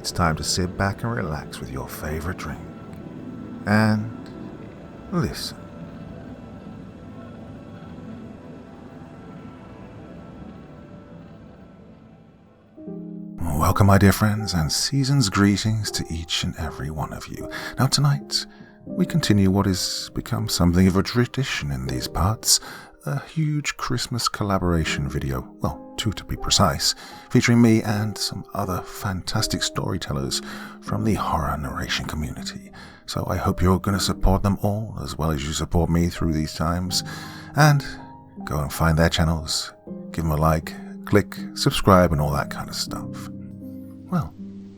it's time to sit back and relax with your favorite drink. And listen. Welcome, my dear friends, and season's greetings to each and every one of you. Now tonight, we continue what has become something of a tradition in these parts, a huge Christmas collaboration video, well, two to be precise, featuring me and some other fantastic storytellers from the horror narration community. So I hope you're going to support them all as well as you support me through these times, and go and find their channels, give them a like, click, subscribe, and all that kind of stuff. Well,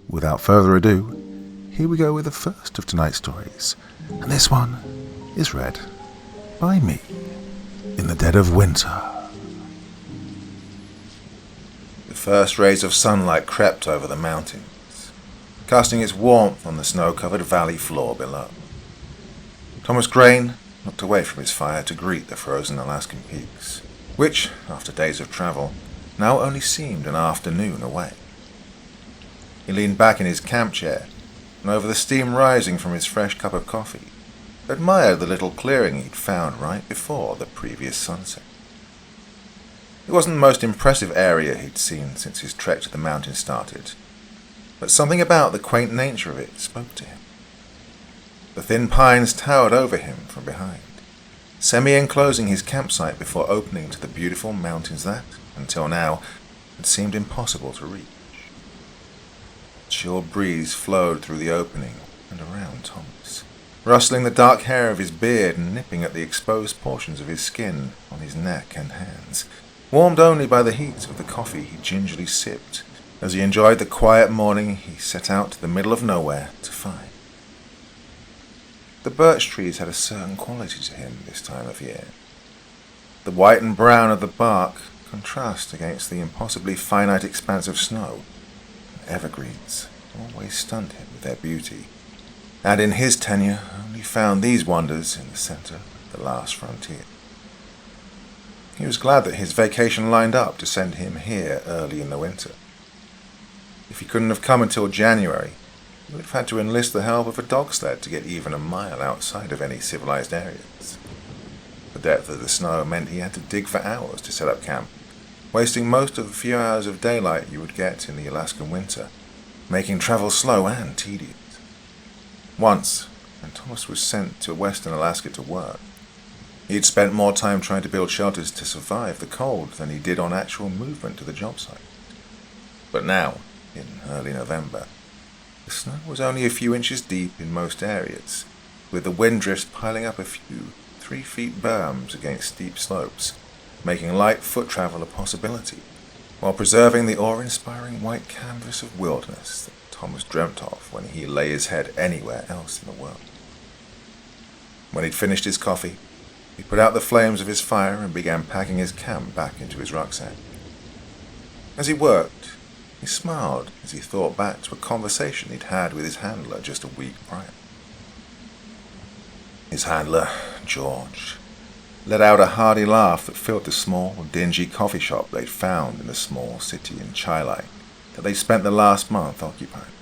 without further ado, here we go with the first of tonight's stories, and this one is read by me. In the dead of winter. The first rays of sunlight crept over the mountains, casting its warmth on the snow-covered valley floor below. Thomas Crane looked away from his fire to greet the frozen Alaskan peaks, which, after days of travel, now only seemed an afternoon away. He leaned back in his camp chair, and over the steam rising from his fresh cup of coffee, admired the little clearing he'd found right before the previous sunset. It wasn't the most impressive area he'd seen since his trek to the mountain started, but something about the quaint nature of it spoke to him. The thin pines towered over him from behind, semi-enclosing his campsite before opening to the beautiful mountains that, until now, had seemed impossible to reach. A chill breeze flowed through the opening and around Thomas, rustling the dark hair of his beard and nipping at the exposed portions of his skin on his neck and hands, warmed only by the heat of the coffee he gingerly sipped as he enjoyed the quiet morning he set out to the middle of nowhere to find. The birch trees had a certain quality to him this time of year. The white and brown of the bark contrast against the impossibly finite expanse of snow, and evergreens always stunned him with their beauty, and in his tenure only found these wonders in the center of the last frontier. He was glad that his vacation lined up to send him here early in the winter. If he couldn't have come until January, he would have had to enlist the help of a dog sled to get even a mile outside of any civilized areas. The depth of the snow meant he had to dig for hours to set up camp, wasting most of the few hours of daylight you would get in the Alaskan winter, making travel slow and tedious. Once, when Thomas was sent to western Alaska to work, he'd spent more time trying to build shelters to survive the cold than he did on actual movement to the job site. But now, in early November, the snow was only a few inches deep in most areas, with the wind drifts piling up a few 3-foot berms against steep slopes, making light foot travel a possibility, while preserving the awe-inspiring white canvas of wilderness that Thomas dreamt of when he lay his head anywhere else in the world. When he'd finished his coffee, he put out the flames of his fire and began packing his camp back into his rucksack. As he worked, he smiled as he thought back to a conversation he'd had with his handler just a week prior. His handler, George, let out a hearty laugh that filled the small, dingy coffee shop they'd found in the small city in Chilai that they spent the last month occupying.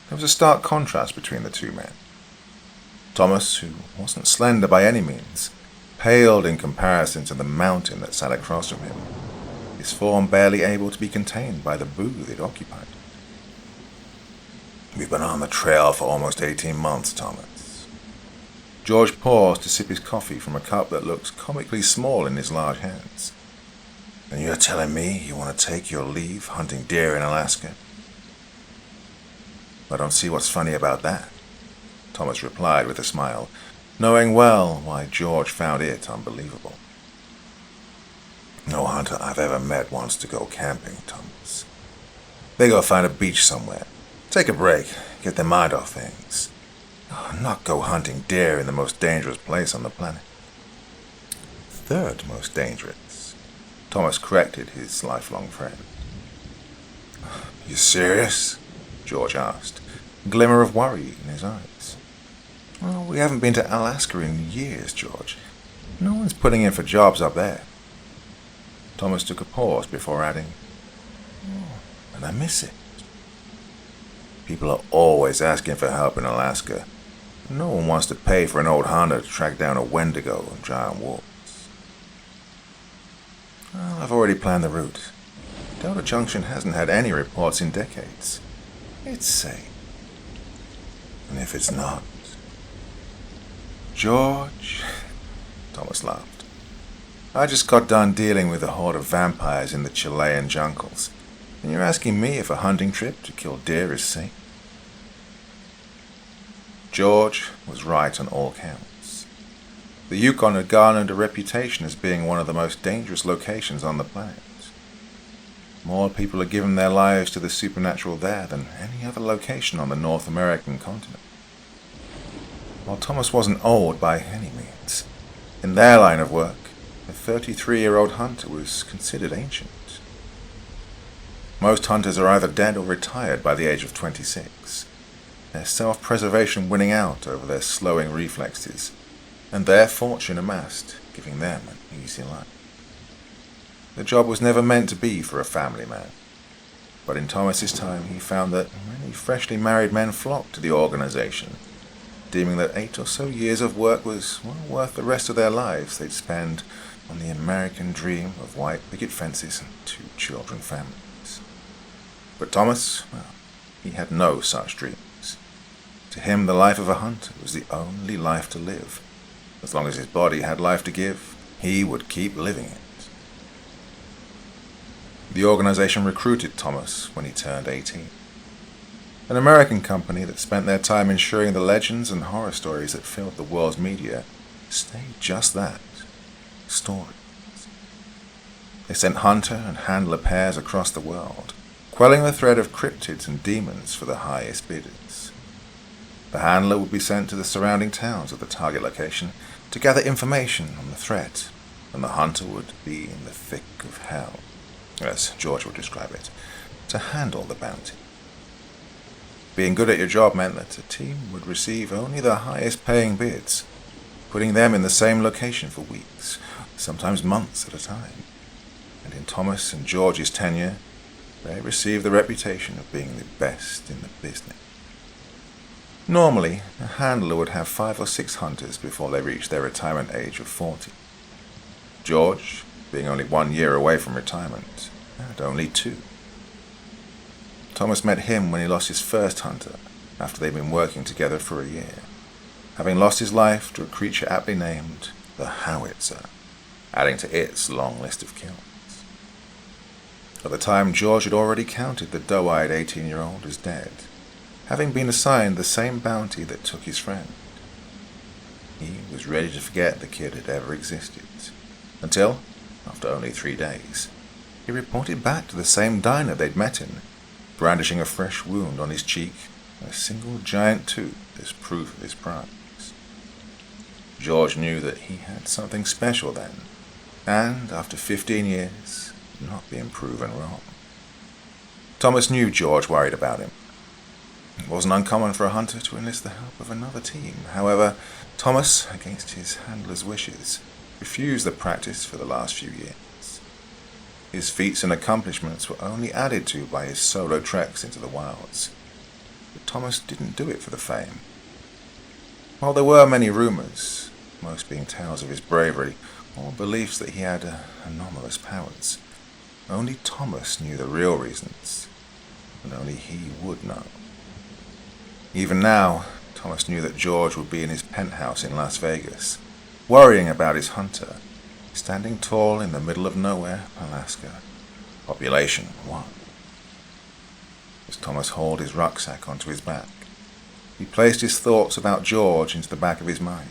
There was a stark contrast between the two men. Thomas, who wasn't slender by any means, paled in comparison to the mountain that sat across from him, his form barely able to be contained by the booth it occupied. "We've been on the trail for almost 18 months, Thomas." George paused to sip his coffee from a cup that looked comically small in his large hands. "And you're telling me you want to take your leave hunting deer in Alaska?" "I don't see what's funny about that," Thomas replied with a smile, knowing well why George found it unbelievable. "No hunter I've ever met wants to go camping, Thomas. They go find a beach somewhere, take a break, get their mind off things. Not go hunting deer in the most dangerous place on the planet." "Third most dangerous," Thomas corrected his lifelong friend. "You serious?" George asked, a glimmer of worry in his eyes. "Well, we haven't been to Alaska in years, George. No one's putting in for jobs up there." Thomas took a pause before adding, "Oh, and I miss it." People are always asking for help in Alaska. No one wants to pay for an old hunter to track down a Wendigo and giant wolves. Well, I've already planned the route. Delta Junction hasn't had any reports in decades. It's safe. And if it's not... George... Thomas laughed. I just got done dealing with a horde of vampires in the Chilean jungles, and you're asking me if a hunting trip to kill deer is safe? George was right on all counts. The Yukon had garnered a reputation as being one of the most dangerous locations on the planet. More people had given their lives to the supernatural there than any other location on the North American continent. While Thomas wasn't old by any means, in their line of work, a 33-year-old hunter was considered ancient. Most hunters are either dead or retired by the age of 26, their self-preservation winning out over their slowing reflexes, and their fortune amassed, giving them an easy life. The job was never meant to be for a family man, but in Thomas's time he found that many freshly married men flocked to the organization, deeming that 8 or so years of work was well worth the rest of their lives they'd spend on the American dream of white picket fences and 2 children families. But Thomas, well, he had no such dreams. To him, the life of a hunter was the only life to live. As long as his body had life to give, he would keep living it. The organization recruited Thomas when he turned 18. An American company that spent their time ensuring the legends and horror stories that filled the world's media stayed just that, stories. They sent hunter and handler pairs across the world, quelling the threat of cryptids and demons for the highest bidders. The handler would be sent to the surrounding towns of the target location to gather information on the threat, and the hunter would be in the thick of hell, as George would describe it, to handle the bounty. Being good at your job meant that a team would receive only the highest paying bids, putting them in the same location for weeks, sometimes months at a time. And in Thomas and George's tenure, they received the reputation of being the best in the business. Normally, a handler would have 5 or 6 hunters before they reached their retirement age of 40. George, being only 1 year away from retirement, had only 2. Thomas met him when he lost his first hunter, after they'd been working together for a year, having lost his life to a creature aptly named the Howitzer, adding to its long list of kills. At the time, George had already counted the doe-eyed 18-year-old as dead, having been assigned the same bounty that took his friend. He was ready to forget the kid had ever existed, until, after only 3 days, he reported back to the same diner they'd met in, brandishing a fresh wound on his cheek and a single giant tooth as proof of his prize. George knew that he had something special then, and after 15 years, not being proven wrong. Thomas knew George worried about him. It wasn't uncommon for a hunter to enlist the help of another team. However, Thomas, against his handler's wishes, refused the practice for the last few years. His feats and accomplishments were only added to by his solo treks into the wilds. But Thomas didn't do it for the fame. While there were many rumors, most being tales of his bravery or beliefs that he had anomalous powers, only Thomas knew the real reasons, and only he would know. Even now, Thomas knew that George would be in his penthouse in Las Vegas, worrying about his hunter, standing tall in the middle of nowhere, Alaska. Population 1. As Thomas hauled his rucksack onto his back, he placed his thoughts about George into the back of his mind.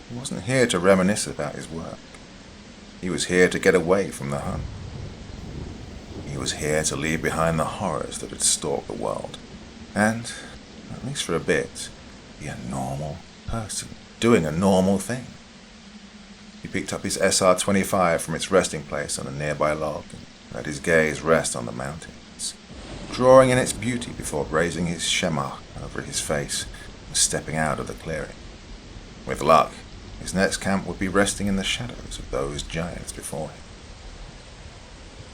He wasn't here to reminisce about his work. He was here to get away from the hunt. He was here to leave behind the horrors that had stalked the world, and, at least for a bit, be a normal person, doing a normal thing. He picked up his SR-25 from its resting place on a nearby log and let his gaze rest on the mountains, drawing in its beauty before raising his shemagh over his face and stepping out of the clearing. With luck, his next camp would be resting in the shadows of those giants before him.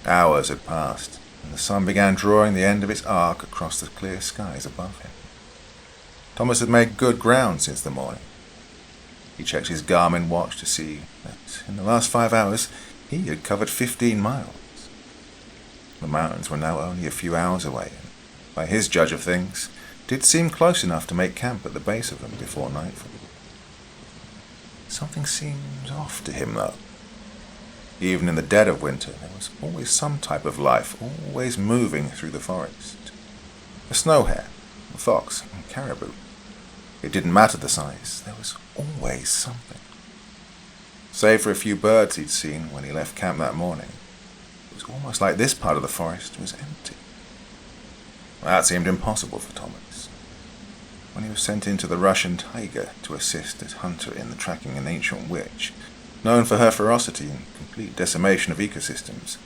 Hours had passed, and the sun began drawing the end of its arc across the clear skies above him. Thomas had made good ground since the morning. He checked his Garmin watch to see that in the last 5 hours he had covered 15 miles. The mountains were now only a few hours away, and by his judge of things, did seem close enough to make camp at the base of them before nightfall. Something seemed off to him, though. Even in the dead of winter, there was always some type of life, always moving through the forest. A snow hare, a fox, a caribou. It didn't matter the size, there was always something. Save for a few birds he'd seen when he left camp that morning, it was almost like this part of the forest was empty. That seemed impossible for Thomas. When he was sent into the Russian taiga to assist as hunter in the tracking an ancient witch, known for her ferocity and complete decimation of ecosystems,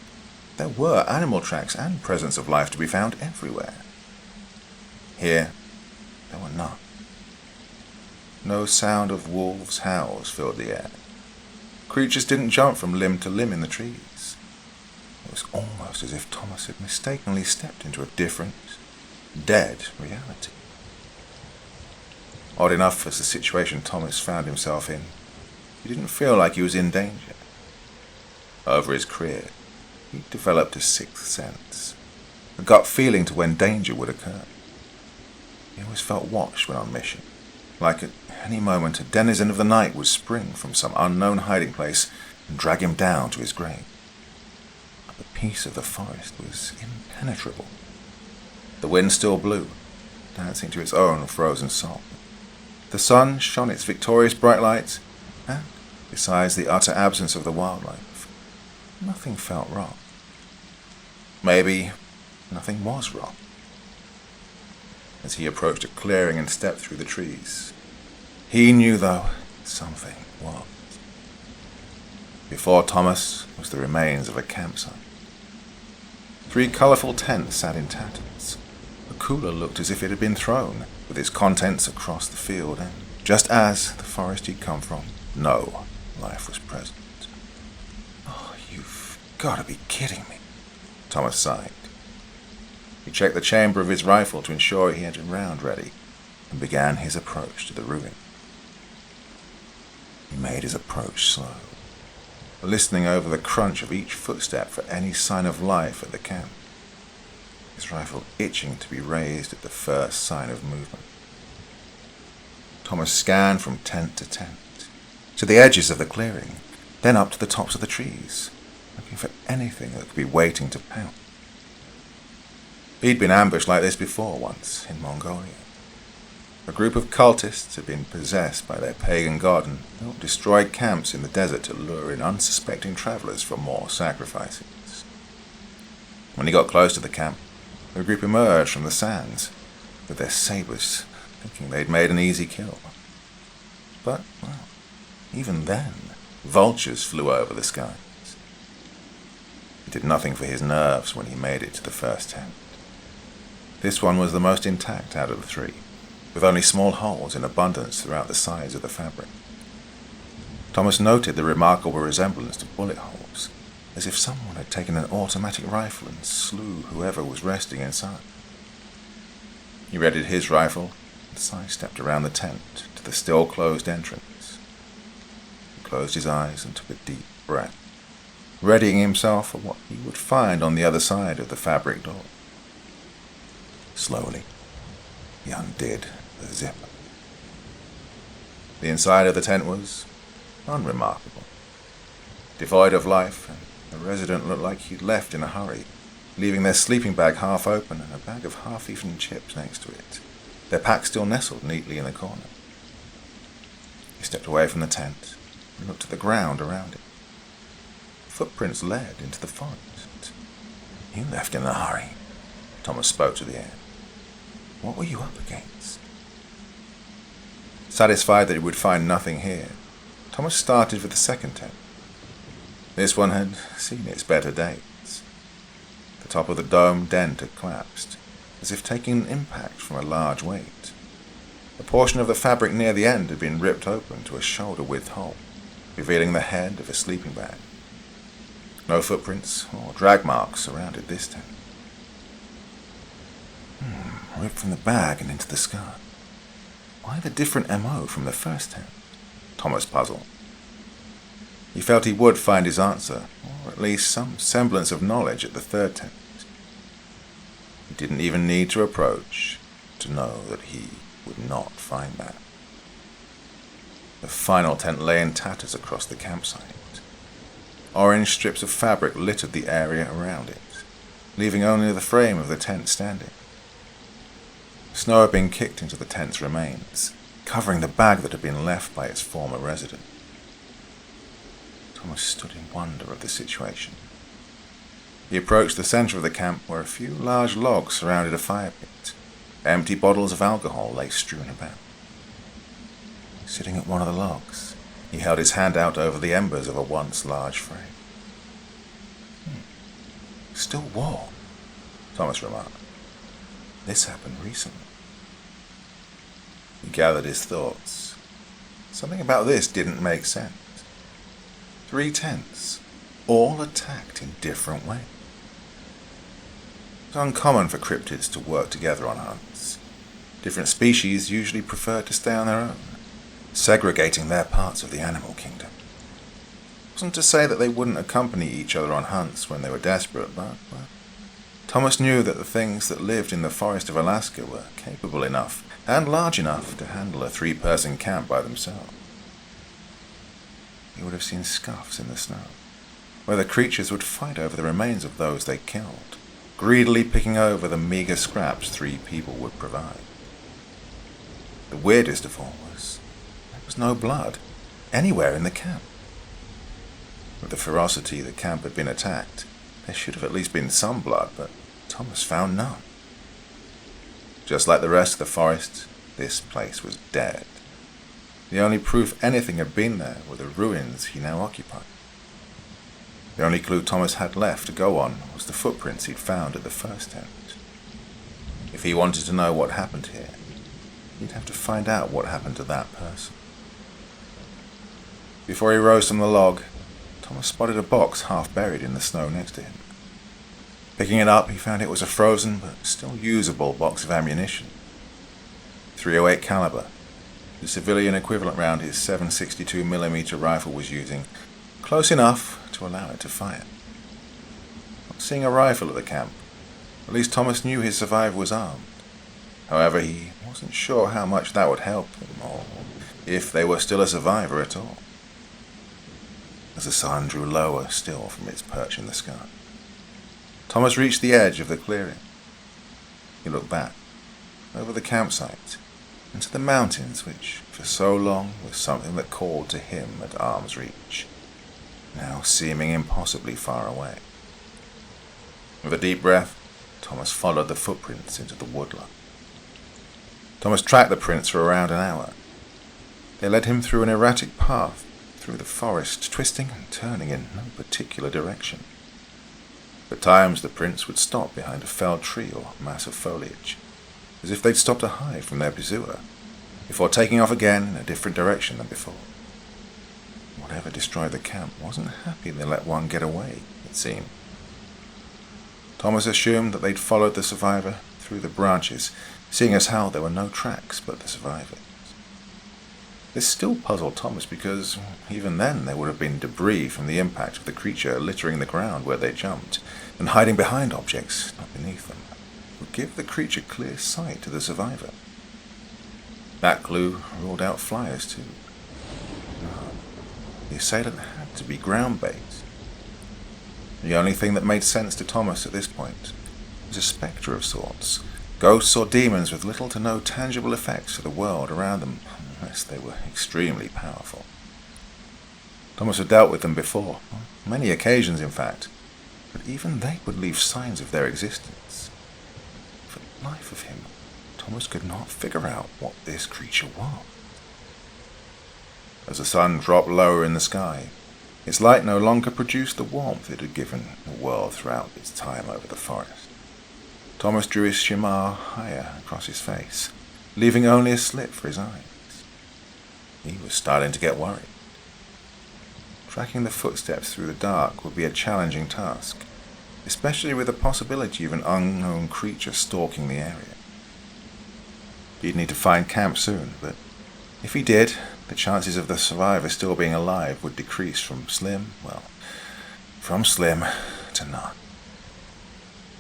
there were animal tracks and presence of life to be found everywhere. Here, there were none. No sound of wolves' howls filled the air. Creatures didn't jump from limb to limb in the trees. It was almost as if Thomas had mistakenly stepped into a different, dead reality. Odd enough as the situation Thomas found himself in, he didn't feel like he was in danger. Over his career, he developed a sixth sense, a gut feeling to when danger would occur. He always felt watched when on mission, like at any moment a denizen of the night would spring from some unknown hiding place and drag him down to his grave. But the peace of the forest was impenetrable. The wind still blew, dancing to its own frozen song. The sun shone its victorious bright lights, and, besides the utter absence of the wildlife, nothing felt wrong. Maybe nothing was wrong. As he approached a clearing and stepped through the trees, he knew, though, something was. Before Thomas was the remains of a campsite. 3 colourful tents sat in tatters. A cooler looked as if it had been thrown, with its contents across the field, and just as the forest he'd come from, no life was present. "Oh, you've got to be kidding me," Thomas sighed. He checked the chamber of his rifle to ensure he had a round ready, and began his approach to the ruin. He made his approach slow, listening over the crunch of each footstep for any sign of life at the camp, his rifle itching to be raised at the first sign of movement. Thomas scanned from tent to tent, to the edges of the clearing, then up to the tops of the trees, looking for anything that could be waiting to pounce. He'd been ambushed like this before once, in Mongolia. A group of cultists had been possessed by their pagan god and built destroyed camps in the desert to lure in unsuspecting travelers for more sacrifices. When he got close to the camp, the group emerged from the sands, with their sabers, thinking they'd made an easy kill. But, well, even then, vultures flew over the skies. It did nothing for his nerves when he made it to the first tent. This one was the most intact out of the 3, with only small holes in abundance throughout the sides of the fabric. Thomas noted the remarkable resemblance to bullet holes, as if someone had taken an automatic rifle and slew whoever was resting inside. He readied his rifle and sidestepped around the tent to the still-closed entrance. He closed his eyes and took a deep breath, readying himself for what he would find on the other side of the fabric door. Slowly, he undid the zipper. The inside of the tent was unremarkable, devoid of life, and the resident looked like he'd left in a hurry, leaving their sleeping bag half open and a bag of half-eaten chips next to it, their pack still nestled neatly in the corner. He stepped away from the tent and looked at the ground around it. Footprints led into the forest. "You left in a hurry," Thomas spoke to the air. "What were you up against?" Satisfied that he would find nothing here, Thomas started for the second tent. This one had seen its better days. The top of the dome dent had collapsed, as if taking an impact from a large weight. A portion of the fabric near the end had been ripped open to a shoulder-width hole, revealing the head of a sleeping bag. No footprints or drag marks surrounded this tent. ripped from the bag and into the sky. Why the different MO from the first tent? Thomas puzzled. He felt he would find his answer, or at least some semblance of knowledge at the third tent. He didn't even need to approach to know that he would not find that. The final tent lay in tatters across the campsite. Orange strips of fabric littered the area around it, leaving only the frame of the tent standing. Snow had been kicked into the tent's remains, covering the bag that had been left by its former resident. Thomas stood in wonder of the situation. He approached the center of the camp where a few large logs surrounded a fire pit. Empty bottles of alcohol lay strewn about. Sitting at one of the logs, he held his hand out over the embers of a once large frame. Still warm, Thomas remarked. This happened recently. He gathered his thoughts. Something about this didn't make sense. 3 tents, all attacked in different ways. It's uncommon for cryptids to work together on hunts. Different species usually prefer to stay on their own, segregating their parts of the animal kingdom. It wasn't to say that they wouldn't accompany each other on hunts when they were desperate, but Thomas knew that the things that lived in the forest of Alaska were capable enough and large enough to handle a 3-person camp by themselves. He would have seen scuffs in the snow, where the creatures would fight over the remains of those they killed, greedily picking over the meager scraps 3 people would provide. The weirdest of all was there was no blood anywhere in the camp. With the ferocity the camp had been attacked, there should have at least been some blood, but Thomas found none. Just like the rest of the forest, this place was dead. The only proof anything had been there were the ruins he now occupied. The only clue Thomas had left to go on was the footprints he'd found at the first tent. If he wanted to know what happened here, he'd have to find out what happened to that person. Before he rose from the log, Thomas spotted a box half buried in the snow next to him. Picking it up, he found it was a frozen but still usable box of ammunition. .308 caliber, the civilian equivalent round his 7.62mm rifle was using, close enough to allow it to fire. Not seeing a rifle at the camp, at least Thomas knew his survivor was armed. However, he wasn't sure how much that would help them, or if they were still a survivor at all. As the sun drew lower still from its perch in the sky, Thomas reached the edge of the clearing. He looked back, over the campsite, into the mountains which, for so long, was something that called to him at arm's reach, now seeming impossibly far away. With a deep breath, Thomas followed the footprints into the woodland. Thomas tracked the prints for around an hour. They led him through an erratic path through the forest, twisting and turning in no particular direction. At times the prints would stop behind a felled tree or mass of foliage, as if they'd stopped to hide from their pursuer, before taking off again in a different direction than before. Whatever destroyed the camp wasn't happy they let one get away, it seemed. Thomas assumed that they'd followed the survivor through the branches, seeing as how there were no tracks but the survivors. This still puzzled Thomas because, even then, there would have been debris from the impact of the creature littering the ground where they jumped, and hiding behind objects not beneath them would give the creature clear sight to the survivor. That clue ruled out flyers too. No, the assailant had to be ground-based. The only thing that made sense to Thomas at this point was a spectre of sorts, ghosts or demons with little to no tangible effects to the world around them, unless they were extremely powerful. Thomas had dealt with them before, on many occasions in fact, but even they would leave signs of their existence. For the life of him, Thomas could not figure out what this creature was. As the sun dropped lower in the sky, its light no longer produced the warmth it had given the world throughout its time over the forest. Thomas drew his shimar higher across his face, leaving only a slit for his eyes. He was starting to get worried. Tracking the footsteps through the dark would be a challenging task, especially with the possibility of an unknown creature stalking the area. He'd need to find camp soon, but if he did, the chances of the survivor still being alive would decrease from slim to none.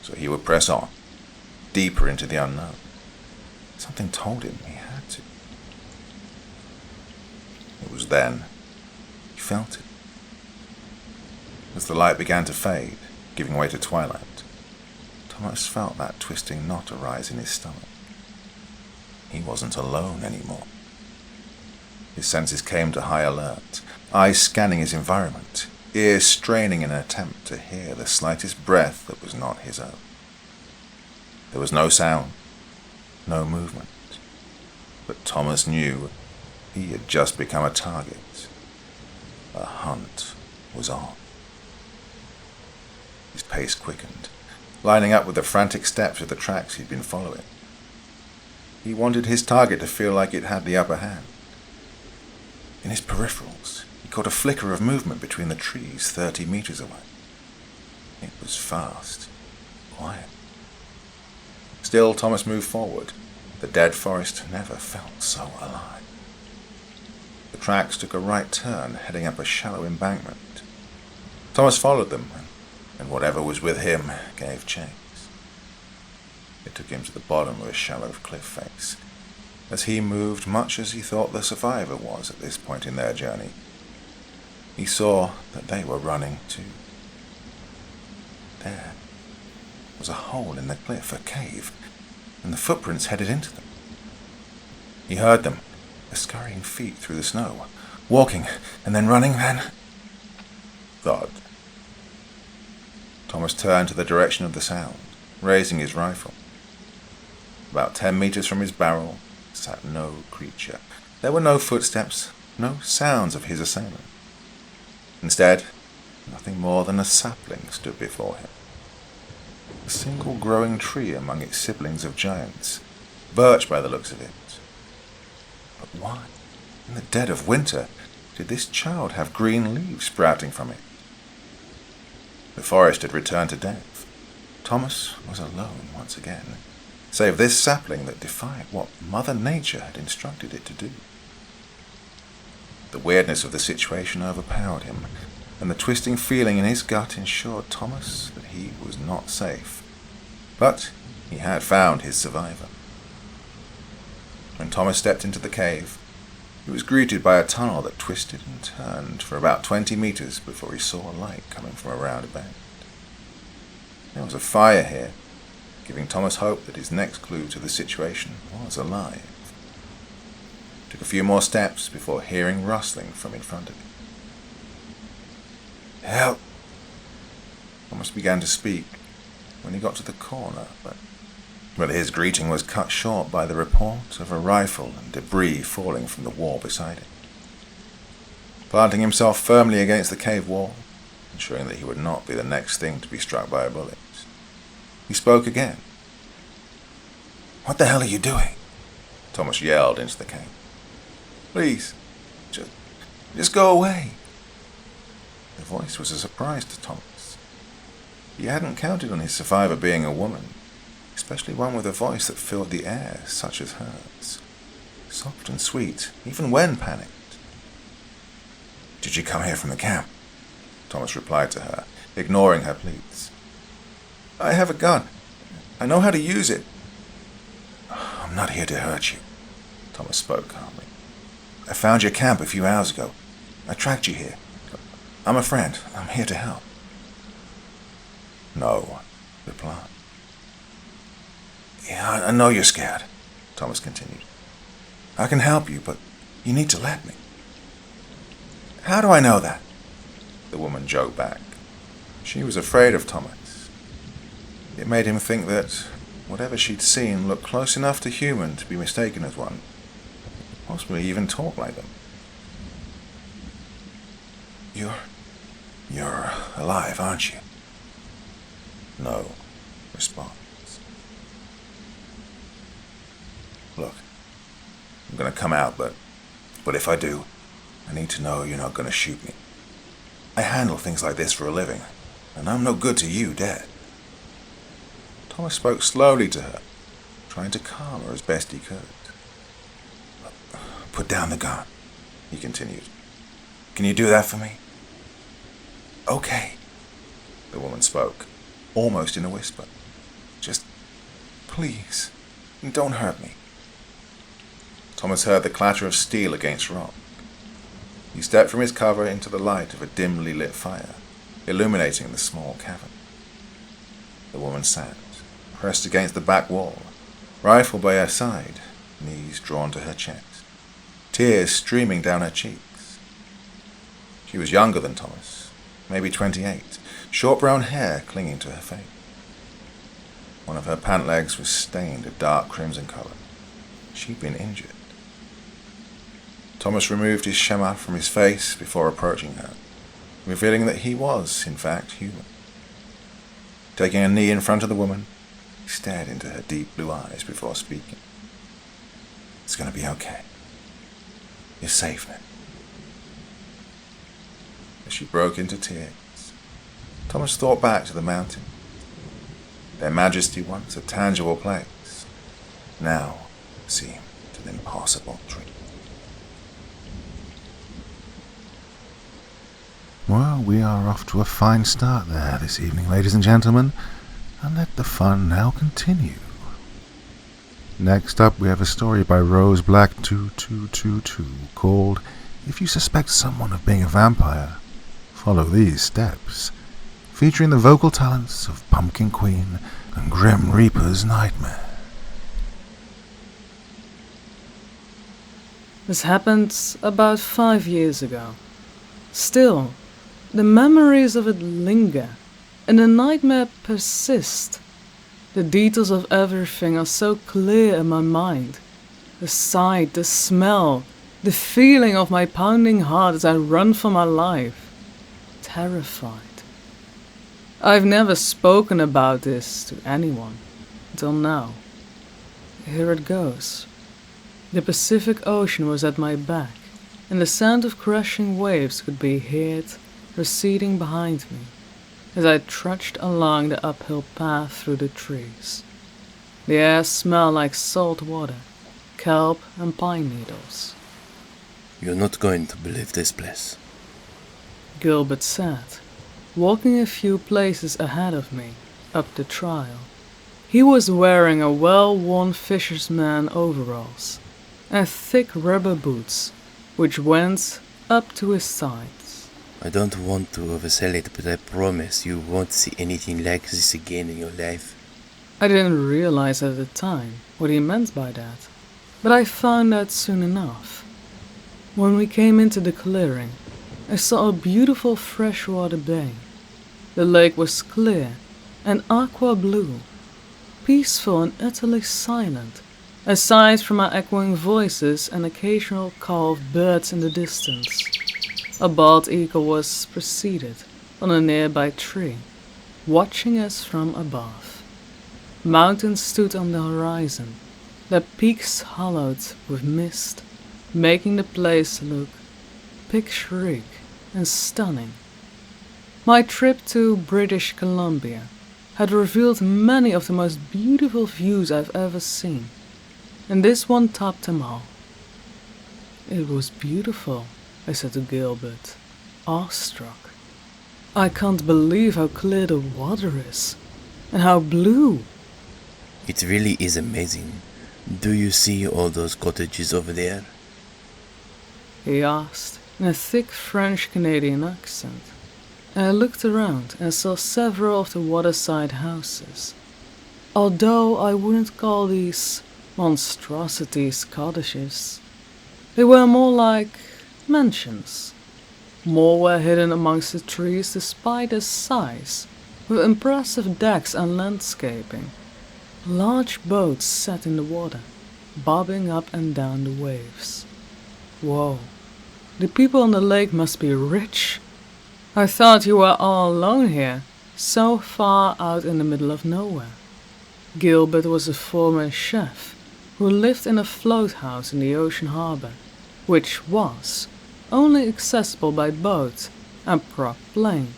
So he would press on, deeper into the unknown. Something told him he had to. It was then he felt it. As the light began to fade, giving way to twilight, Thomas felt that twisting knot arise in his stomach. He wasn't alone anymore. His senses came to high alert, eyes scanning his environment, ears straining in an attempt to hear the slightest breath that was not his own. There was no sound, no movement, but Thomas knew he had just become a target. A hunt was on. His pace quickened, lining up with the frantic steps of the tracks he'd been following. He wanted his target to feel like it had the upper hand. In his peripherals, he caught a flicker of movement between the trees 30 meters away. It was fast, quiet. Still, Thomas moved forward. The dead forest never felt so alive. The tracks took a right turn, heading up a shallow embankment. Thomas followed them, and whatever was with him gave chase. It took him to the bottom of a shallow cliff face. As he moved, much as he thought the survivor was at this point in their journey, he saw that they were running too. There was a hole in the cliff, a cave, and the footprints headed into them. He heard them, the scurrying feet through the snow, walking and then running, then thud. Thomas turned to the direction of the sound, raising his rifle. About 10 meters from his barrel sat no creature. There were no footsteps, no sounds of his assailant. Instead, nothing more than a sapling stood before him. A single growing tree among its siblings of giants, birch by the looks of it. But why, in the dead of winter, did this child have green leaves sprouting from it? The forest had returned to death. Thomas was alone once again, save this sapling that defied what Mother Nature had instructed it to do. The weirdness of the situation overpowered him, and the twisting feeling in his gut ensured Thomas that he was not safe. But he had found his survivor. When Thomas stepped into the cave, he was greeted by a tunnel that twisted and turned for about 20 meters before he saw a light coming from around a bend. There was a fire here, giving Thomas hope that his next clue to the situation was alive. He took a few more steps before hearing rustling from in front of him. "Help!" Thomas began to speak when he got to the corner, but his greeting was cut short by the report of a rifle and debris falling from the wall beside him. Planting himself firmly against the cave wall, ensuring that he would not be the next thing to be struck by a bullet, he spoke again. "What the hell are you doing?" Thomas yelled into the cave. "Please, just go away." The voice was a surprise to Thomas. He hadn't counted on his survivor being a woman, especially one with a voice that filled the air, such as hers. Soft and sweet, even when panicked. "Did you come here from the camp?" Thomas replied to her, ignoring her pleas. "I have a gun. I know how to use it." "I'm not here to hurt you," Thomas spoke calmly. "I found your camp a few hours ago. I tracked you here. I'm a friend. I'm here to help." "No," replied. "Yeah, I know you're scared," Thomas continued. "I can help you, but you need to let me." "How do I know that?" the woman joked back. She was afraid of Thomas. It made him think that whatever she'd seen looked close enough to human to be mistaken as one, possibly even talk like them. You're alive, aren't you?" "No," response. "Look, I'm gonna come out, but if I do, I need to know you're not gonna shoot me. I handle things like this for a living, and I'm no good to you dead." Thomas spoke slowly to her, trying to calm her as best he could. Put down the gun, he continued. Can you do that for me? Okay, the woman spoke, almost in a whisper. Just, please, don't hurt me. Thomas heard the clatter of steel against rock. He stepped from his cover into the light of a dimly lit fire, illuminating the small cavern. The woman sat, pressed against the back wall, rifle by her side, knees drawn to her chest, tears streaming down her cheeks. She was younger than Thomas, maybe 28, short brown hair clinging to her face. One of her pant legs was stained a dark crimson colour. She'd been injured. Thomas removed his shema from his face before approaching her, revealing that he was, in fact, human. Taking a knee in front of the woman, he stared into her deep blue eyes before speaking. It's going to be okay. You're safe now. As she broke into tears, Thomas thought back to the mountain. Their majesty once a tangible place, now seemed an impossible dream. Well, we are off to a fine start there this evening, ladies and gentlemen, and let the fun now continue. Next up, we have a story by Rose Black 2222 called If You Suspect Someone of Being a Vampire, Follow These Steps, featuring the vocal talents of Pumpkin Queen and Grim Reaper's Nightmare. This happened about 5 years ago. Still, the memories of it linger, and the nightmare persists. The details of everything are so clear in my mind. The sight, the smell, the feeling of my pounding heart as I run for my life. Terrified. I've never spoken about this to anyone, until now. Here it goes. The Pacific Ocean was at my back, and the sound of crashing waves could be heard receding behind me as I trudged along the uphill path through the trees. The air smelled like salt water, kelp and pine needles. You're not going to believe this place, Gilbert said, walking a few places ahead of me, up the trail. He was wearing a well-worn fisherman overalls and thick rubber boots, which went up to his sides. I don't want to oversell it, but I promise you won't see anything like this again in your life. I didn't realize at the time what he meant by that, but I found out soon enough. When we came into the clearing, I saw a beautiful freshwater bay. The lake was clear and aqua blue, peaceful and utterly silent, aside from our echoing voices and occasional call of birds in the distance. A bald eagle was seated on a nearby tree, watching us from above. Mountains stood on the horizon, their peaks hollowed with mist, making the place look picturesque and stunning. My trip to British Columbia had revealed many of the most beautiful views I've ever seen, and this one topped them all. It was beautiful, I said to Gilbert, awestruck. I can't believe how clear the water is, and how blue. It really is amazing. Do you see all those cottages over there? He asked, in a thick French-Canadian accent. And I looked around and saw several of the waterside houses. Although I wouldn't call these monstrosities cottages, they were more like mansions. More were hidden amongst the trees despite their size, with impressive decks and landscaping. Large boats sat in the water, bobbing up and down the waves. Whoa, the people on the lake must be rich. I thought you were all alone here, so far out in the middle of nowhere. Gilbert was a former chef who lived in a float house in the ocean harbor, which was only accessible by boat and prop plane.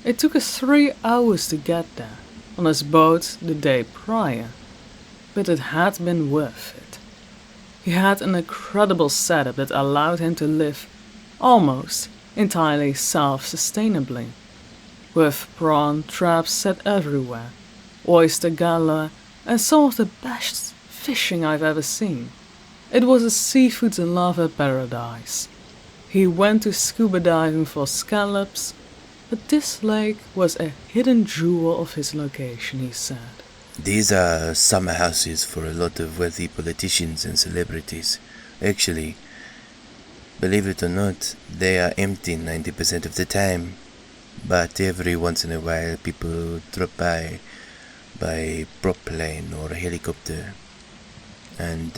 It took us 3 hours to get there on his boat the day prior, but it had been worth it. He had an incredible setup that allowed him to live almost entirely self-sustainably, with prawn traps set everywhere, oyster galore, and some of the best fishing I've ever seen. It was a seafood and lava paradise. He went to scuba diving for scallops, but this lake was a hidden jewel of his location, he said. These are summer houses for a lot of wealthy politicians and celebrities. Actually, believe it or not, they are empty 90% of the time. But every once in a while, people drop by prop plane or a helicopter and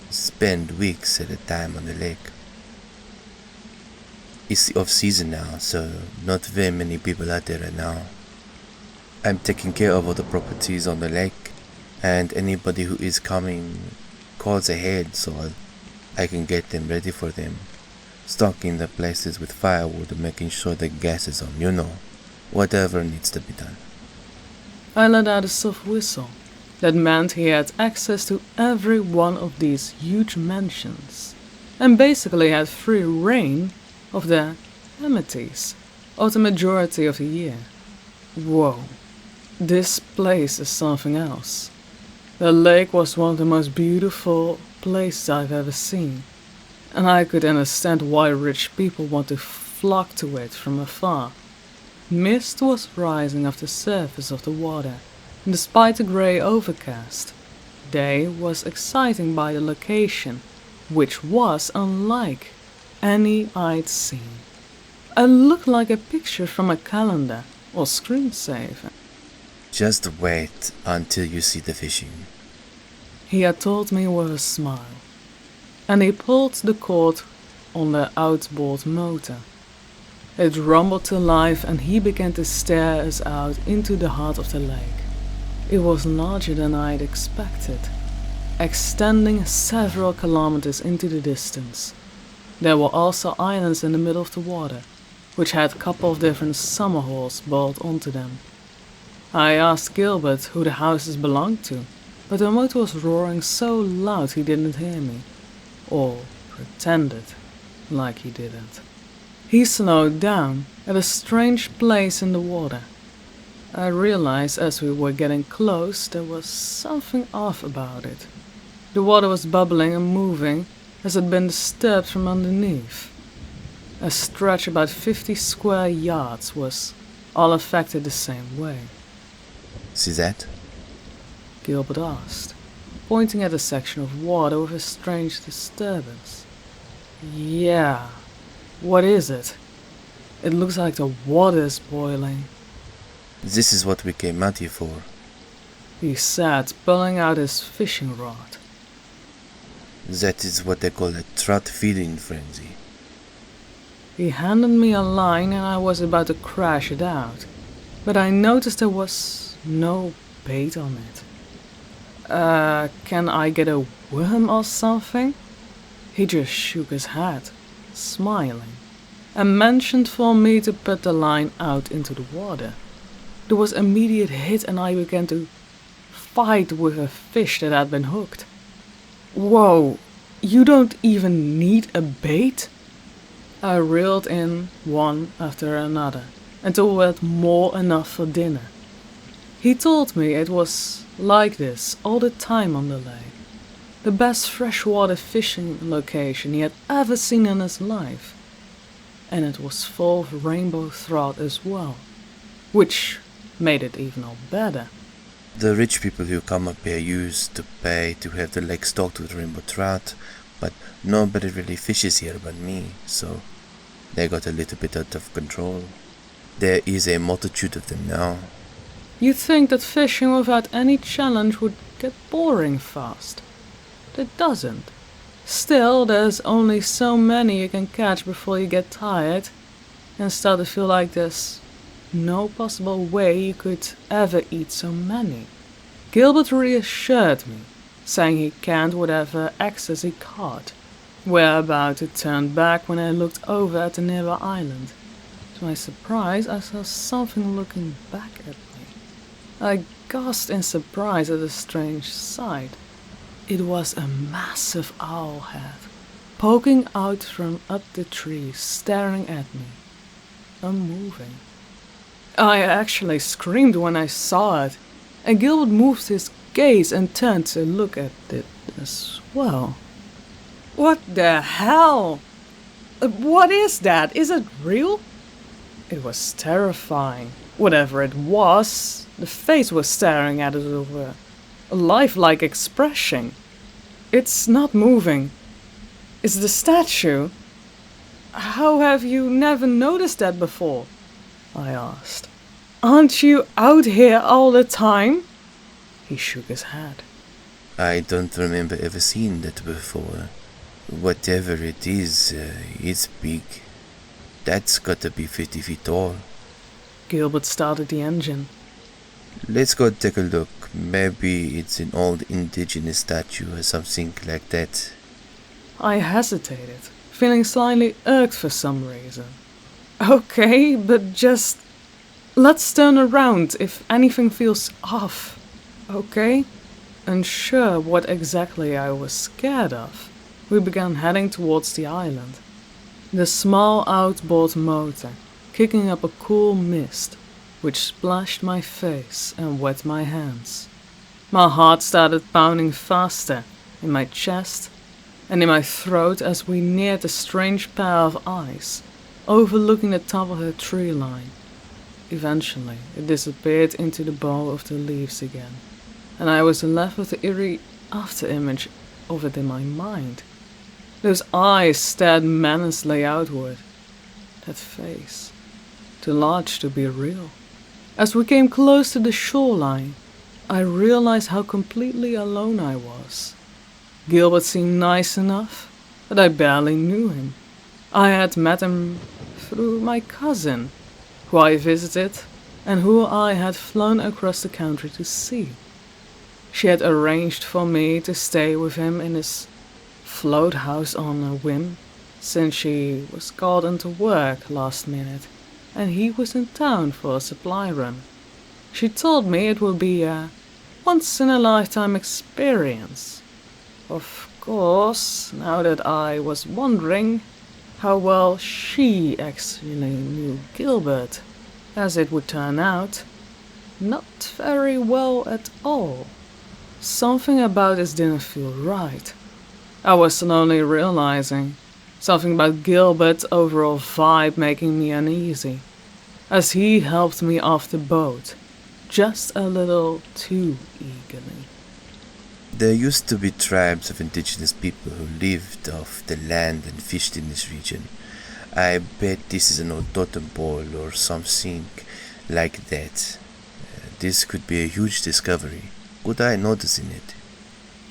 spend weeks at a time on the lake. It's off season now, so not very many people out there right now. I'm taking care of all the properties on the lake, and anybody who is coming calls ahead so I can get them ready for them. Stocking the places with firewood and making sure the gas is on, whatever needs to be done. I let out a soft whistle. That meant he had access to every one of these huge mansions, and basically had free reign of the amenities of the majority of the year. Whoa, this place is something else. The lake was one of the most beautiful places I've ever seen, and I could understand why rich people want to flock to it from afar. Mist was rising off the surface of the water, and despite the grey overcast, day was exciting by the location, which was unlike any I'd seen. It looked like a picture from a calendar or screensaver. Just wait until you see the fishing. He had told me with a smile, and he pulled the cord on the outboard motor. It rumbled to life and he began to stare us out into the heart of the lake. It was larger than I'd expected, extending several kilometers into the distance. There were also islands in the middle of the water, which had a couple of different summer halls built onto them. I asked Gilbert who the houses belonged to, but the motor was roaring so loud he didn't hear me, or pretended like he didn't. He slowed down at a strange place in the water. I realized as we were getting close there was something off about it. The water was bubbling and moving as it had been disturbed from underneath. A stretch about 50 square yards was all affected the same way. See that? Gilbert asked, pointing at a section of water with a strange disturbance. Yeah, what is it? It looks like the water is boiling, This is what we came out here for. he said, pulling out his fishing rod. That is what they call a trout feeding frenzy. He handed me a line and I was about to crash it out, but I noticed there was no bait on it. Can I get a worm or something? He just shook his head, smiling, and mentioned for me to put the line out into the water. There was immediate hit and I began to fight with a fish that had been hooked. Whoa, you don't even need a bait? I reeled in one after another until we had more enough for dinner. He told me it was like this all the time on the lake. The best freshwater fishing location he had ever seen in his life. And it was full of rainbow trout as well, which made it even all better. The rich people who come up here used to pay to have the lake stocked with rainbow trout, but nobody really fishes here but me, so they got a little bit out of control. There is a multitude of them now. You'd think that fishing without any challenge would get boring fast. It doesn't. Still, there's only so many you can catch before you get tired and start to feel like there's no possible way you could ever eat so many. Gilbert reassured me, saying he canned whatever excess he caught. We're about to turn back when I looked over at the nearby island. To my surprise, I saw something looking back at me. I gasped in surprise at the strange sight. It was a massive owl head, poking out from up the tree, staring at me, unmoving. I actually screamed when I saw it, and Gilbert moved his gaze and turned to look at it as well. What the hell? What is that? Is it real? It was terrifying. Whatever it was, the face was staring at us with a lifelike expression. It's not moving. It's the statue. How have you never noticed that before? I asked. Aren't you out here all the time? He shook his head. I don't remember ever seeing that before. Whatever it is, it's big. That's gotta be 50 feet tall. Gilbert started the engine. Let's go take a look. Maybe it's an old indigenous statue or something like that. I hesitated, feeling slightly irked for some reason. Okay, but just... let's turn around if anything feels off, okay? Unsure what exactly I was scared of, we began heading towards the island. The small outboard motor, kicking up a cool mist, which splashed my face and wet my hands. My heart started pounding faster in my chest and in my throat as we neared a strange pair of eyes, overlooking the top of the tree line. Eventually, it disappeared into the bow of the leaves again, and I was left with the eerie after-image of it in my mind. Those eyes stared menacingly outward. That face, too large to be real. As we came close to the shoreline, I realized how completely alone I was. Gilbert seemed nice enough, but I barely knew him. I had met him through my cousin, who I visited and who I had flown across the country to see. She had arranged for me to stay with him in his float house on a whim, since she was called into work last minute and he was in town for a supply run. She told me it would be a once-in-a-lifetime experience. Of course, now that I was wondering how well she actually knew Gilbert, as it would turn out, not very well at all. Something about this didn't feel right. I was slowly realizing something about Gilbert's overall vibe making me uneasy, as he helped me off the boat, just a little too eagerly. There used to be tribes of indigenous people who lived off the land and fished in this region. I bet this is an old totem pole or something like that. This could be a huge discovery. Good eye noticing it.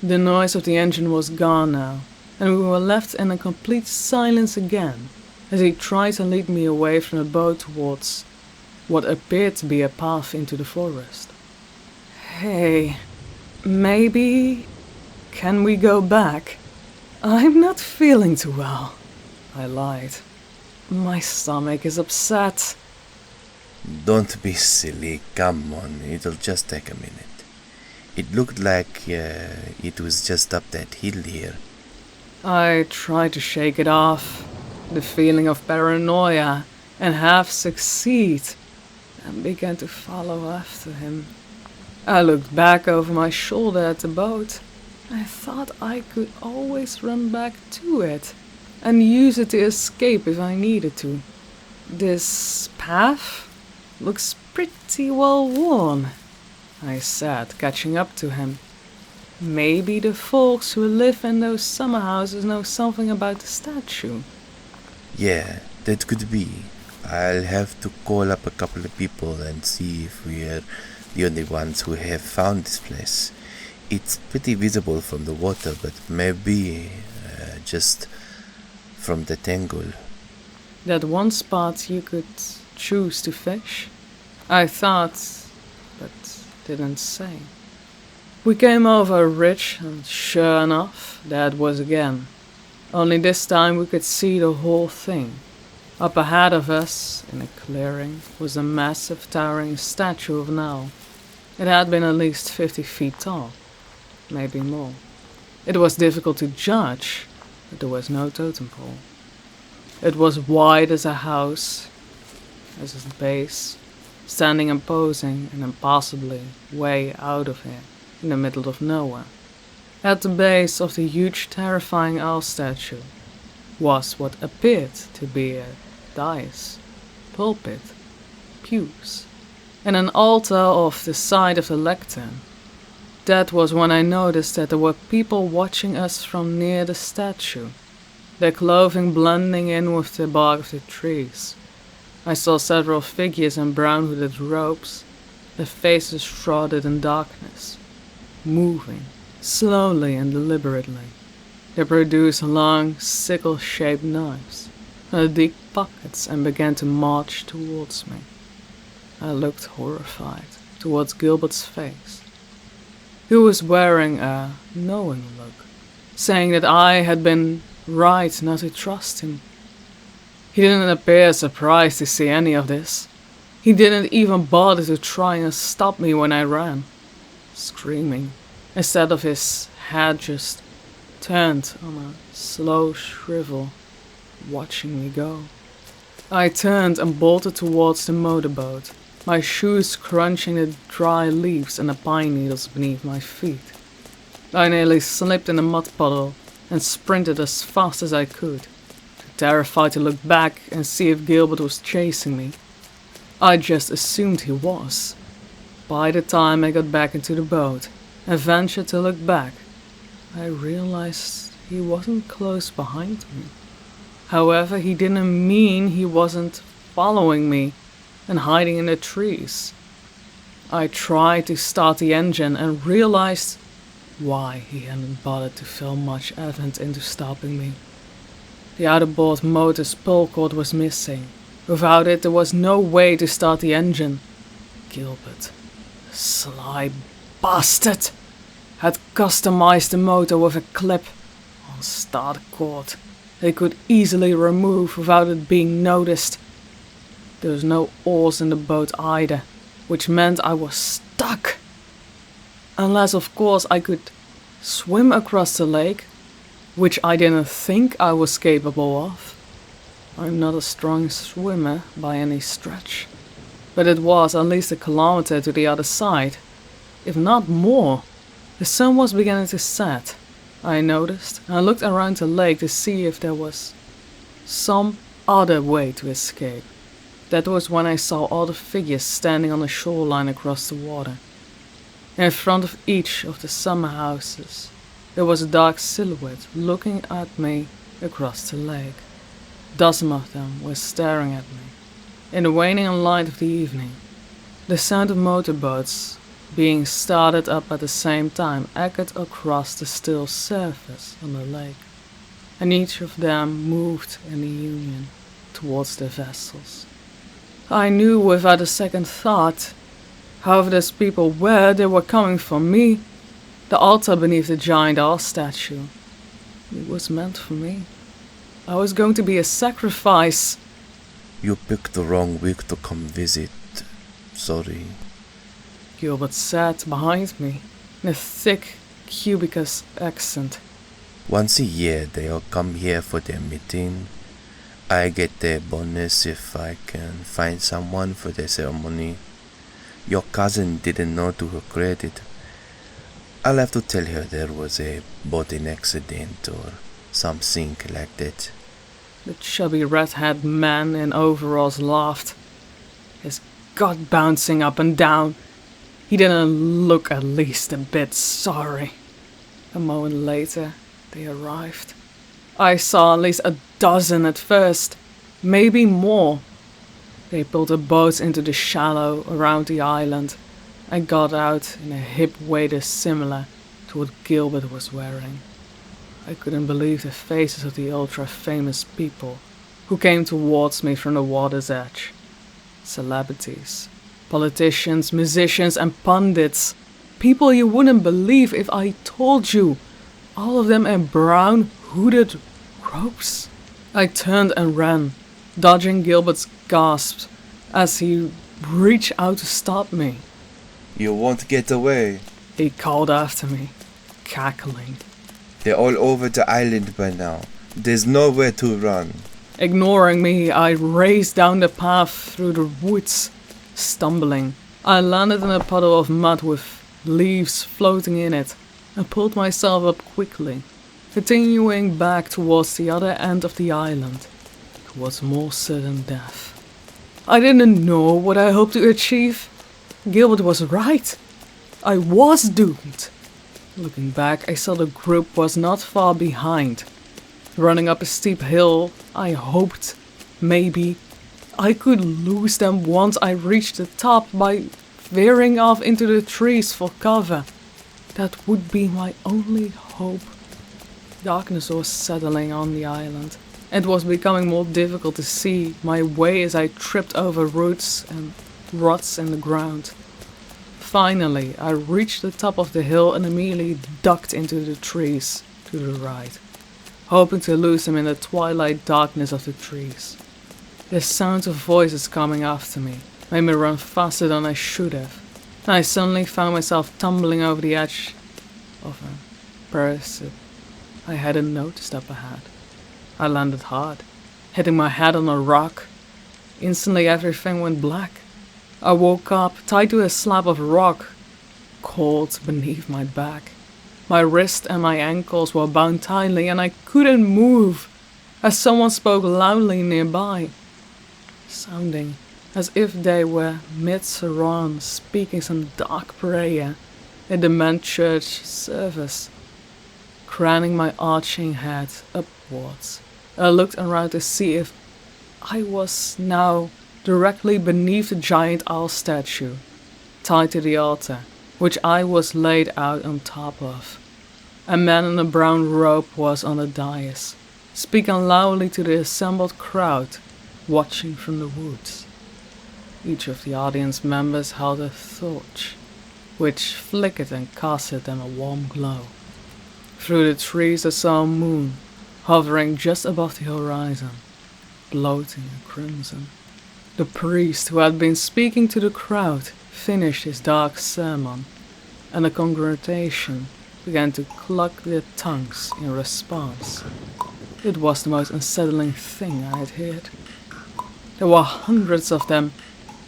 The noise of the engine was gone now, and we were left in a complete silence again, as he tried to lead me away from the boat towards what appeared to be a path into the forest. Hey, maybe... can we go back? I'm not feeling too well, I lied. My stomach is upset. Don't be silly, come on, it'll just take a minute. It looked like it was just up that hill here. I tried to shake it off, the feeling of paranoia, and half succeed, and began to follow after him. I looked back over my shoulder at the boat. I thought I could always run back to it and use it to escape if I needed to. This path looks pretty well worn, I said, catching up to him. Maybe the folks who live in those summer houses know something about the statue. Yeah, that could be. I'll have to call up a couple of people and see if we're the only ones who have found this place. It's pretty visible from the water, but maybe just from the tangle. That one spot you could choose to fish? I thought, but didn't say. We came over a ridge, and sure enough, there it was again. Only this time we could see the whole thing. Up ahead of us, in a clearing, was a massive towering statue of an owl. It had been at least 50 feet tall, maybe more. It was difficult to judge, but there was no totem pole. It was wide as a house, as its base, standing imposing and impossibly way out of here, in the middle of nowhere. At the base of the huge terrifying owl statue was what appeared to be a dais, pulpit, pews, and an altar off the side of the lectern. That was when I noticed that there were people watching us from near the statue, their clothing blending in with the bark of the trees. I saw several figures in brown hooded robes, their faces shrouded in darkness, moving slowly and deliberately. They produced long, sickle-shaped knives from the deep pockets and began to march towards me. I looked horrified towards Gilbert's face. He was wearing a knowing look, saying that I had been right not to trust him. He didn't appear surprised to see any of this. He didn't even bother to try and stop me when I ran, screaming. Instead of his head just turned on a slow shrivel, watching me go. I turned and bolted towards the motorboat, my shoes crunching the dry leaves and the pine needles beneath my feet. I nearly slipped in a mud puddle and sprinted as fast as I could, too terrified to look back and see if Gilbert was chasing me. I just assumed he was. By the time I got back into the boat and ventured to look back, I realized he wasn't close behind me. However, he didn't mean he wasn't following me and hiding in the trees. I tried to start the engine and realized why he hadn't bothered to throw much effort into stopping me. The outboard motor's pull cord was missing. Without it, there was no way to start the engine. Gilbert, the sly bastard, had customized the motor with a clip on start cord they could easily remove without it being noticed. There was no oars in the boat either, which meant I was stuck. Unless, of course, I could swim across the lake, which I didn't think I was capable of. I'm not a strong swimmer by any stretch, but it was at least a kilometer to the other side, if not more. The sun was beginning to set, I noticed, and I looked around the lake to see if there was some other way to escape. That was when I saw all the figures standing on the shoreline across the water. In front of each of the summer houses, there was a dark silhouette looking at me across the lake. Dozens of them were staring at me. In the waning light of the evening, the sound of motorboats being started up at the same time echoed across the still surface on the lake, and each of them moved in a union towards their vessels. I knew without a second thought, however those people were, they were coming for me. The altar beneath the giant owl statue. It was meant for me. I was going to be a sacrifice. You picked the wrong week to come visit. Sorry. Gilbert sat behind me in a thick Quebecus accent. Once a year they all come here for their meeting. I get their bonus if I can find someone for the ceremony. Your cousin didn't know to her credit. I'll have to tell her there was a boating accident or something like that. The chubby red-haired man in overalls laughed, his gut bouncing up and down. He didn't look at least a bit sorry. A moment later, they arrived. I saw at least a dozen at first, maybe more. They pulled the boats into the shallow around the island and got out in a hip wader similar to what Gilbert was wearing. I couldn't believe the faces of the ultra-famous people who came towards me from the water's edge. Celebrities, politicians, musicians, and pundits. People you wouldn't believe if I told you. All of them in brown, hooded robes. I turned and ran, dodging Gilbert's gasps as he reached out to stop me. You won't get away. He called after me, cackling. They're all over the island by now. There's nowhere to run. Ignoring me, I raced down the path through the woods, stumbling. I landed in a puddle of mud with leaves floating in it, and pulled myself up quickly, continuing back towards the other end of the island, towards more certain death. I didn't know what I hoped to achieve. Gilbert was right. I was doomed. Looking back, I saw the group was not far behind. Running up a steep hill, I hoped, maybe, I could lose them once I reached the top by veering off into the trees for cover. That would be my only hope. Darkness was settling on the island. It was becoming more difficult to see my way as I tripped over roots and rots in the ground. Finally, I reached the top of the hill and immediately ducked into the trees to the right, hoping to lose him in the twilight darkness of the trees. The sound of voices coming after me made me run faster than I should have, and I suddenly found myself tumbling over the edge of a precipice I hadn't noticed up ahead. I landed hard, hitting my head on a rock. Instantly everything went black. I woke up, tied to a slab of rock, cold beneath my back. My wrist and my ankles were bound tightly, and I couldn't move, as someone spoke loudly nearby, sounding as if they were mid-sermon speaking some dark prayer in the men's church service. Craning my arching head upwards, I looked around to see if I was now directly beneath the giant owl statue, tied to the altar, which I was laid out on top of. A man in a brown robe was on the dais, speaking loudly to the assembled crowd, watching from the woods. Each of the audience members held a torch, which flickered and casted them a warm glow. Through the trees I saw a moon, hovering just above the horizon, bloating in crimson. The priest who had been speaking to the crowd finished his dark sermon, and the congregation began to cluck their tongues in response. It was the most unsettling thing I had heard. There were hundreds of them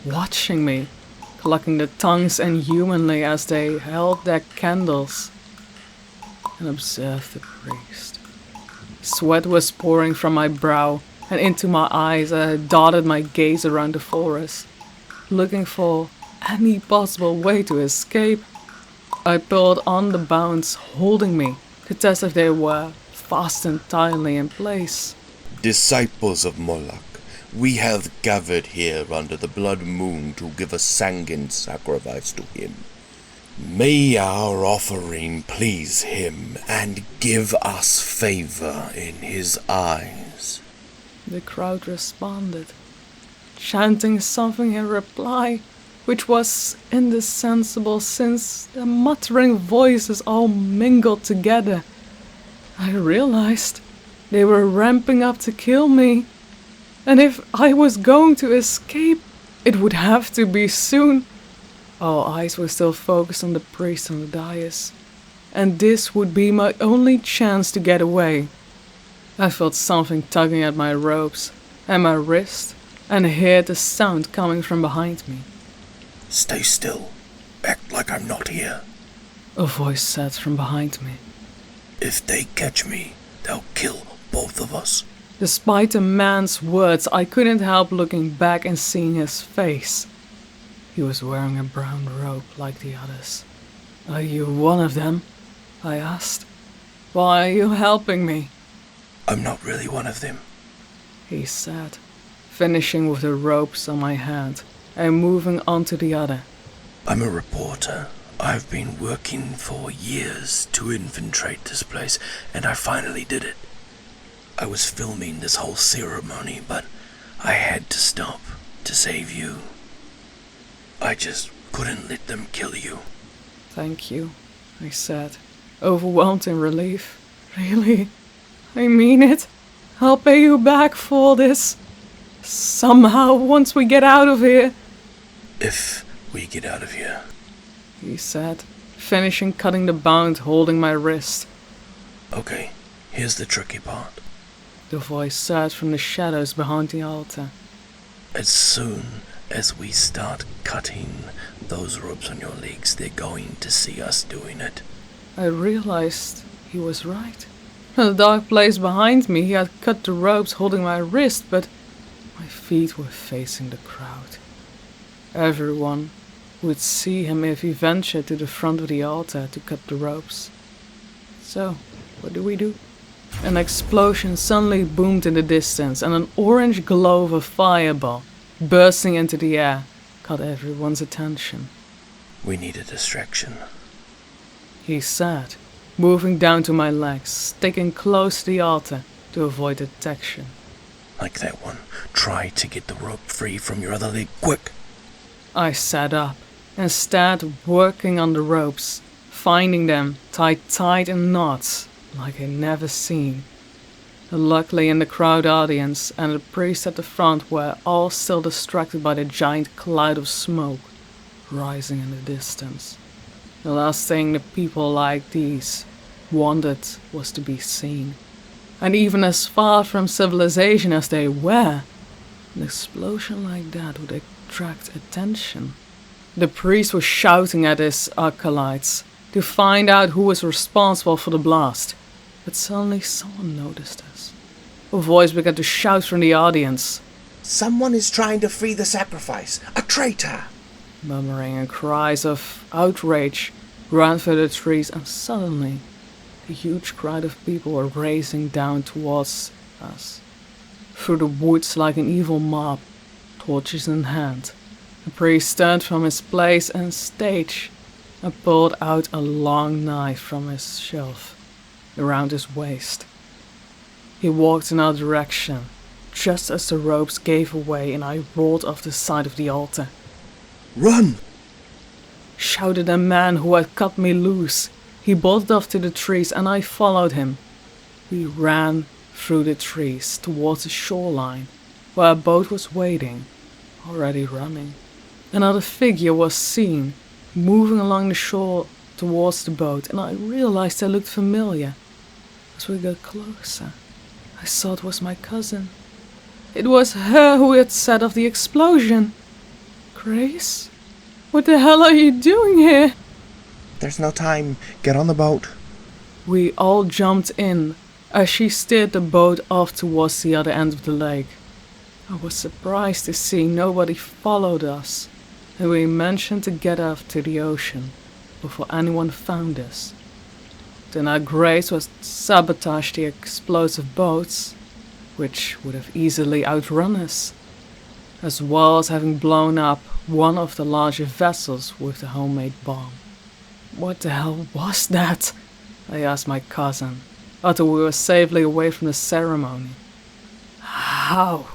watching me, clucking their tongues inhumanly as they held their candles and observed the priest. Sweat was pouring from my brow and into my eyes as I darted my gaze around the forest, looking for any possible way to escape. I pulled on the bounds holding me to test if they were fastened tightly in place. Disciples of Moloch, we have gathered here under the blood moon to give a sanguine sacrifice to him. May our offering please him and give us favor in his eyes. The crowd responded, chanting something in reply, which was indecipherable since the muttering voices all mingled together. I realized they were ramping up to kill me, and if I was going to escape, it would have to be soon. All eyes were still focused on the priest on the dais, and this would be my only chance to get away. I felt something tugging at my ropes and my wrist, and heard the sound coming from behind me. Stay still. Act like I'm not here. A voice said from behind me. If they catch me, they'll kill both of us. Despite the man's words, I couldn't help looking back and seeing his face. He was wearing a brown robe like the others. Are you one of them? I asked. Why are you helping me? I'm not really one of them, he said, finishing with the ropes on my hand and moving on to the other. I'm a reporter. I've been working for years to infiltrate this place, and I finally did it. I was filming this whole ceremony, but I had to stop to save you. I just couldn't let them kill you. Thank you, I said, overwhelmed in relief. Really? I mean it. I'll pay you back for this. Somehow, once we get out of here. If we get out of here, he said, finishing cutting the bound holding my wrist. Okay, here's the tricky part. The voice said from the shadows behind the altar. As soon as we start cutting those ropes on your legs, they're going to see us doing it. I realized he was right. In the dark place behind me, he had cut the ropes holding my wrist, but my feet were facing the crowd. Everyone would see him if he ventured to the front of the altar to cut the ropes. So, what do? An explosion suddenly boomed in the distance, and an orange glow of a fireball bursting into the air caught everyone's attention. We need a distraction. He said, moving down to my legs, sticking close to the altar to avoid detection. Like that one. Try to get the rope free from your other leg, quick! I sat up and started working on the ropes, finding them tied tight in knots like I'd never seen. Luckily, in the crowd audience and the priest at the front were all still distracted by the giant cloud of smoke rising in the distance. The last thing the people like these wanted was to be seen. And even as far from civilization as they were, an explosion like that would attract attention. The priest was shouting at his acolytes to find out who was responsible for the blast. But suddenly someone noticed us. A voice began to shout from the audience. Someone is trying to free the sacrifice. A traitor! Murmuring and cries of outrage ran through the trees, and suddenly a huge crowd of people were racing down towards us. Through the woods like an evil mob, torches in hand. The priest turned from his place and stage and pulled out a long knife from his shelf around his waist. He walked in our direction, just as the ropes gave away and I rolled off the side of the altar. Run! Shouted a man who had cut me loose. He bolted off to the trees and I followed him. We ran through the trees towards the shoreline, where a boat was waiting, already running. Another figure was seen, moving along the shore towards the boat, and I realized it looked familiar. As we got closer, I saw it was my cousin. It was her who had set off the explosion. Grace? What the hell are you doing here? There's no time. Get on the boat. We all jumped in as she steered the boat off towards the other end of the lake. I was surprised to see nobody followed us, and we managed to get off to the ocean before anyone found us. Then our Grace was sabotage the explosive boats, which would have easily outrun us, as well as having blown up one of the larger vessels with the homemade bomb. What the hell was that? I asked my cousin, after we were safely away from the ceremony. How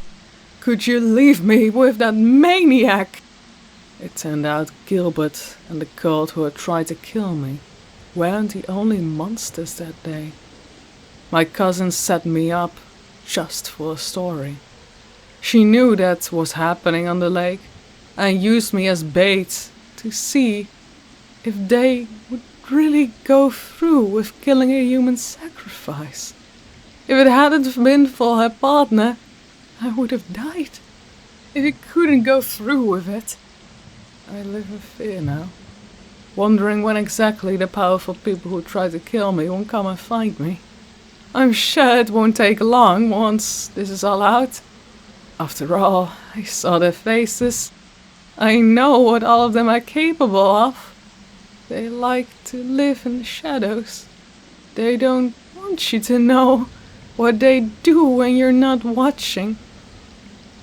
could you leave me with that maniac? It turned out Gilbert and the cult who had tried to kill me weren't the only monsters that day. My cousin set me up just for a story. She knew that was happening on the lake and used me as bait to see if they would really go through with killing a human sacrifice. If it hadn't been for her partner, I would have died. If he couldn't go through with it. I live in fear now, wondering when exactly the powerful people who try to kill me won't come and find me. I'm sure it won't take long once this is all out. After all, I saw their faces. I know what all of them are capable of. They like to live in the shadows. They don't want you to know what they do when you're not watching.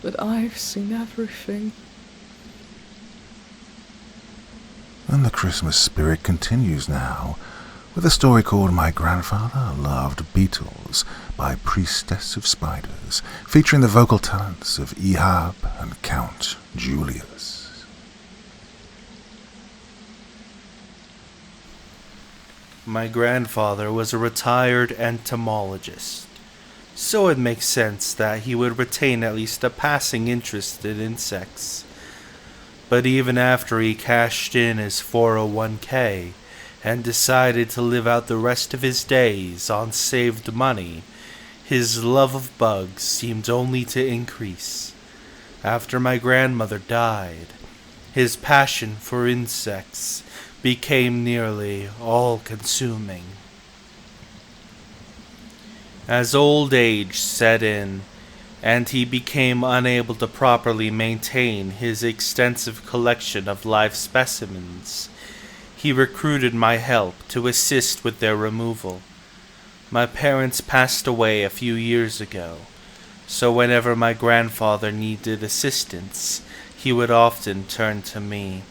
But I've seen everything. And the Christmas spirit continues now with a story called My Grandfather Loved Beetles by Priestess of Spiders, featuring the vocal talents of Ehab and Count Julius. My grandfather was a retired entomologist, so it makes sense that he would retain at least a passing interest in insects. But even after he cashed in his 401k and decided to live out the rest of his days on saved money, his love of bugs seemed only to increase. After my grandmother died, his passion for insects became nearly all-consuming. As old age set in, and he became unable to properly maintain his extensive collection of live specimens, he recruited my help to assist with their removal. My parents passed away a few years ago, so whenever my grandfather needed assistance, he would often turn to me.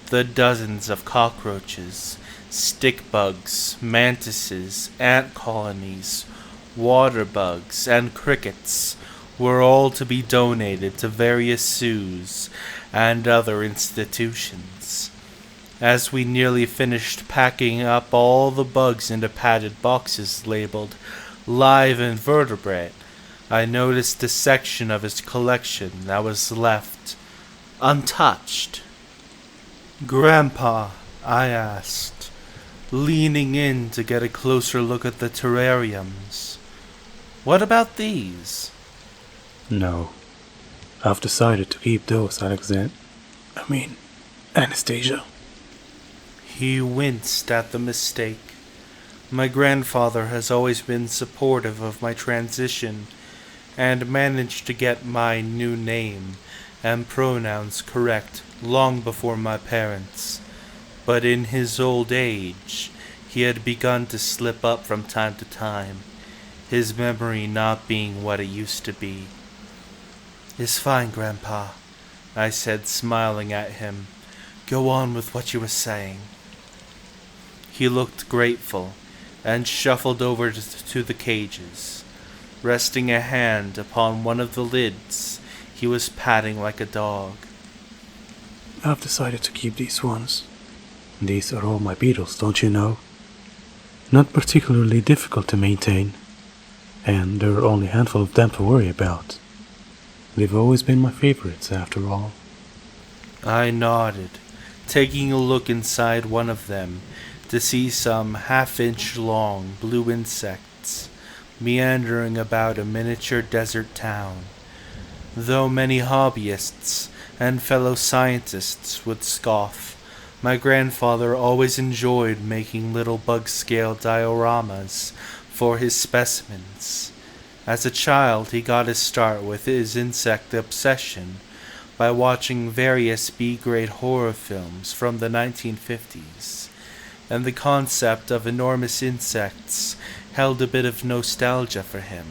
The dozens of cockroaches, stick bugs, mantises, ant colonies, water bugs, and crickets were all to be donated to various zoos and other institutions. As we nearly finished packing up all the bugs into padded boxes labeled live invertebrate, I noticed a section of his collection that was left untouched. "Grandpa," I asked, leaning in to get a closer look at the terrariums, "what about these?" No, I've decided to keep those, Anastasia. He winced at the mistake. My grandfather has always been supportive of my transition and managed to get my new name and pronouns correct long before my parents, but in his old age he had begun to slip up from time to time, his memory not being what it used to be. "It's fine, Grandpa," I said, smiling at him. "Go on with what you were saying." He looked grateful and shuffled over to the cages. Resting a hand upon one of the lids, he was patting like a dog. I've decided to keep these ones. These are all my beetles, don't you know? Not particularly difficult to maintain, and there are only a handful of them to worry about. They've always been my favorites, after all. I nodded, taking a look inside one of them to see some half-inch long blue insects meandering about a miniature desert town. Though many hobbyists and fellow scientists would scoff, my grandfather always enjoyed making little bug-scale dioramas for his specimens. As a child, he got his start with his insect obsession by watching various B-grade horror films from the 1950s, and the concept of enormous insects held a bit of nostalgia for him.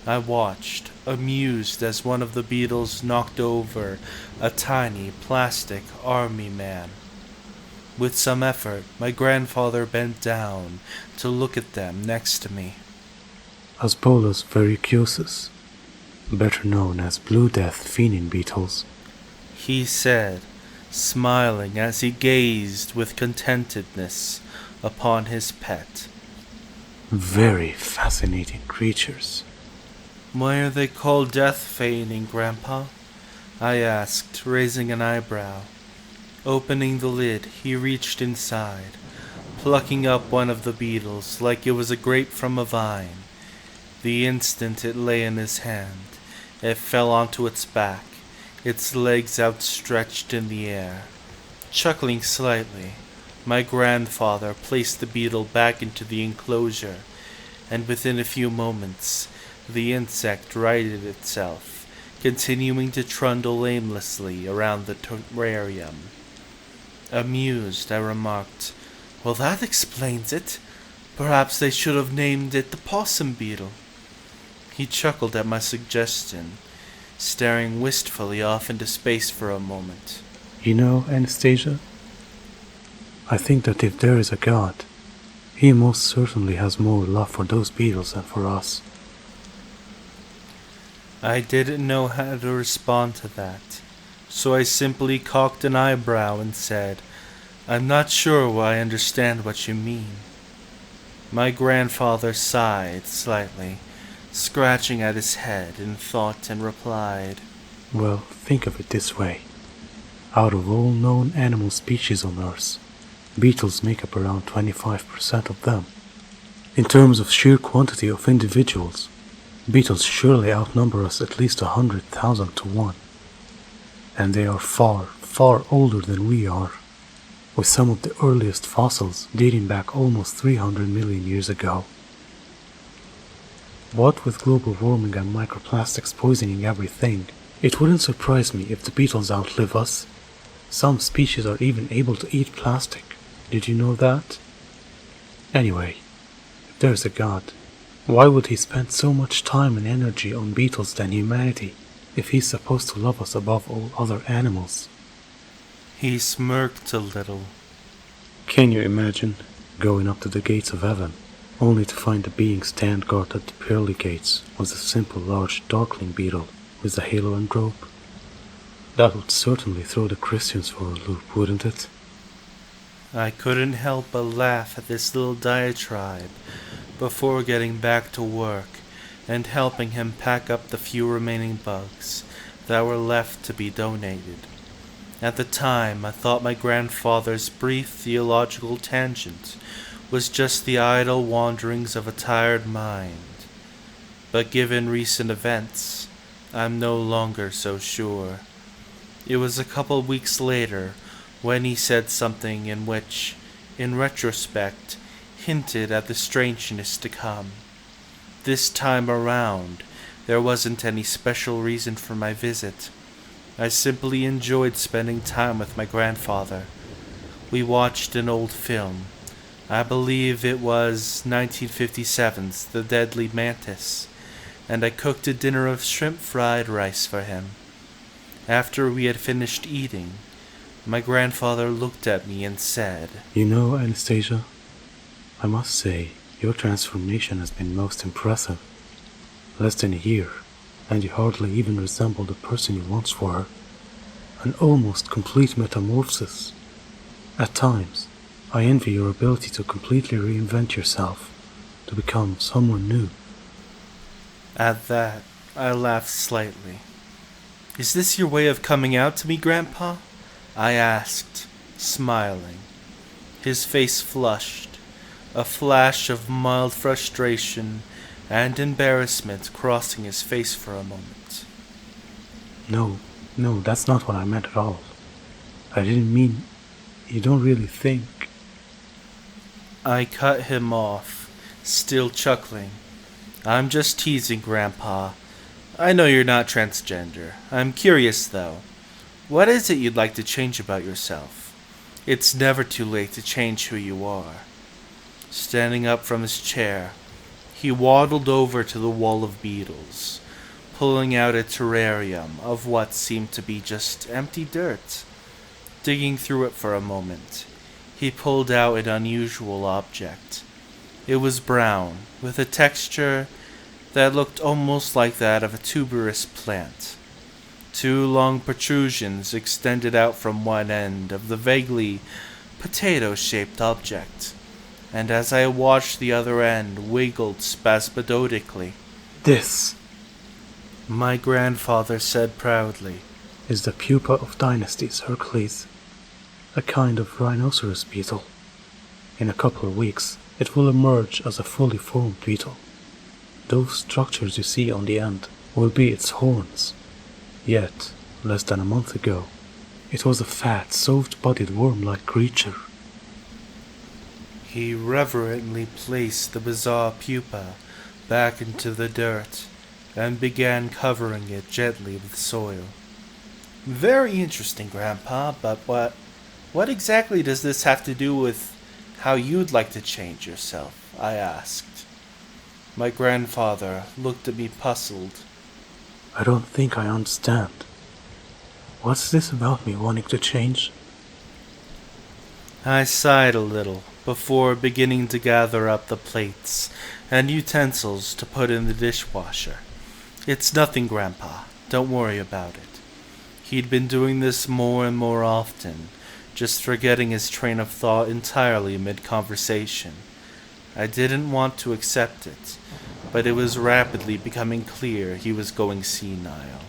I watched, amused as one of the beetles knocked over a tiny plastic army man. With some effort, my grandfather bent down to look at them next to me. Asbolus verrucosus, better known as Blue Death fiending beetles, he said, smiling as he gazed with contentedness upon his pet. Very fascinating creatures. "Why are they called death-feigning, Grandpa?" I asked, raising an eyebrow. Opening the lid, he reached inside, plucking up one of the beetles like it was a grape from a vine. The instant it lay in his hand, it fell onto its back, its legs outstretched in the air. Chuckling slightly, my grandfather placed the beetle back into the enclosure, and within a few moments, the insect righted itself, continuing to trundle aimlessly around the terrarium. Amused, I remarked, "Well, that explains it. Perhaps they should have named it the possum beetle." He chuckled at my suggestion, staring wistfully off into space for a moment. You know, Anastasia, I think that if there is a God, he most certainly has more love for those beetles than for us. I didn't know how to respond to that, so I simply cocked an eyebrow and said, "I'm not sure I understand what you mean." My grandfather sighed slightly, scratching at his head in thought, and replied, Well, think of it this way. Out of all known animal species on Earth, Beetles make up around 25% of them. In terms of sheer quantity of individuals, beetles surely outnumber us at least 100,000 to 1. And they are far, far older than we are, with some of the earliest fossils dating back almost 300 million years ago. What with global warming and microplastics poisoning everything, it wouldn't surprise me if the beetles outlive us. Some species are even able to eat plastic. Did you know that? Anyway, if there's a God, why would he spend so much time and energy on beetles than humanity if he's supposed to love us above all other animals? He smirked a little. Can you imagine going up to the gates of heaven, only to find the being stand guard at the pearly gates was a simple large darkling beetle with a halo and rope? That would certainly throw the Christians for a loop, wouldn't it? I couldn't help but laugh at this little diatribe before getting back to work and helping him pack up the few remaining bugs that were left to be donated. At the time, I thought my grandfather's brief theological tangent was just the idle wanderings of a tired mind. But given recent events, I'm no longer so sure. It was a couple weeks later when he said something in which, in retrospect, hinted at the strangeness to come. This time around, there wasn't any special reason for my visit. I simply enjoyed spending time with my grandfather. We watched an old film. I believe it was 1957's The Deadly Mantis, and I cooked a dinner of shrimp fried rice for him. After we had finished eating, my grandfather looked at me and said, You know, Anastasia, I must say, your transformation has been most impressive. Less than a year, and you hardly even resemble the person you once were. An almost complete metamorphosis. At times, I envy your ability to completely reinvent yourself, to become someone new. At that, I laughed slightly. Is this your way of coming out to me, Grandpa? I asked, smiling. His face flushed, a flash of mild frustration and embarrassment crossing his face for a moment. No, that's not what I meant at all. I didn't mean... You don't really think... I cut him off, still chuckling. I'm just teasing, Grandpa. I know you're not transgender. I'm curious, though. What is it you'd like to change about yourself? It's never too late to change who you are. Standing up from his chair, he waddled over to the wall of beetles, pulling out a terrarium of what seemed to be just empty dirt. Digging through it for a moment, he pulled out an unusual object. It was brown, with a texture that looked almost like that of a tuberous plant. Two long protrusions extended out from one end of the vaguely potato-shaped object, and as I watched the other end wiggled spasmodically. This My grandfather said proudly, is the pupa of Dynasties Hercules, a kind of rhinoceros beetle. In a couple of weeks, it will emerge as a fully formed beetle. Those structures you see on the end will be its horns. Yet, less than a month ago, it was a fat, soft-bodied worm-like creature. He reverently placed the bizarre pupa back into the dirt and began covering it gently with soil. Very interesting, Grandpa, but what exactly does this have to do with how you'd like to change yourself? I asked. My grandfather looked at me puzzled. I don't think I understand. What's this about me wanting to change? I sighed a little before beginning to gather up the plates and utensils to put in the dishwasher. It's nothing, Grandpa. Don't worry about it. He'd been doing this more and more often, just forgetting his train of thought entirely mid-conversation. I didn't want to accept it, but it was rapidly becoming clear he was going senile.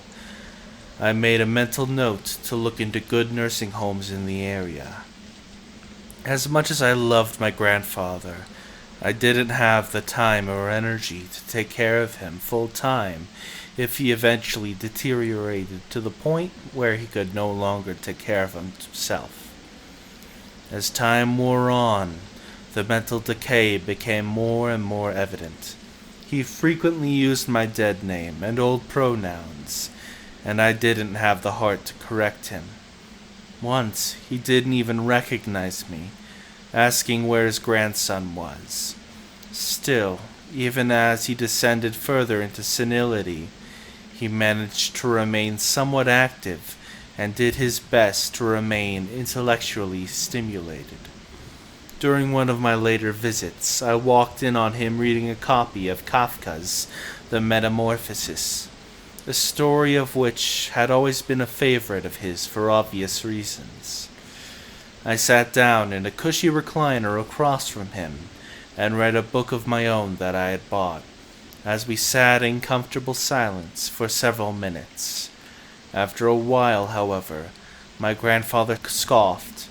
I made a mental note to look into good nursing homes in the area. As much as I loved my grandfather, I didn't have the time or energy to take care of him full time if he eventually deteriorated to the point where he could no longer take care of himself. As time wore on, the mental decay became more and more evident. He frequently used my dead name and old pronouns, and I didn't have the heart to correct him. Once, he didn't even recognize me, asking where his grandson was. Still, even as he descended further into senility, he managed to remain somewhat active and did his best to remain intellectually stimulated. During one of my later visits, I walked in on him reading a copy of Kafka's The Metamorphosis, a story of which had always been a favorite of his for obvious reasons. I sat down in a cushy recliner across from him and read a book of my own that I had bought, as we sat in comfortable silence for several minutes. After a while, however, my grandfather scoffed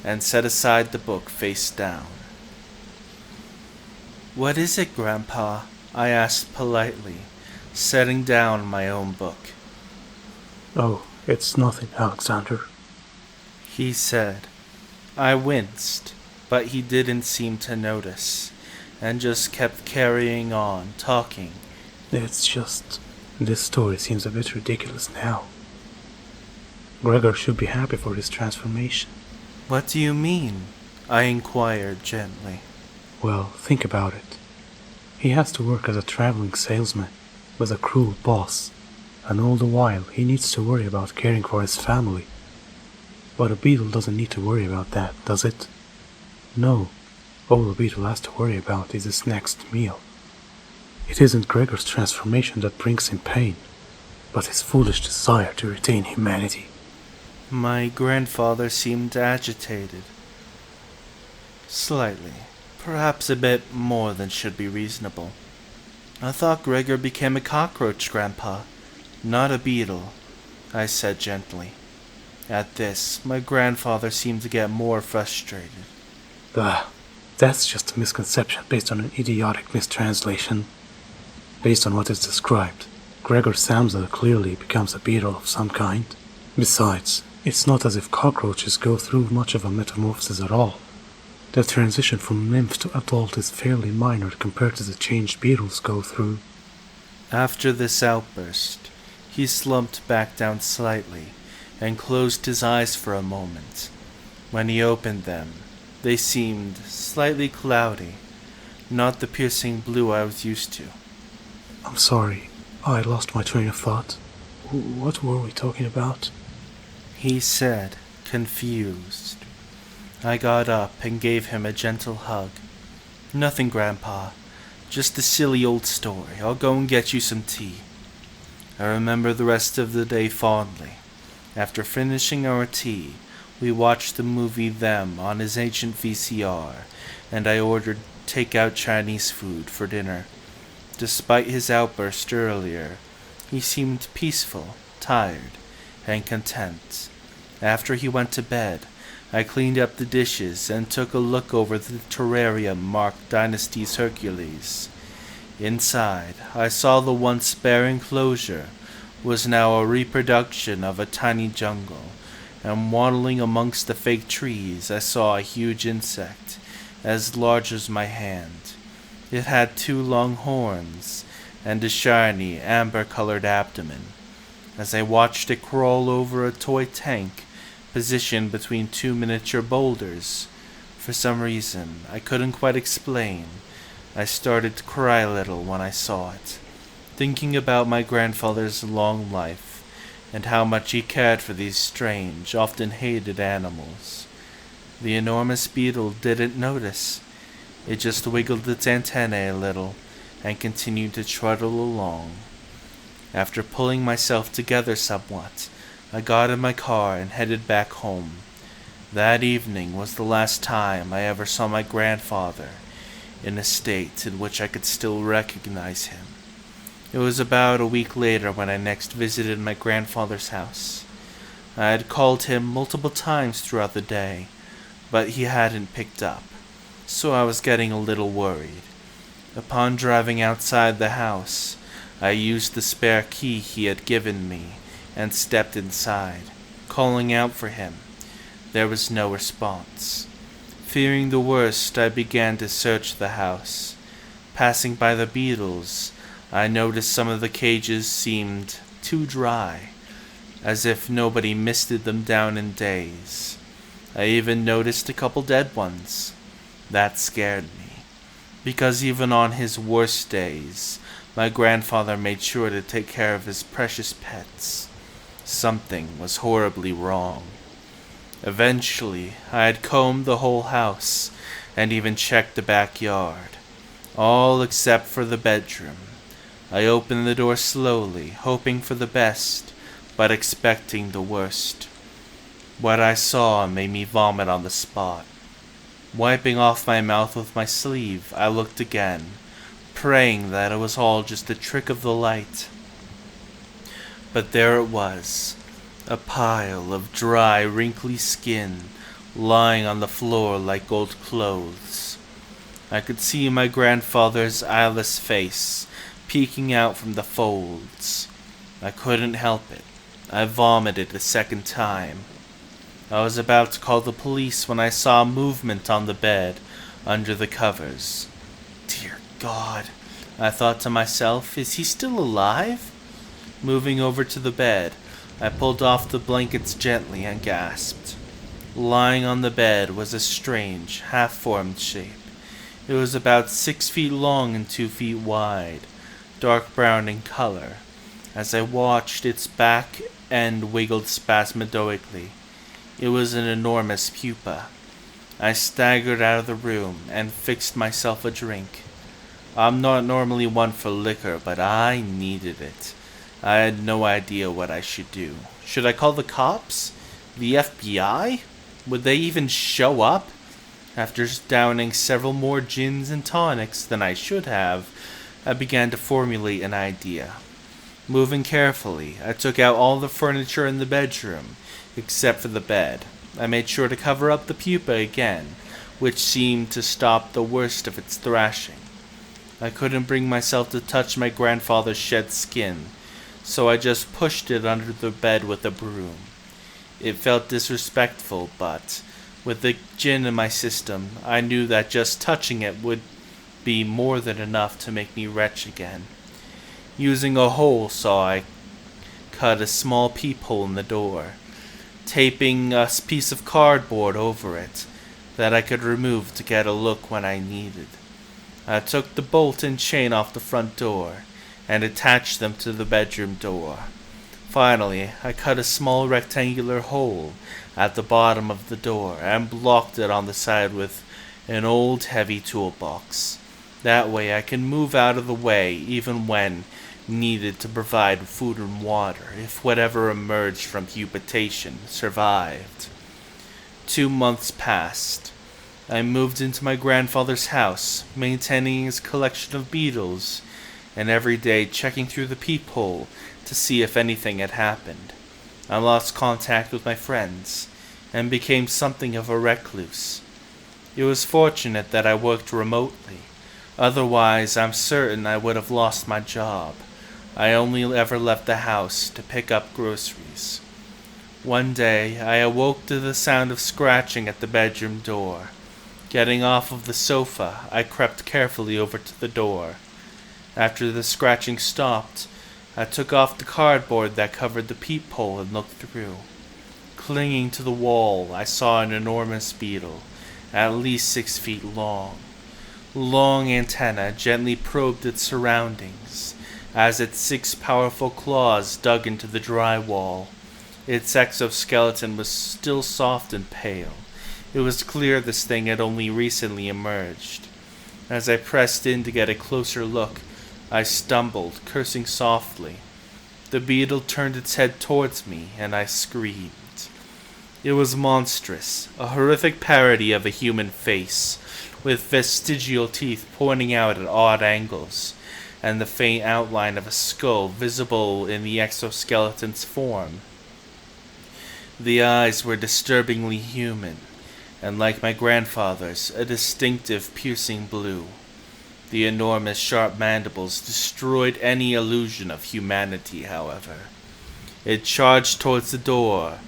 and set aside the book face down. "What is it, Grandpa?" I asked politely, setting down my own book. Oh, it's nothing, Alexander. He said. I winced, but he didn't seem to notice, and just kept carrying on, talking. It's just, this story seems a bit ridiculous now. Gregor should be happy for his transformation. What do you mean? I inquired gently. Well, think about it. He has to work as a traveling salesman with a cruel boss, and all the while he needs to worry about caring for his family. But a beetle doesn't need to worry about that, does it? No. All a beetle has to worry about is his next meal. It isn't Gregor's transformation that brings him pain, but his foolish desire to retain humanity. My grandfather seemed agitated. Slightly. Perhaps a bit more than should be reasonable. I thought Gregor became a cockroach, Grandpa, not a beetle, I said gently. At this, my grandfather seemed to get more frustrated. That's just a misconception based on an idiotic mistranslation. Based on what is described, Gregor Samsa clearly becomes a beetle of some kind. Besides, it's not as if cockroaches go through much of a metamorphosis at all. The transition from nymph to adult is fairly minor compared to the change beetles go through. After this outburst, he slumped back down slightly and closed his eyes for a moment. When he opened them, they seemed slightly cloudy, not the piercing blue I was used to. I'm sorry, I lost my train of thought. What were we talking about? He said, confused. I got up and gave him a gentle hug. Nothing, Grandpa. Just a silly old story. I'll go and get you some tea. I remember the rest of the day fondly. After finishing our tea, we watched the movie Them on his ancient VCR, and I ordered take-out Chinese food for dinner. Despite his outburst earlier, he seemed peaceful, tired, and content. After he went to bed, I cleaned up the dishes and took a look over the terrarium marked Dynasty's Hercules. Inside, I saw the once bare enclosure was now a reproduction of a tiny jungle, and waddling amongst the fake trees I saw a huge insect, as large as my hand. It had 2 long horns, and a shiny, amber-colored abdomen. As I watched it crawl over a toy tank, positioned between 2 miniature boulders, for some reason I couldn't quite explain, I started to cry a little when I saw it, thinking about my grandfather's long life, and how much he cared for these strange, often hated animals. The enormous beetle didn't notice. It just wiggled its antennae a little, and continued to trundle along. After pulling myself together somewhat, I got in my car and headed back home. That evening was the last time I ever saw my grandfather, in a state in which I could still recognize him. It was about a week later when I next visited my grandfather's house. I had called him multiple times throughout the day, but he hadn't picked up, so I was getting a little worried. Upon driving outside the house, I used the spare key he had given me and stepped inside, calling out for him. There was no response. Fearing the worst, I began to search the house. Passing by the beetles, I noticed some of the cages seemed too dry, as if nobody misted them down in days. I even noticed a couple dead ones. That scared me, because even on his worst days, my grandfather made sure to take care of his precious pets. Something was horribly wrong. Eventually, I had combed the whole house and even checked the backyard, all except for the bedroom. I opened the door slowly, hoping for the best, but expecting the worst. What I saw made me vomit on the spot. Wiping off my mouth with my sleeve, I looked again, praying that it was all just a trick of the light. But there it was, a pile of dry, wrinkly skin lying on the floor like old clothes. I could see my grandfather's eyeless face peeking out from the folds. I couldn't help it. I vomited a second time. I was about to call the police when I saw movement on the bed under the covers. Dear God, I thought to myself, is he still alive? Moving over to the bed, I pulled off the blankets gently and gasped. Lying on the bed was a strange, half-formed shape. It was about 6 feet long and 2 feet wide, dark brown in color. As I watched, its back end wiggled spasmodically. It was an enormous pupa. I staggered out of the room and fixed myself a drink. I'm not normally one for liquor, but I needed it. I had no idea what I should do. Should I call the cops? The FBI? Would they even show up? After downing several more gins and tonics than I should have, I began to formulate an idea. Moving carefully, I took out all the furniture in the bedroom, except for the bed. I made sure to cover up the pupa again, which seemed to stop the worst of its thrashing. I couldn't bring myself to touch my grandfather's shed skin, so I just pushed it under the bed with a broom. It felt disrespectful, but with the gin in my system, I knew that just touching it would be more than enough to make me retch again. Using a hole saw, I cut a small peephole in the door, taping a piece of cardboard over it that I could remove to get a look when I needed. I took the bolt and chain off the front door and attached them to the bedroom door. Finally, I cut a small rectangular hole at the bottom of the door and blocked it on the side with an old heavy toolbox. That way I can move out of the way even when needed to provide food and water if whatever emerged from pupation survived. 2 months passed. I moved into my grandfather's house, maintaining his collection of beetles, and every day checking through the peephole to see if anything had happened. I lost contact with my friends, and became something of a recluse. It was fortunate that I worked remotely. Otherwise, I'm certain I would have lost my job. I only ever left the house to pick up groceries. One day, I awoke to the sound of scratching at the bedroom door. Getting off of the sofa, I crept carefully over to the door. After the scratching stopped, I took off the cardboard that covered the peephole and looked through. Clinging to the wall, I saw an enormous beetle, at least 6 feet long. Long antennae gently probed its surroundings, as its 6 powerful claws dug into the drywall. Its exoskeleton was still soft and pale. It was clear this thing had only recently emerged. As I pressed in to get a closer look, I stumbled, cursing softly. The beetle turned its head towards me, and I screamed. It was monstrous, a horrific parody of a human face, with vestigial teeth pointing out at odd angles, and the faint outline of a skull visible in the exoskeleton's form. The eyes were disturbingly human, and like my grandfather's, a distinctive piercing blue. The enormous sharp mandibles destroyed any illusion of humanity, however. It charged towards the door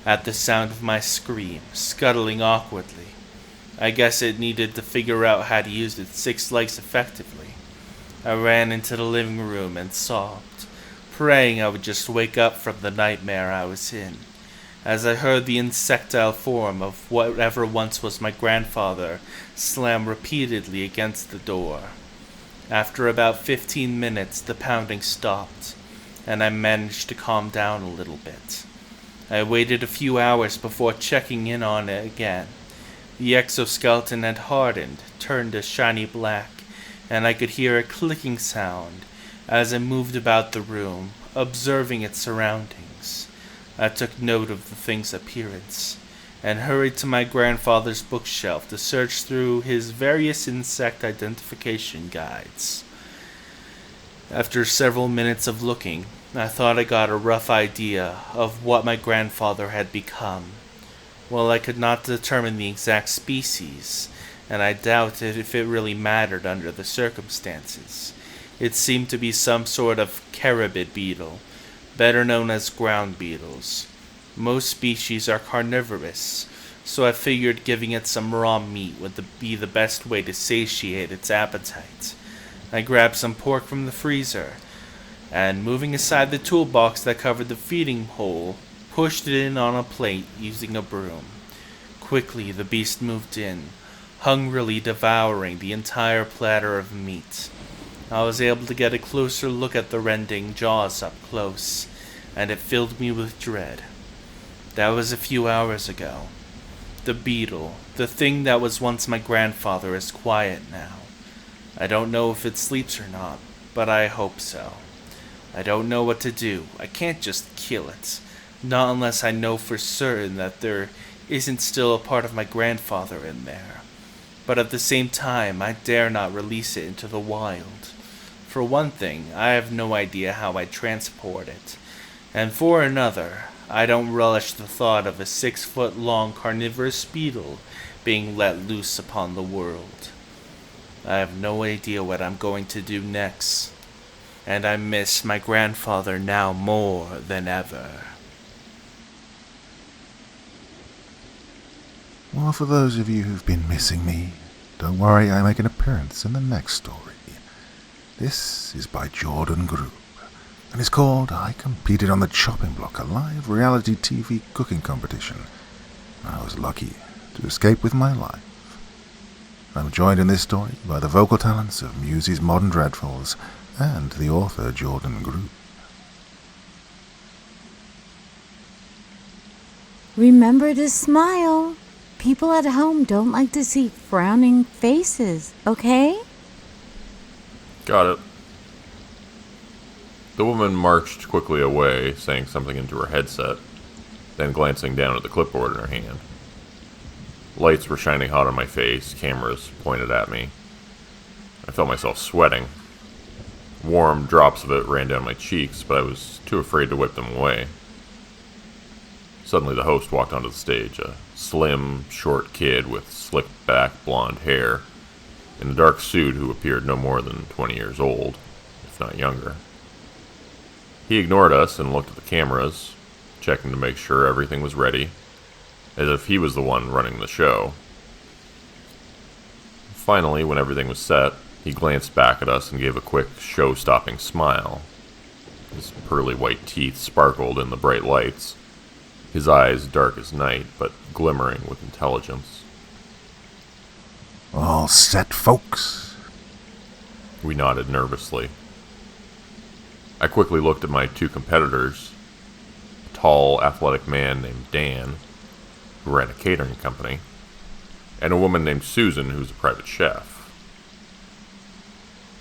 at the sound of my scream, scuttling awkwardly. I guess it needed to figure out how to use its 6 legs effectively. I ran into the living room and sobbed, praying I would just wake up from the nightmare I was in, as I heard the insectile form of whatever once was my grandfather slam repeatedly against the door. After about 15 minutes, the pounding stopped, and I managed to calm down a little bit. I waited a few hours before checking in on it again. The exoskeleton had hardened, turned a shiny black, and I could hear a clicking sound as I moved about the room, observing its surroundings. I took note of the thing's appearance, and hurried to my grandfather's bookshelf to search through his various insect identification guides. After several minutes of looking, I thought I got a rough idea of what my grandfather had become. While I could not determine the exact species, and I doubted if it really mattered under the circumstances, it seemed to be some sort of carabid beetle, better known as ground beetles. Most species are carnivorous, so I figured giving it some raw meat would be the best way to satiate its appetite. I grabbed some pork from the freezer, and moving aside the toolbox that covered the feeding hole, pushed it in on a plate using a broom. Quickly the beast moved in, hungrily devouring the entire platter of meat. I was able to get a closer look at the rending jaws up close, and it filled me with dread. That was a few hours ago. The beetle, the thing that was once my grandfather, is quiet now. I don't know if it sleeps or not, but I hope so. I don't know what to do. I can't just kill it. Not unless I know for certain that there isn't still a part of my grandfather in there. But at the same time, I dare not release it into the wild. For one thing, I have no idea how I'd transport it. And for another, I don't relish the thought of a 6-foot-long carnivorous beetle being let loose upon the world. I have no idea what I'm going to do next. And I miss my grandfather now more than ever. Well, for those of you who've been missing me, don't worry, I make an appearance in the next story. This is by Jordan Grupe, and it's called I Competed on the Chopping Block, a live reality TV cooking competition. I was lucky to escape with my life. I'm joined in this story by the vocal talents of Musie's Modern Dreadfuls and the author Jordan Grupe. Remember to smile. People at home don't like to see frowning faces, okay? Got it. The woman marched quickly away, saying something into her headset, then glancing down at the clipboard in her hand. Lights were shining hot on my face, cameras pointed at me. I felt myself sweating. Warm drops of it ran down my cheeks, but I was too afraid to wipe them away. Suddenly the host walked onto the stage, a slim, short kid with slicked back blonde hair, in a dark suit who appeared no more than 20 years old, if not younger. He ignored us and looked at the cameras, checking to make sure everything was ready, as if he was the one running the show. Finally, when everything was set, he glanced back at us and gave a quick, show-stopping smile. His pearly white teeth sparkled in the bright lights, his eyes dark as night, but glimmering with intelligence. All set, folks? We nodded nervously. I quickly looked at my 2 competitors, a tall, athletic man named Dan, who ran a catering company, and a woman named Susan, who's a private chef.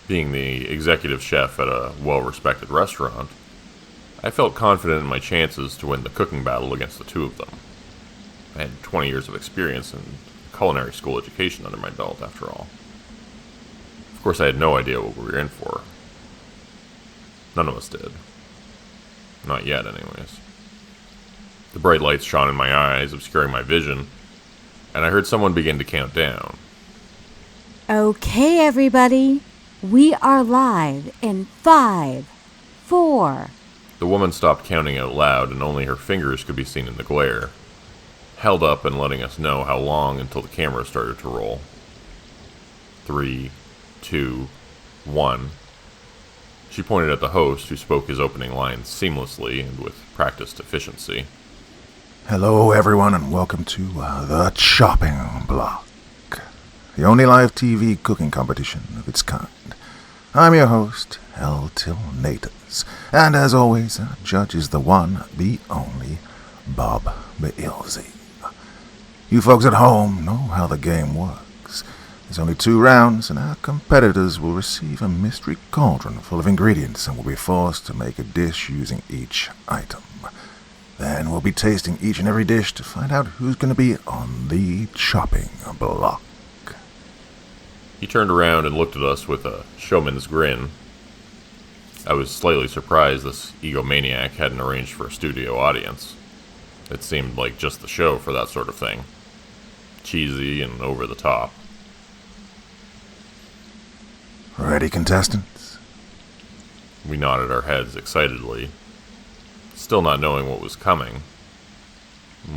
Being the executive chef at a well-respected restaurant, I felt confident in my chances to win the cooking battle against the 2 of them. I had 20 years of experience and culinary school education under my belt, after all. Of course, I had no idea what we were in for. None of us did. Not yet, anyways. The bright lights shone in my eyes, obscuring my vision, and I heard someone begin to count down. Okay, everybody. We are live in 5, 4. The woman stopped counting out loud, and only her fingers could be seen in the glare, held up and letting us know how long until the camera started to roll. 3, 2, 1. She pointed at the host, who spoke his opening lines seamlessly and with practiced efficiency. Hello, everyone, and welcome to the Chopping Block, the only live TV cooking competition of its kind. I'm your host, El Tilnatus, and as always, judge is the one, the only, Bob Beilsey. You folks at home know how the game works. There's only 2 rounds, and our competitors will receive a mystery cauldron full of ingredients and will be forced to make a dish using each item. Then we'll be tasting each and every dish to find out who's going to be on the chopping block. He turned around and looked at us with a showman's grin. I was slightly surprised this egomaniac hadn't arranged for a studio audience. It seemed like just the show for that sort of thing. Cheesy and over the top. Ready, contestants? We nodded our heads excitedly, still not knowing what was coming.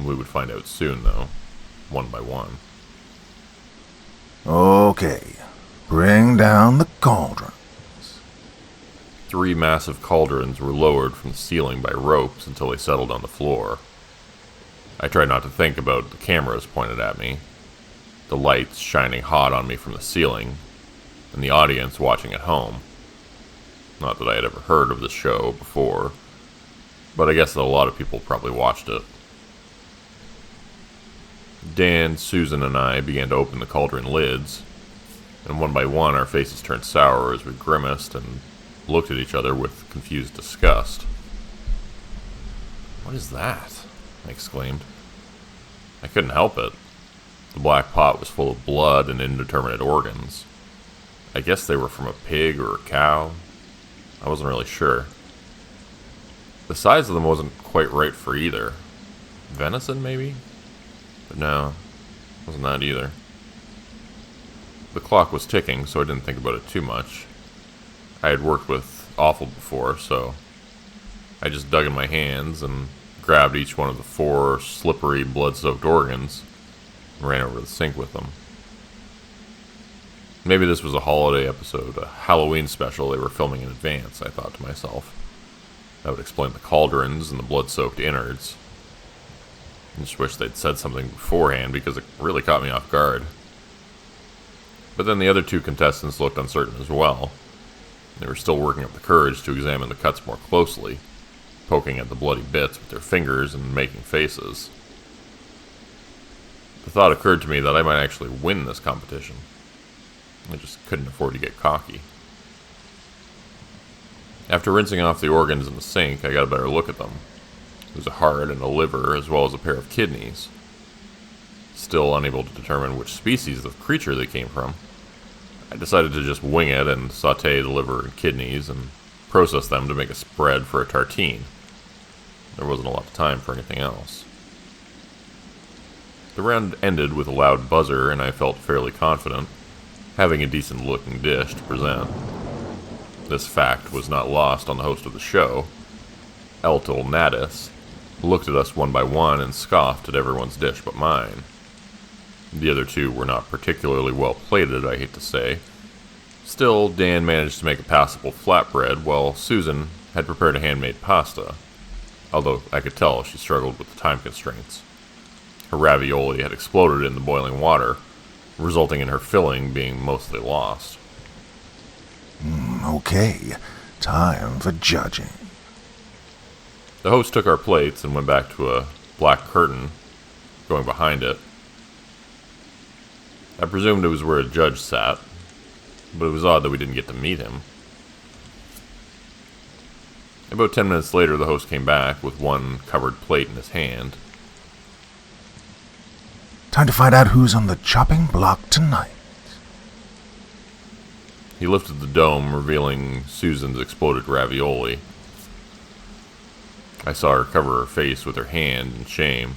We would find out soon, though, one by one. Okay, bring down the cauldrons. 3 massive cauldrons were lowered from the ceiling by ropes until they settled on the floor. I tried not to think about the cameras pointed at me, the lights shining hot on me from the ceiling, and the audience watching at home. Not that I had ever heard of this show before, but I guess that a lot of people probably watched it. Dan, Susan, and I began to open the cauldron lids, and one by one our faces turned sour as we grimaced and looked at each other with confused disgust. "What is that?" I exclaimed. I couldn't help it. The black pot was full of blood and indeterminate organs. I guess they were from a pig or a cow. I wasn't really sure. The size of them wasn't quite right for either. Venison, maybe? But no, wasn't that either. The clock was ticking, so I didn't think about it too much. I had worked with offal before, so I just dug in my hands and grabbed each one of the 4 slippery, blood-soaked organs and ran over the sink with them. Maybe this was a holiday episode, a Halloween special they were filming in advance, I thought to myself. That would explain the cauldrons and the blood-soaked innards. I just wish they'd said something beforehand because it really caught me off guard. But then the other 2 contestants looked uncertain as well. They were still working up the courage to examine the cuts more closely, poking at the bloody bits with their fingers and making faces. The thought occurred to me that I might actually win this competition. I just couldn't afford to get cocky. After rinsing off the organs in the sink, I got a better look at them. There was a heart and a liver, as well as a pair of kidneys. Still unable to determine which species of creature they came from, I decided to just wing it and saute the liver and kidneys and process them to make a spread for a tartine. There wasn't a lot of time for anything else. The round ended with a loud buzzer, and I felt fairly confident, having a decent-looking dish to present. This fact was not lost on the host of the show. Eltil Natus looked at us one by one and scoffed at everyone's dish but mine. The other 2 were not particularly well plated, I hate to say. Still, Dan managed to make a passable flatbread, while Susan had prepared a handmade pasta, although I could tell she struggled with the time constraints. Her ravioli had exploded in the boiling water, resulting in her filling being mostly lost. Okay, time for judging. The host took our plates and went back to a black curtain going behind it. I presumed it was where a judge sat, but it was odd that we didn't get to meet him. About 10 minutes later, the host came back with one covered plate in his hand. Time to find out who's on the chopping block tonight. He lifted the dome, revealing Susan's exploded ravioli. I saw her cover her face with her hand in shame.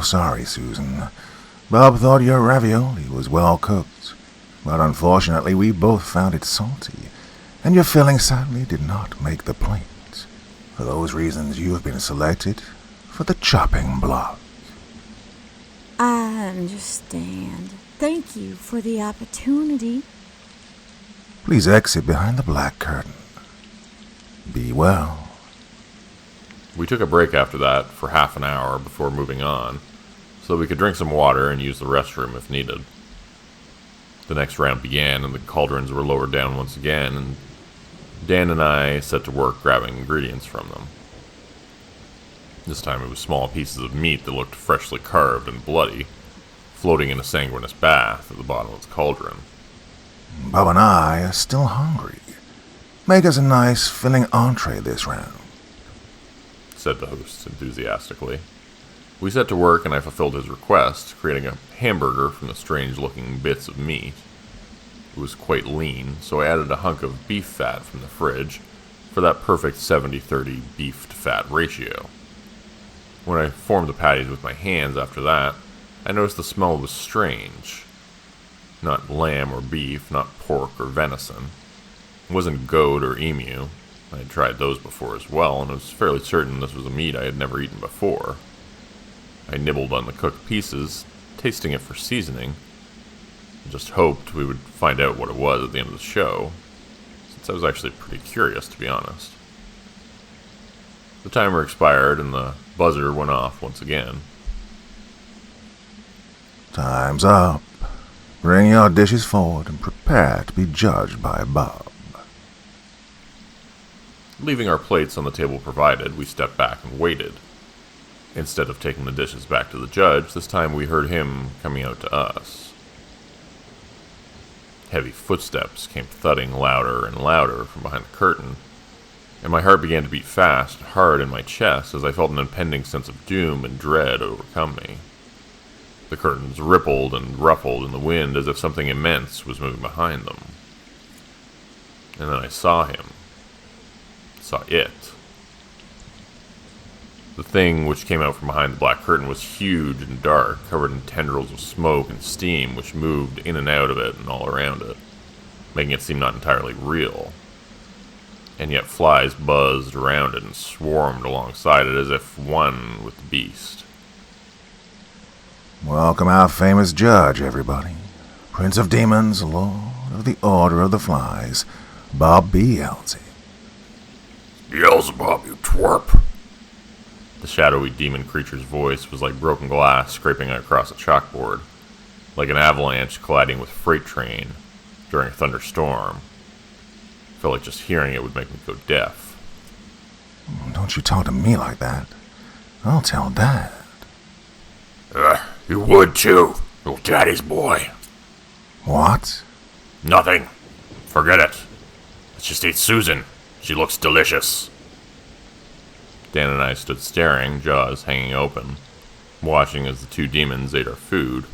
sorry, Susan. Bob thought your ravioli was well cooked, but unfortunately we both found it salty, and your filling sadly did not make the plate. For those reasons, you have been selected for the chopping block. I understand. Thank you for the opportunity. Please exit behind the black curtain. Be well. We took a break after that for half an hour before moving on, so that we could drink some water and use the restroom if needed. The next round began, and the cauldrons were lowered down once again, and Dan and I set to work grabbing ingredients from them. This time it was small pieces of meat that looked freshly carved and bloody, floating in a sanguinous bath at the bottom of the cauldron. Bob and I are still hungry. Make us a nice filling entree this round, said the host enthusiastically. We set to work, and I fulfilled his request, creating a hamburger from the strange-looking bits of meat. It was quite lean, so I added a hunk of beef fat from the fridge for that perfect 70-30 beef-to-fat ratio. When I formed the patties with my hands after that, I noticed the smell was strange. Not lamb or beef, not pork or venison. It wasn't goat or emu. I had tried those before as well, and I was fairly certain this was a meat I had never eaten before. I nibbled on the cooked pieces, tasting it for seasoning, and just hoped we would find out what it was at the end of the show, since I was actually pretty curious, to be honest. The timer expired, and the buzzer went off once again. Time's up. Bring your dishes forward and prepare to be judged by Bob. Leaving our plates on the table provided, we stepped back and waited. Instead of taking the dishes back to the judge, this time we heard him coming out to us. Heavy footsteps came thudding louder and louder from behind the curtain, and my heart began to beat fast, hard in my chest, as I felt an impending sense of doom and dread overcome me. The curtains rippled and ruffled in the wind as if something immense was moving behind them. And then I saw him. Saw it. The thing which came out from behind the black curtain was huge and dark, covered in tendrils of smoke and steam which moved in and out of it and all around it, making it seem not entirely real. And yet flies buzzed around it and swarmed alongside it as if one with the beast. Welcome our famous judge, everybody. Prince of Demons, Lord of the Order of the Flies, Bob Beelzy. Beelzebub, you twerp! The shadowy demon creature's voice was like broken glass scraping across a chalkboard, like an avalanche colliding with a freight train during a thunderstorm. I felt like just hearing it would make me go deaf. Don't you talk to me like that. I'll tell Dad. You would too, your daddy's boy. What? Nothing. Forget it. Let's just eat Susan. She looks delicious. Dan and I stood staring, jaws hanging open, watching as the two demons ate our food.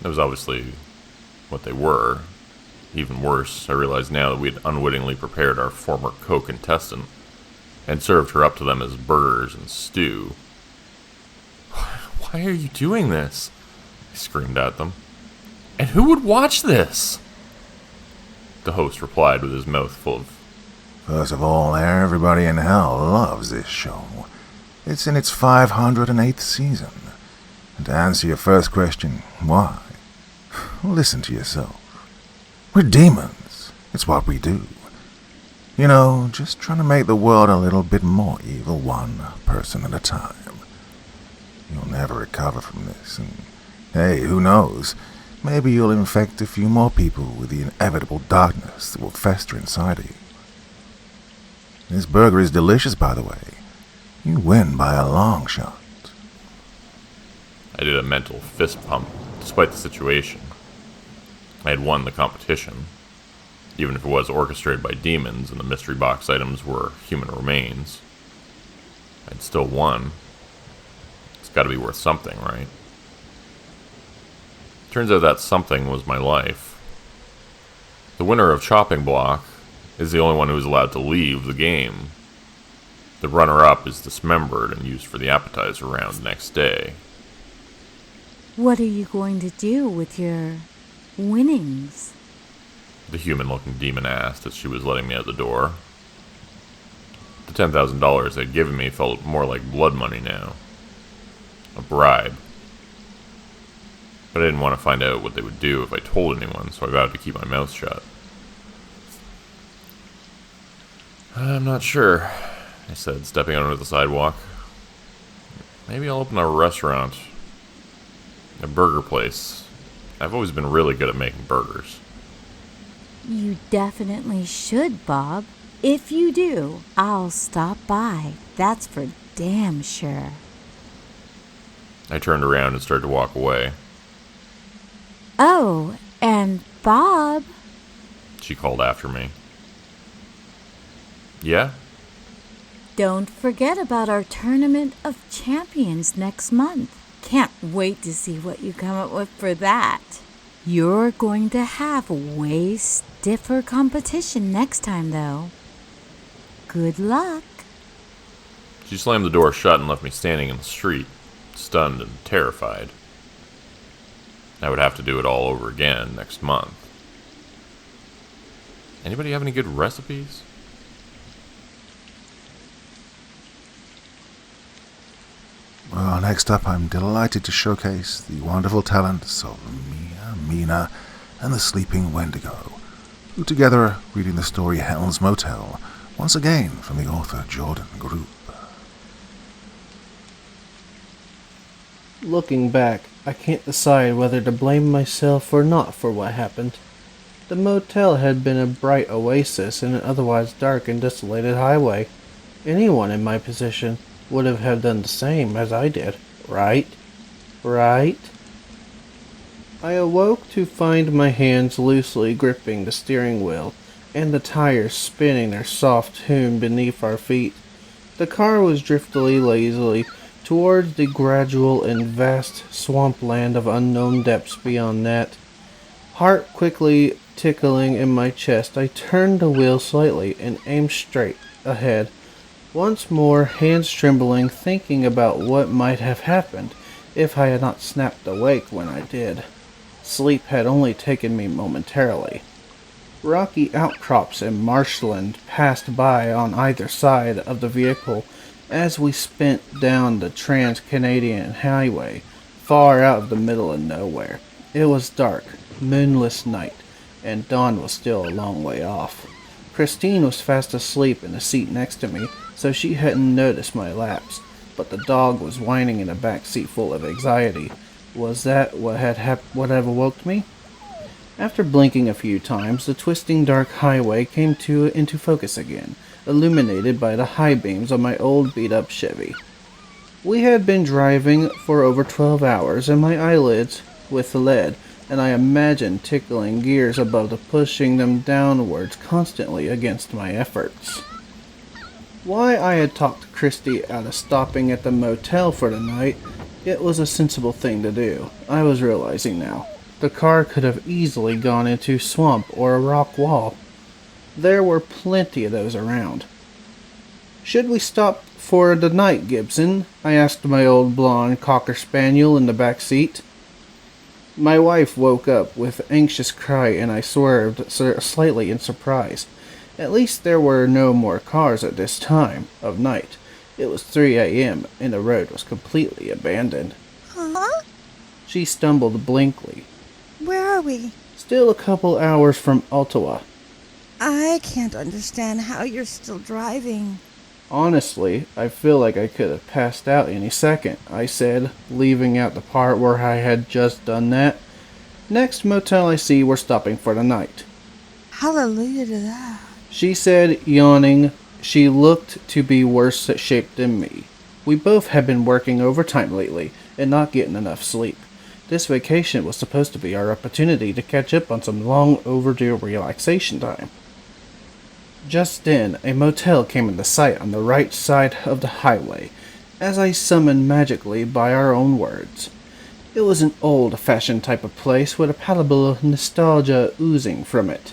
That was obviously what they were. Even worse, I realize now that we had unwittingly prepared our former co-contestant and served her up to them as burgers and stew. Why are you doing this? I screamed at them. And who would watch this? The host replied with his mouth full of... First of all, everybody in hell loves this show. It's in its 508th season. And to answer your first question, why? Listen to yourself. We're demons. It's what we do. You know, just trying to make the world a little bit more evil, one person at a time. You'll never recover from this, and hey, who knows? Maybe you'll infect a few more people with the inevitable darkness that will fester inside of you. This burger is delicious, by the way. You win by a long shot. I did a mental fist pump, despite the situation. I had won the competition, even if it was orchestrated by demons and the mystery box items were human remains. I'd still won. It's got to be worth something, right? Turns out that something was my life. The winner of Chopping Block is the only one who is allowed to leave the game. The runner-up is dismembered and used for the appetizer round the next day. What are you going to do with your winnings? The human-looking demon asked as she was letting me out the door. The $10,000 they'd given me felt more like blood money now. A bribe. But I didn't want to find out what they would do if I told anyone, so I vowed to keep my mouth shut. I'm not sure, I said, stepping out onto the sidewalk. Maybe I'll open a restaurant. A burger place. I've always been really good at making burgers. You definitely should, Bob. If you do, I'll stop by. That's for damn sure. I turned around and started to walk away. Oh, and Bob. She called after me. Yeah? Don't forget about our Tournament of Champions next month. Can't wait to see what you come up with for that. You're going to have way stiffer competition next time, though. Good luck. She slammed the door shut and left me standing in the street, stunned and terrified. I would have to do it all over again next month. Anybody have any good recipes? Well, next up, I'm delighted to showcase the wonderful talents of Mia, Mina, and the Sleeping Wendigo, who together are reading the story Hell's Motel, once again from the author Jordan Grupe. Looking back, I can't decide whether to blame myself or not for what happened. The motel had been a bright oasis in an otherwise dark and desolated highway. Anyone in my position would have done the same as I did, right? Right? I awoke to find my hands loosely gripping the steering wheel and the tires spinning their soft tune beneath our feet. The car was driftily lazily towards the gradual and vast swampland of unknown depths beyond that. Heart quickly tickling in my chest, I turned the wheel slightly and aimed straight ahead. Once more, hands trembling, thinking about what might have happened if I had not snapped awake when I did. Sleep had only taken me momentarily. Rocky outcrops and marshland passed by on either side of the vehicle as we sped down the Trans-Canadian Highway, far out of the middle of nowhere. It was dark, moonless night, and dawn was still a long way off. Christine was fast asleep in the seat next to me, so she hadn't noticed my lapse, but the dog was whining in a back seat full of anxiety. Was that what had awoke me? After blinking a few times, the twisting dark highway came into focus again, illuminated by the high beams of my old beat-up Chevy. We had been driving for over 12 hours, and my eyelids, with lead, and I imagined tickling gears above the pushing them downwards constantly against my efforts. Why I had talked Christy out of stopping at the motel for the night, it was a sensible thing to do, I was realizing now. The car could have easily gone into swamp or a rock wall. There were plenty of those around. "Should we stop for the night, Gibson?" I asked my old blonde cocker spaniel in the back seat. My wife woke up with an anxious cry and I swerved slightly in surprise. At least there were no more cars at this time of night. It was 3 a.m. and the road was completely abandoned. Huh? She stumbled blankly. Where are we? Still a couple hours from Ottawa. I can't understand how you're still driving. Honestly, I feel like I could have passed out any second, I said, leaving out the part where I had just done that. Next motel I see, we're stopping for the night. Hallelujah to that. She said, yawning. She looked to be worse shape than me. We both had been working overtime lately and not getting enough sleep. This vacation was supposed to be our opportunity to catch up on some long overdue relaxation time. Just then, a motel came into sight on the right side of the highway, as I summoned magically by our own words. It was an old-fashioned type of place with a palpable of nostalgia oozing from it.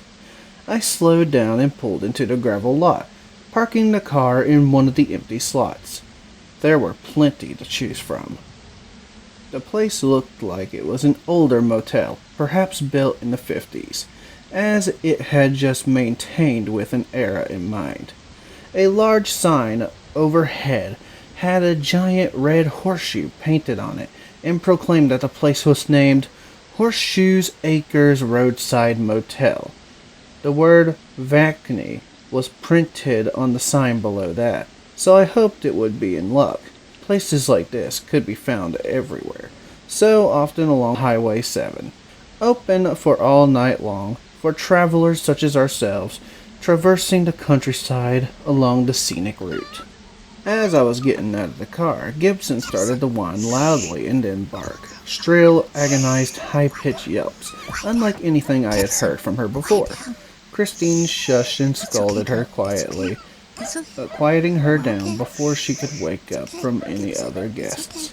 I slowed down and pulled into the gravel lot, parking the car in one of the empty slots. There were plenty to choose from. The place looked like it was an older motel, perhaps built in the 50s, as it had just maintained with an era in mind. A large sign overhead had a giant red horseshoe painted on it and proclaimed that the place was named Horseshoes Acres Roadside Motel. The word Vacny was printed on the sign below that, so I hoped it would be in luck. Places like this could be found everywhere, so often along Highway 7, open for all night long for travelers such as ourselves traversing the countryside along the scenic route. As I was getting out of the car, Gibson started to whine loudly and then bark. Shrill, agonized, high-pitched yelps, unlike anything I had heard from her before. Christine shushed and scolded her quietly, quieting her down before she could wake up from any other guests.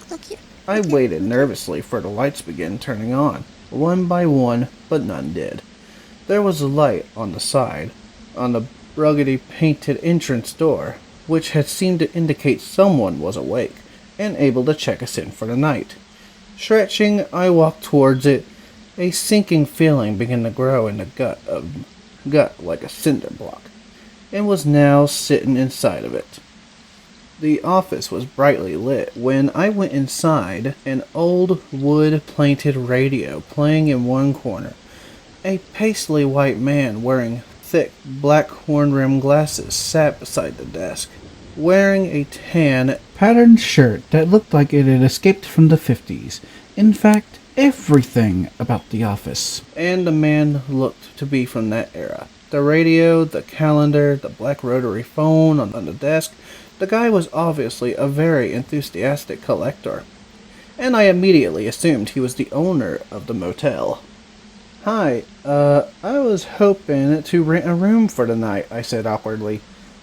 I waited nervously for the lights to begin turning on, one by one, but none did. There was a light on the side, on the ruggedly painted entrance door, which had seemed to indicate someone was awake and able to check us in for the night. Stretching, I walked towards it. A sinking feeling began to grow in the gut like a cinder block, and was now sitting inside of it. The office was brightly lit. When I went inside, an old wood-planted radio playing in one corner. A paisley white man wearing thick black horn-rimmed glasses sat beside the desk, wearing a tan Patterned shirt that looked like it had escaped from the 50s. In fact, everything about the office. and the man looked to be from that era. The radio, the calendar, the black rotary phone on the desk. The guy was obviously a very enthusiastic collector, and I immediately assumed he was the owner of the motel. "Hi, I was hoping to rent a room for the night," I said awkwardly.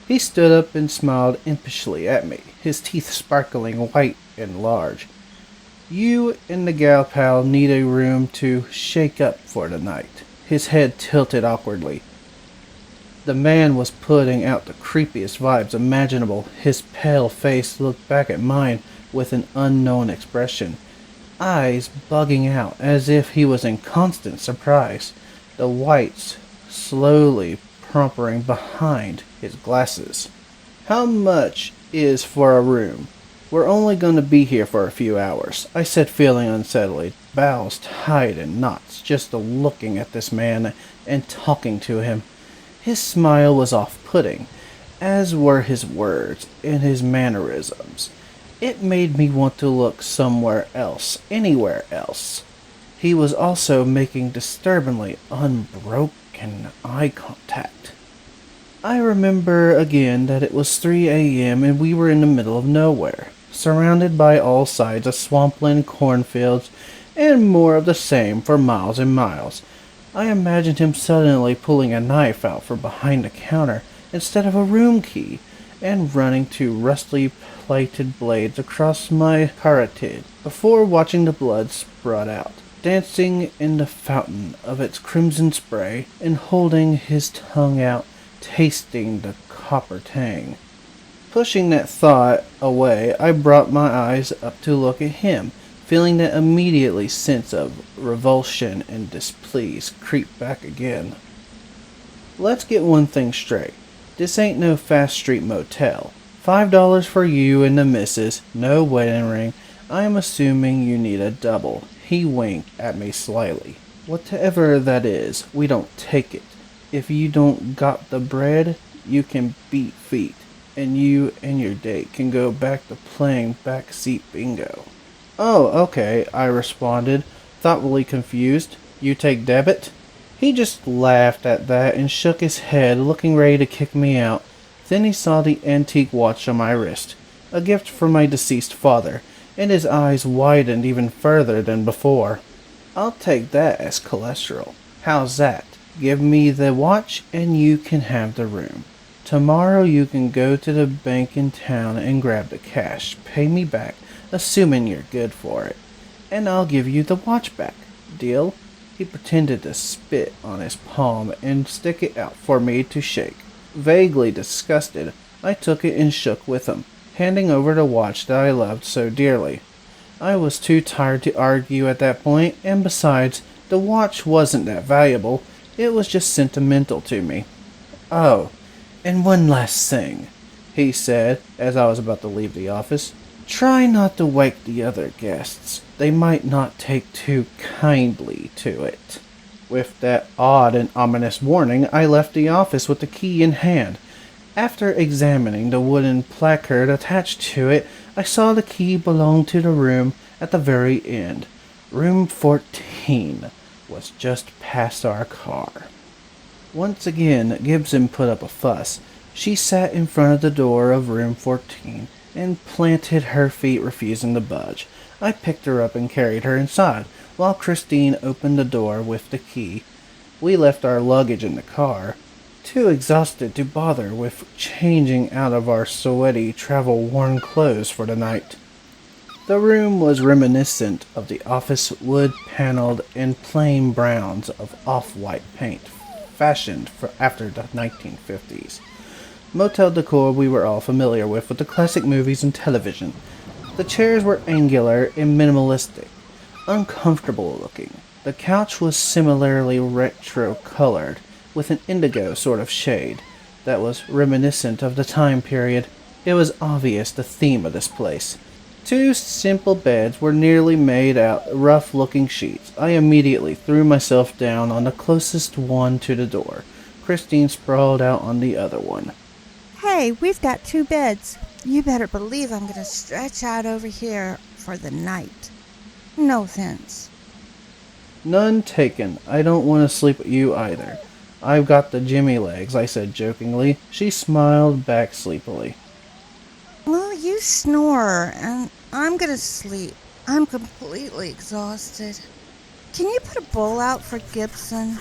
He stood up and smiled impishly at me, his teeth sparkling white and large. "You and the gal pal need a room to shake up for the night." His head tilted awkwardly. The man was putting out the creepiest vibes imaginable. His pale face looked back at mine with an unknown expression, eyes bugging out as if he was in constant surprise, the whites slowly puckering behind his glasses. "How much is for a room? We're only going to be here for a few hours," I said, feeling unsettled, brows tied in knots, just looking at this man and talking to him. His smile was off-putting, as were his words and his mannerisms. It made me want to look somewhere else, anywhere else. He was also making disturbingly unbroken eye contact. I remember again that it was 3 a.m. and we were in the middle of nowhere, surrounded by all sides of swampland, cornfields, and more of the same for miles and miles. I imagined him suddenly pulling a knife out from behind the counter instead of a room key, and running 2 rustily plated blades across my carotid before watching the blood sprout out, dancing in the fountain of its crimson spray, and holding his tongue out, tasting the copper tang. Pushing that thought away, I brought my eyes up to look at him, feeling that immediately sense of revulsion and displease creep back again. Let's get one thing straight. This ain't no fast street motel. $5 for you and the missus, no wedding ring. I am assuming you need a double. He winked at me slyly. Whatever that is, we don't take it. If you don't got the bread, you can beat feet, and you and your date can go back to playing backseat bingo. "Oh, okay," I responded, thoughtfully confused. "You take debit?" He just laughed at that and shook his head, looking ready to kick me out. Then he saw the antique watch on my wrist, a gift from my deceased father, and his eyes widened even further than before. "I'll take that as cholesterol. How's that? Give me the watch and you can have the room. Tomorrow you can go to the bank in town and grab the cash. Pay me back, assuming you're good for it, and I'll give you the watch back. Deal?" He pretended to spit on his palm and stick it out for me to shake. Vaguely disgusted, I took it and shook with him, handing over the watch that I loved so dearly. I was too tired to argue at that point, and besides, the watch wasn't that valuable. It was just sentimental to me. "Oh, and one last thing," he said as I was about to leave the office. "Try not to wake the other guests. They might not take too kindly to it." With that odd and ominous warning, I left the office with the key in hand. After examining the wooden placard attached to it, I saw the key belonged to the room at the very end. Room 14 was just past our car. Once again, Gibson put up a fuss. She sat in front of the door of room 14 and planted her feet, refusing to budge. I picked her up and carried her inside, while Christine opened the door with the key. We left our luggage in the car, too exhausted to bother with changing out of our sweaty, travel-worn clothes for the night. The room was reminiscent of the office, wood-paneled in plain browns of off-white paint, fashioned for after the 1950s. Motel decor we were all familiar with the classic movies and television. The chairs were angular and minimalistic, uncomfortable looking. The couch was similarly retro-colored, with an indigo sort of shade that was reminiscent of the time period. It was obvious the theme of this place. 2 simple beds were nearly made out rough-looking sheets. I immediately threw myself down on the closest one to the door. Christine sprawled out on the other one. Hey, we've got 2 beds. You better believe I'm going to stretch out over here for the night. No offense. "None taken. I don't want to sleep with you either. I've got the Jimmy legs," I said jokingly. She smiled back sleepily. Well, you snore, and I'm going to sleep. I'm completely exhausted. Can you put a bowl out for Gibson?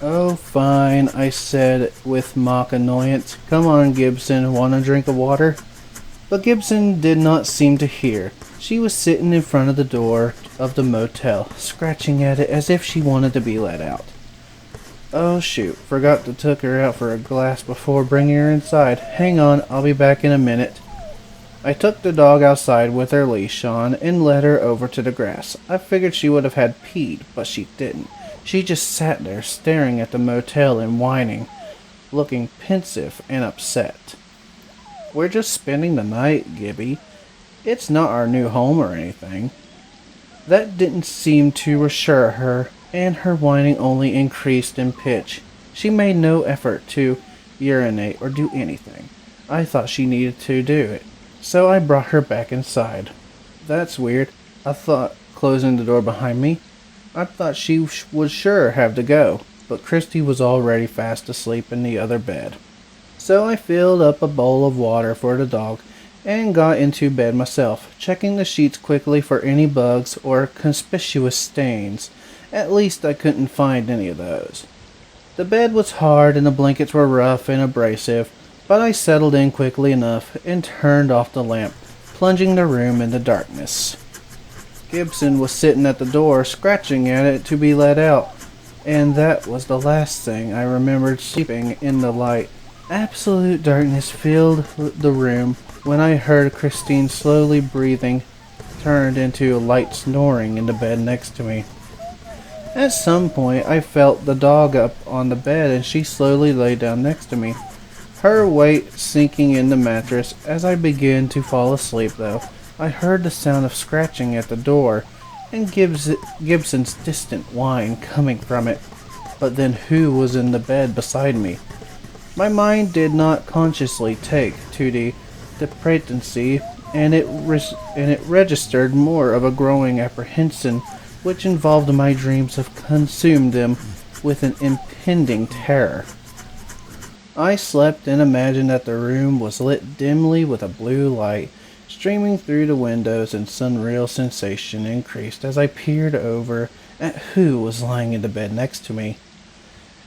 "Oh, fine," I said with mock annoyance. "Come on, Gibson, want a drink of water?" But Gibson did not seem to hear. She was sitting in front of the door of the motel, scratching at it as if she wanted to be let out. "Oh shoot, forgot to took her out for a glass before bringing her inside. Hang on, I'll be back in a minute." I took the dog outside with her leash on and led her over to the grass. I figured she would have had peed, but she didn't. She just sat there staring at the motel and whining, looking pensive and upset. "We're just spending the night, Gibby. It's not our new home or anything." That didn't seem to reassure her, and her whining only increased in pitch. She made no effort to urinate or do anything. I thought she needed to do it, so I brought her back inside. "That's weird," I thought, closing the door behind me. I thought she would sure have to go, but Christy was already fast asleep in the other bed. So I filled up a bowl of water for the dog and got into bed myself, checking the sheets quickly for any bugs or conspicuous stains. At least I couldn't find any of those. The bed was hard and the blankets were rough and abrasive, but I settled in quickly enough and turned off the lamp, plunging the room into darkness. Gibson was sitting at the door, scratching at it to be let out, and that was the last thing I remembered sleeping in the light. Absolute darkness filled the room when I heard Christine slowly breathing turned into light snoring in the bed next to me. At some point I felt the dog up on the bed and she slowly lay down next to me, her weight sinking in the mattress. As I began to fall asleep though, I heard the sound of scratching at the door and Gibson's distant whine coming from it. But then who was in the bed beside me? My mind did not consciously take to the dependency, and it registered more of a growing apprehension, which involved my dreams of consumed them with an impending terror. I slept and imagined that the room was lit dimly with a blue light streaming through the windows, and some real sensation increased as I peered over at who was lying in the bed next to me.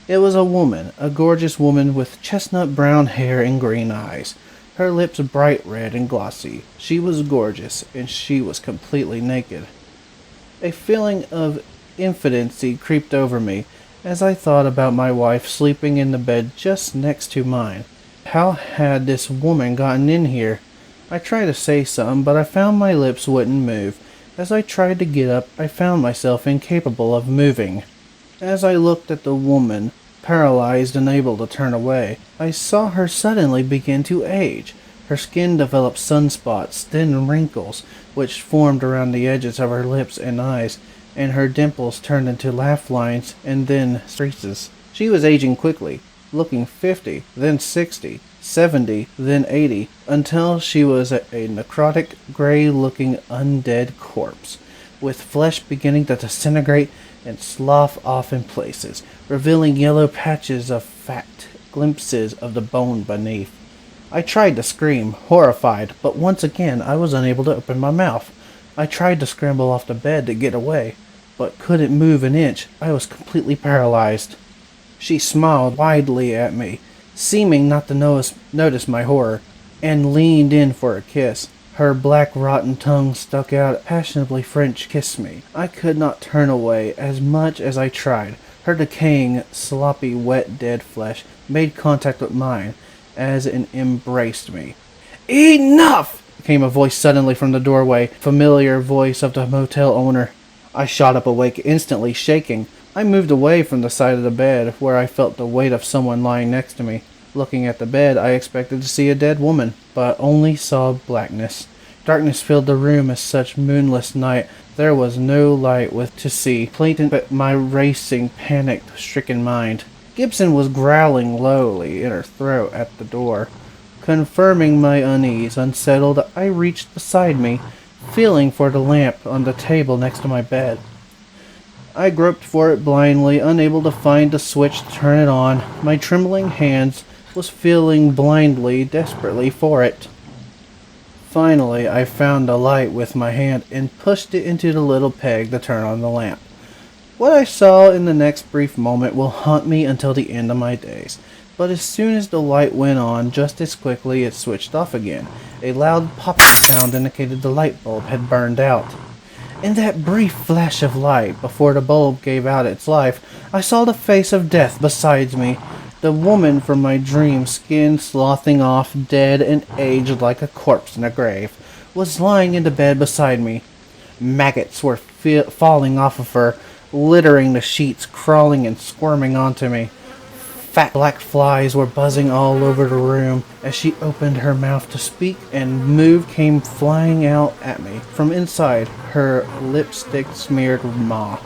It was a woman, a gorgeous woman with chestnut brown hair and green eyes, her lips bright red and glossy. She was gorgeous, and she was completely naked. A feeling of impotency creeped over me as I thought about my wife sleeping in the bed just next to mine. How had this woman gotten in here? I tried to say something, but I found my lips wouldn't move. As I tried to get up, I found myself incapable of moving. As I looked at the woman, paralyzed and unable to turn away, I saw her suddenly begin to age. Her skin developed sunspots, thin wrinkles, which formed around the edges of her lips and eyes, and her dimples turned into laugh lines and then creases. She was aging quickly, looking 50, then 60, 70, then 80, until she was a necrotic, gray-looking undead corpse, with flesh beginning to disintegrate and slough off in places, revealing yellow patches of fat, glimpses of the bone beneath. I tried to scream, horrified, but once again I was unable to open my mouth. I tried to scramble off the bed to get away, but couldn't move an inch. I was completely paralyzed. She smiled widely at me, seeming not to notice my horror, and leaned in for a kiss. Her black rotten tongue stuck out, passionately French kissed me. I could not turn away as much as I tried. Her decaying, sloppy, wet, dead flesh made contact with mine as it embraced me. "Enough!" came a voice suddenly from the doorway, familiar voice of the motel owner. I shot up awake instantly, shaking. I moved away from the side of the bed, where I felt the weight of someone lying next to me. Looking at the bed, I expected to see a dead woman, but only saw blackness. Darkness filled the room as such moonless night. There was no light with to see, blatant but my racing, panic-stricken mind. Gibson was growling lowly in her throat at the door. Confirming my unease, unsettled, I reached beside me, feeling for the lamp on the table next to my bed. I groped for it blindly, unable to find the switch to turn it on. My trembling hands was feeling blindly, desperately for it. Finally, I found a light with my hand and pushed it into the little peg to turn on the lamp. What I saw in the next brief moment will haunt me until the end of my days. But as soon as the light went on, just as quickly it switched off again. A loud popping sound indicated the light bulb had burned out. In that brief flash of light, before the bulb gave out its life, I saw the face of death beside me. The woman from my dream, skin sloughing off, dead and aged like a corpse in a grave, was lying in the bed beside me. Maggots were falling off of her, littering the sheets, crawling and squirming onto me. Fat black flies were buzzing all over the room. As she opened her mouth to speak and move came flying out at me from inside her lipstick-smeared maw.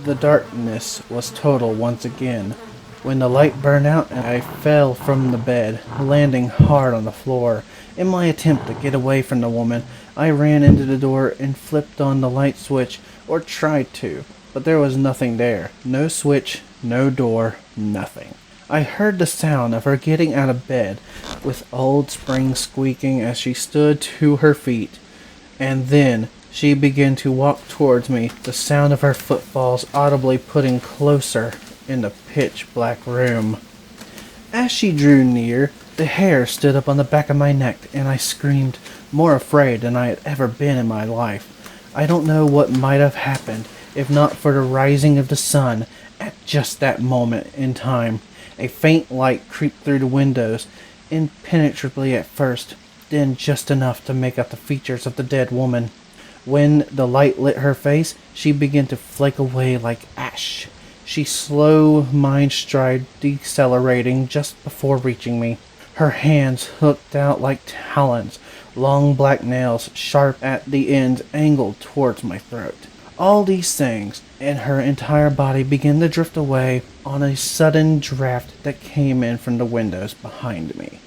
The darkness was total once again. When the light burned out, I fell from the bed, landing hard on the floor. In my attempt to get away from the woman, I ran into the door and flipped on the light switch, or tried to, but there was nothing there. No switch, no door, nothing. I heard the sound of her getting out of bed, with old springs squeaking as she stood to her feet, and then she began to walk towards me, the sound of her footfalls audibly putting closer in the pitch-black room. As she drew near, the hair stood up on the back of my neck, and I screamed, more afraid than I had ever been in my life. I don't know what might have happened, if not for the rising of the sun at just that moment in time. A faint light creeped through the windows, impenetrably at first, then just enough to make out the features of the dead woman. When the light lit her face, she began to flake away like ash. She slowed my stride, decelerating just before reaching me. Her hands hooked out like talons, long black nails, sharp at the ends, angled towards my throat. All these things, and her entire body began to drift away on a sudden draft that came in from the windows behind me.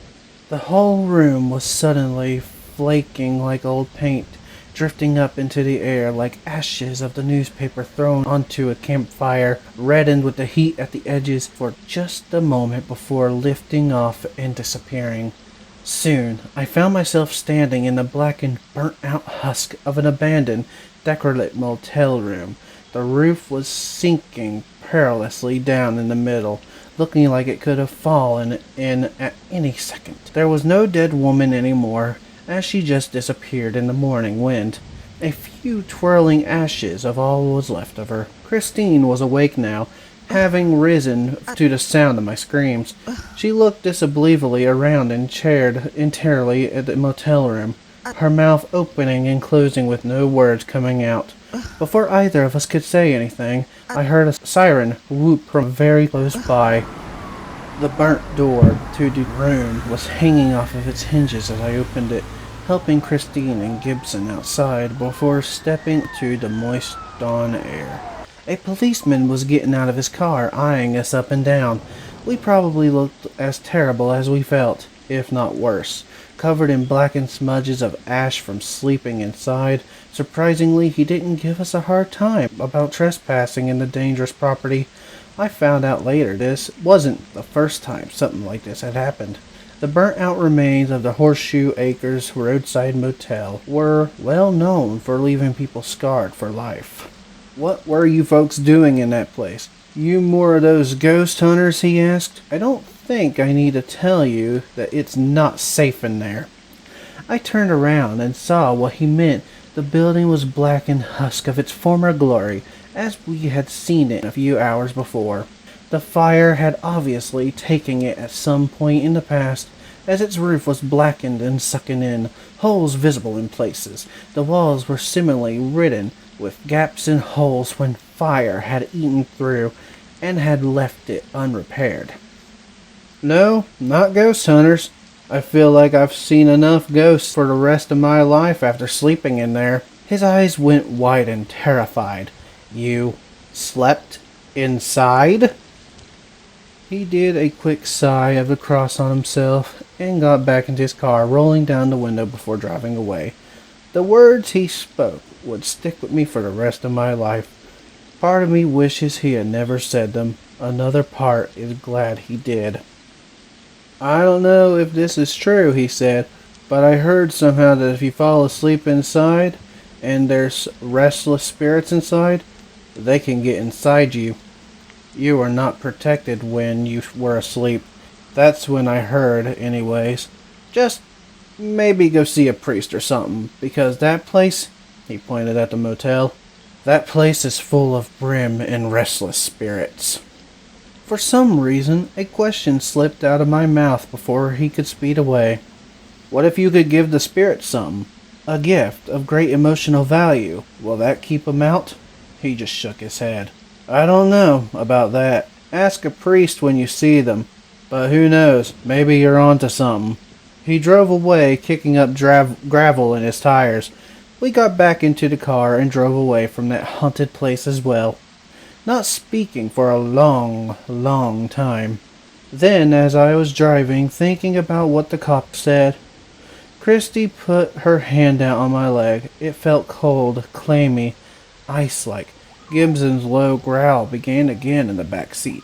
The whole room was suddenly flaking like old paint, drifting up into the air like ashes of the newspaper thrown onto a campfire, reddened with the heat at the edges for just a moment before lifting off and disappearing. Soon, I found myself standing in the blackened, burnt-out husk of an abandoned, decorative motel room. The roof was sinking perilously down in the middle, looking like it could have fallen in at any second. There was no dead woman anymore, as she just disappeared in the morning wind. A few twirling ashes of all was left of her. Christine was awake now, having risen to the sound of my screams. She looked disbelievingly around and stared entirely at the motel room, her mouth opening and closing with no words coming out. Before either of us could say anything, I heard a siren whoop from very close by. The burnt door to the room was hanging off of its hinges as I opened it, helping Christine and Gibson outside before stepping to the moist dawn air. A policeman was getting out of his car, eyeing us up and down. We probably looked as terrible as we felt, if not worse, covered in blackened smudges of ash from sleeping inside. Surprisingly, he didn't give us a hard time about trespassing in the dangerous property. I found out later this wasn't the first time something like this had happened. The burnt-out remains of the Horseshoe Acres roadside motel were well known for leaving people scarred for life. "What were you folks doing in that place? You more of those ghost hunters?" he asked. "I don't think I need to tell you that it's not safe in there." I turned around and saw what he meant. The building was black and husk of its former glory, as we had seen it a few hours before. The fire had obviously taken it at some point in the past, as its roof was blackened and sunken in, holes visible in places. The walls were similarly ridden with gaps and holes when fire had eaten through and had left it unrepaired. "No, not ghost hunters. I feel like I've seen enough ghosts for the rest of my life after sleeping in there." His eyes went wide and terrified. "You slept inside?" He did a quick sigh of the cross on himself and got back into his car, rolling down the window before driving away. The words he spoke would stick with me for the rest of my life. Part of me wishes he had never said them. Another part is glad he did. "I don't know if this is true," he said, "but I heard somehow that if you fall asleep inside and there's restless spirits inside, they can get inside you. You were not protected when you were asleep. That's when I heard, anyways. Just maybe go see a priest or something, because that place," he pointed at the motel, "that place is full of grim and restless spirits." For some reason, a question slipped out of my mouth before he could speed away. "What if you could give the spirits something? A gift of great emotional value. Will that keep 'em out?" He just shook his head. "I don't know about that. Ask a priest when you see them. But who knows, maybe you're onto something." He drove away, kicking up gravel in his tires. We got back into the car and drove away from that haunted place as well, not speaking for a long, long time. Then, as I was driving, thinking about what the cop said, Christy put her hand out on my leg. It felt cold, clammy, ice-like. Gibson's low growl began again in the back seat.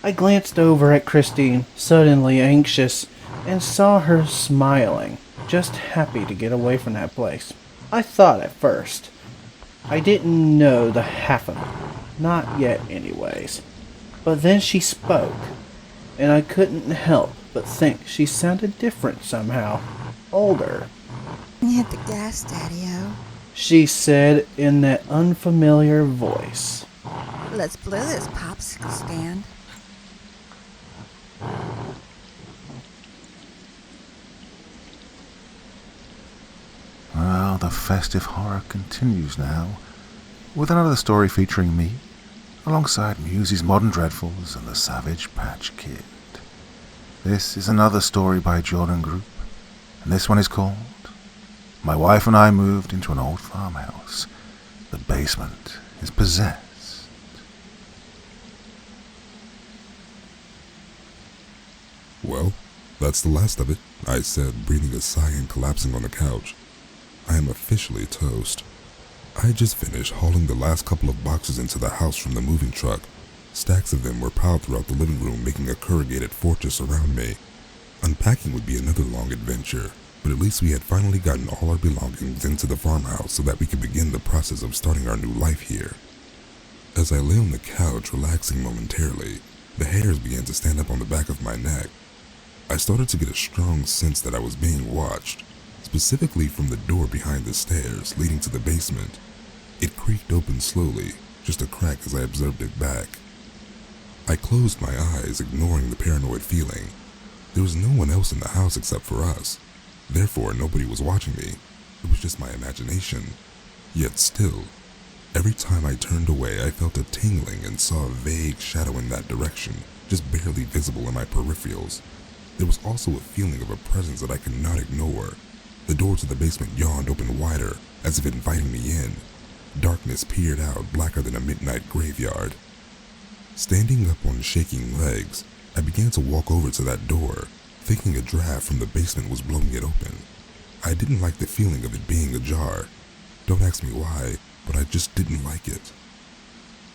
I glanced over at Christine, suddenly anxious, and saw her smiling, just happy to get away from that place. I thought at first. I didn't know the half of it. Not yet, anyways. But then she spoke, and I couldn't help but think she sounded different somehow. Older. "Hit the gas, Daddy-O. She said in that unfamiliar voice. Let's blow this popsicle stand." Well, the festive horror continues now, with another story featuring me, alongside Musie's Modern Dreadfuls and the Savage Patch Kid. This is another story by Jordan Grupe, and this one is called My Wife and I Moved into an Old Farmhouse. The basement is possessed. "Well, that's the last of it," I said, breathing a sigh and collapsing on the couch. I am officially toast. I had just finished hauling the last couple of boxes into the house from the moving truck. Stacks of them were piled throughout the living room, making a corrugated fortress around me. Unpacking would be another long adventure, but at least we had finally gotten all our belongings into the farmhouse so that we could begin the process of starting our new life here. As I lay on the couch, relaxing momentarily, the hairs began to stand up on the back of my neck. I started to get a strong sense that I was being watched, specifically from the door behind the stairs leading to the basement. It creaked open slowly, just a crack as I observed it back. I closed my eyes, ignoring the paranoid feeling. There was no one else in the house except for us. Therefore, nobody was watching me. It was just my imagination. Yet still, every time I turned away, I felt a tingling and saw a vague shadow in that direction, just barely visible in my peripherals. There was also a feeling of a presence that I could not ignore. The door to the basement yawned open wider, as if inviting me in. Darkness peered out, blacker than a midnight graveyard. Standing up on shaking legs, I began to walk over to that door, thinking a draft from the basement was blowing it open. I didn't like the feeling of it being ajar. Don't ask me why, but I just didn't like it.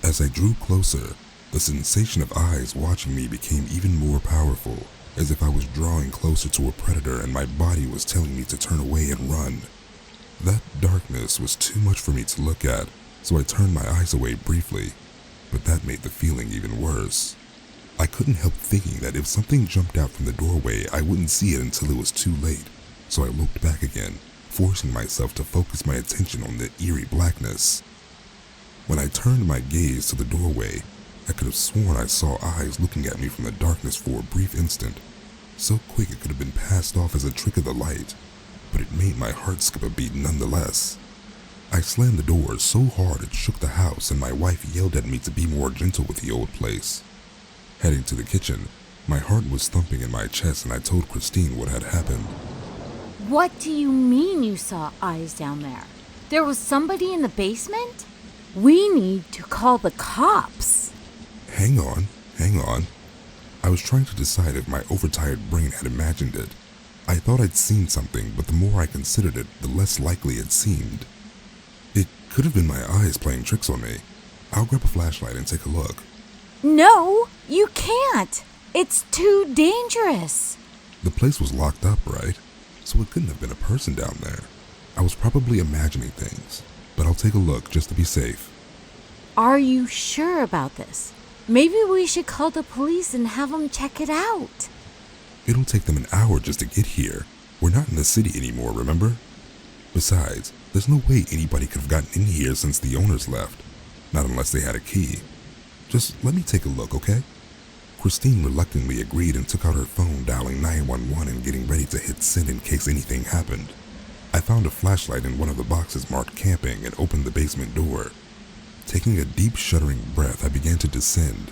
As I drew closer, the sensation of eyes watching me became even more powerful, as if I was drawing closer to a predator and my body was telling me to turn away and run. That darkness was too much for me to look at, so I turned my eyes away briefly, but that made the feeling even worse. I couldn't help thinking that if something jumped out from the doorway, I wouldn't see it until it was too late, so I looked back again, forcing myself to focus my attention on the eerie blackness. When I turned my gaze to the doorway, I could have sworn I saw eyes looking at me from the darkness for a brief instant. So quick it could have been passed off as a trick of the light, but it made my heart skip a beat nonetheless. I slammed the door so hard it shook the house, and my wife yelled at me to be more gentle with the old place. Heading to the kitchen, my heart was thumping in my chest, and I told Christine what had happened. What do you mean you saw eyes down there? There was somebody in the basement? We need to call the cops. Hang on. I was trying to decide if my overtired brain had imagined it. I thought I'd seen something, but the more I considered it, the less likely it seemed. It could have been my eyes playing tricks on me. I'll grab a flashlight and take a look. No, you can't. It's too dangerous. The place was locked up, right? So it couldn't have been a person down there. I was probably imagining things, but I'll take a look just to be safe. Are you sure about this? Maybe we should call the police and have them check it out. It'll take them an hour just to get here. We're not in the city anymore, remember? Besides, there's no way anybody could have gotten in here since the owners left. Not unless they had a key. Just let me take a look, okay? Christine reluctantly agreed and took out her phone, dialing 911 and getting ready to hit send in case anything happened. I found a flashlight in one of the boxes marked camping and opened the basement door. Taking a deep, shuddering breath, I began to descend.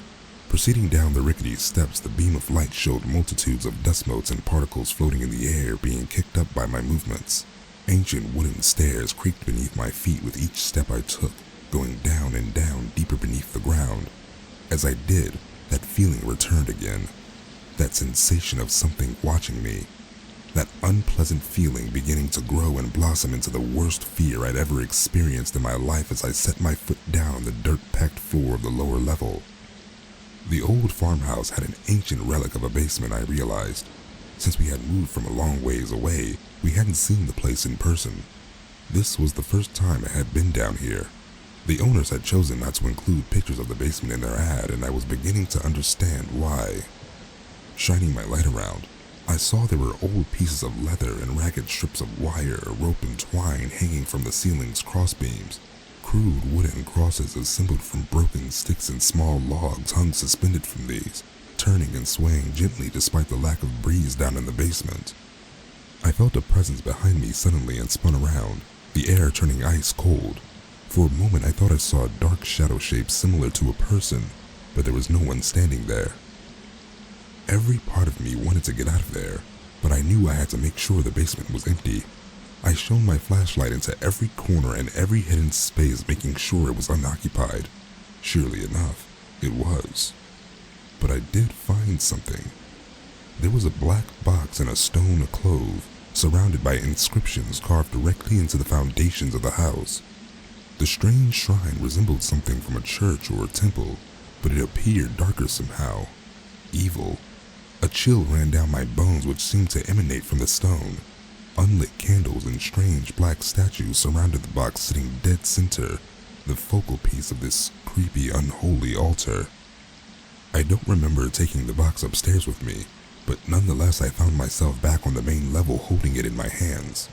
Proceeding down the rickety steps, the beam of light showed multitudes of dust motes and particles floating in the air, being kicked up by my movements. Ancient wooden stairs creaked beneath my feet with each step I took, going down and down deeper beneath the ground. As I did, that feeling returned again. That sensation of something watching me. That unpleasant feeling beginning to grow and blossom into the worst fear I'd ever experienced in my life as I set my foot down on the dirt-packed floor of the lower level. The old farmhouse had an ancient relic of a basement, I realized. Since we had moved from a long ways away, we hadn't seen the place in person. This was the first time I had been down here. The owners had chosen not to include pictures of the basement in their ad, and I was beginning to understand why. Shining my light around, I saw there were old pieces of leather and ragged strips of wire, rope, and twine hanging from the ceiling's crossbeams. Crude wooden crosses assembled from broken sticks and small logs hung suspended from these, turning and swaying gently despite the lack of breeze down in the basement. I felt a presence behind me suddenly and spun around, the air turning ice cold. For a moment I thought I saw a dark shadow shape similar to a person, but there was no one standing there. Every part of me wanted to get out of there, but I knew I had to make sure the basement was empty. I shone my flashlight into every corner and every hidden space, making sure it was unoccupied. Surely enough, it was. But I did find something. There was a black box in a stone clove, surrounded by inscriptions carved directly into the foundations of the house. The strange shrine resembled something from a church or a temple, but it appeared darker somehow. Evil. A chill ran down my bones which seemed to emanate from the stone. Unlit candles and strange black statues surrounded the box, sitting dead center, the focal piece of this creepy, unholy altar. I don't remember taking the box upstairs with me, but nonetheless I found myself back on the main level holding it in my hands.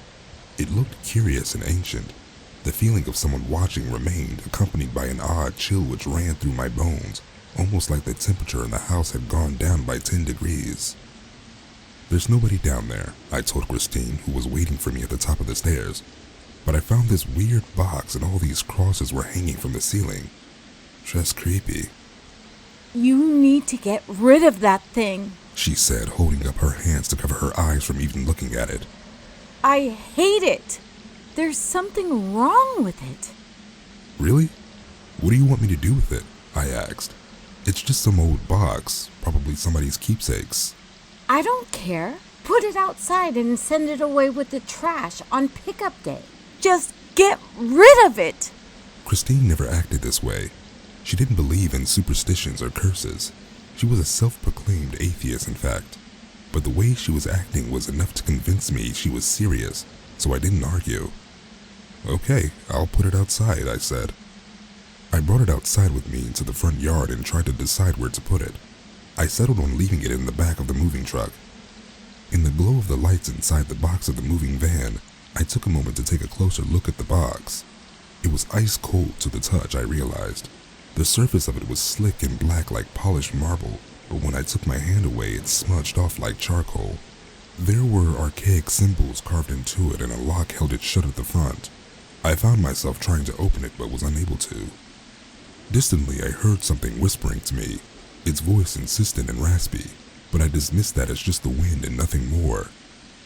It looked curious and ancient. The feeling of someone watching remained, accompanied by an odd chill which ran through my bones, almost like the temperature in the house had gone down by 10 degrees. There's nobody down there, I told Christine, who was waiting for me at the top of the stairs, but I found this weird box and all these crosses were hanging from the ceiling. Just creepy. You need to get rid of that thing, she said, holding up her hands to cover her eyes from even looking at it. I hate it. There's something wrong with it. Really? What do you want me to do with it? I asked. It's just some old box, probably somebody's keepsakes. I don't care. Put it outside and send it away with the trash on pickup day. Just get rid of it. Christine never acted this way. She didn't believe in superstitions or curses. She was a self-proclaimed atheist, in fact. But the way she was acting was enough to convince me she was serious, so I didn't argue. Okay, I'll put it outside, I said. I brought it outside with me into the front yard and tried to decide where to put it. I settled on leaving it in the back of the moving truck. In the glow of the lights inside the box of the moving van, I took a moment to take a closer look at the box. It was ice cold to the touch, I realized. The surface of it was slick and black like polished marble, but when I took my hand away, it smudged off like charcoal. There were archaic symbols carved into it and a lock held it shut at the front. I found myself trying to open it but was unable to. Distantly, I heard something whispering to me, its voice insistent and raspy, but I dismissed that as just the wind and nothing more.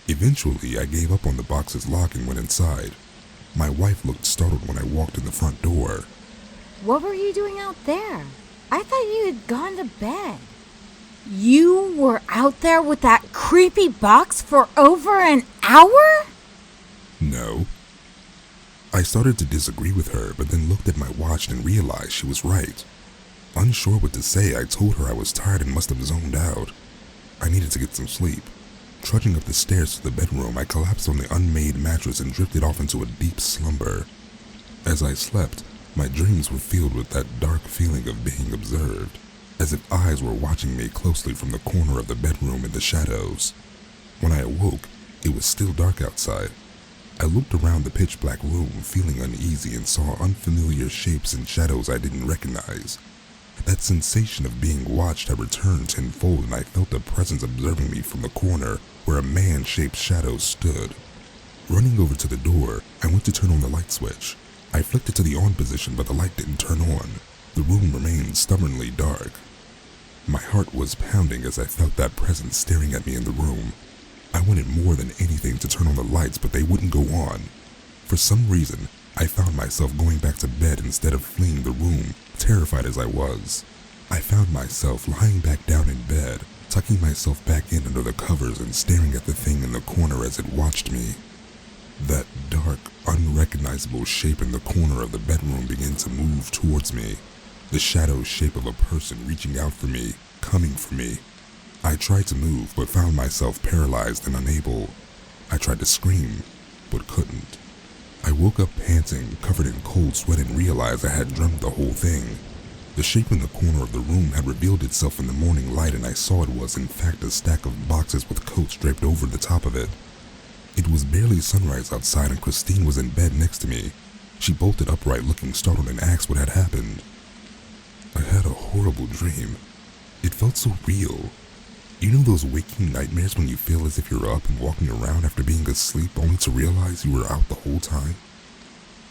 Eventually, I gave up on the box's lock and went inside. My wife looked startled when I walked in the front door. What were you doing out there? I thought you had gone to bed. You were out there with that creepy box for over an hour? No. I started to disagree with her, but then looked at my watch and realized she was right. Unsure what to say, I told her I was tired and must have zoned out. I needed to get some sleep. Trudging up the stairs to the bedroom, I collapsed on the unmade mattress and drifted off into a deep slumber. As I slept, my dreams were filled with that dark feeling of being observed, as if eyes were watching me closely from the corner of the bedroom in the shadows. When I awoke, it was still dark outside. I looked around the pitch-black room, feeling uneasy, and saw unfamiliar shapes and shadows I didn't recognize. That sensation of being watched had returned tenfold, and I felt a presence observing me from the corner where a man-shaped shadow stood. Running over to the door, I went to turn on the light switch. I flicked it to the on position, but the light didn't turn on. The room remained stubbornly dark. My heart was pounding as I felt that presence staring at me in the room. I wanted more than anything to turn on the lights, but they wouldn't go on. For some reason, I found myself going back to bed instead of fleeing the room, terrified as I was. I found myself lying back down in bed, tucking myself back in under the covers and staring at the thing in the corner as it watched me. That dark, unrecognizable shape in the corner of the bedroom began to move towards me, the shadow shape of a person reaching out for me, coming for me. I tried to move, but found myself paralyzed and unable. I tried to scream, but couldn't. I woke up panting, covered in cold sweat, and realized I had dreamt the whole thing. The shape in the corner of the room had revealed itself in the morning light, and I saw it was in fact a stack of boxes with coats draped over the top of it. It was barely sunrise outside, and Christine was in bed next to me. She bolted upright, looking startled, and asked what had happened. I had a horrible dream. It felt so real. You know those waking nightmares when you feel as if you're up and walking around after being asleep only to realize you were out the whole time?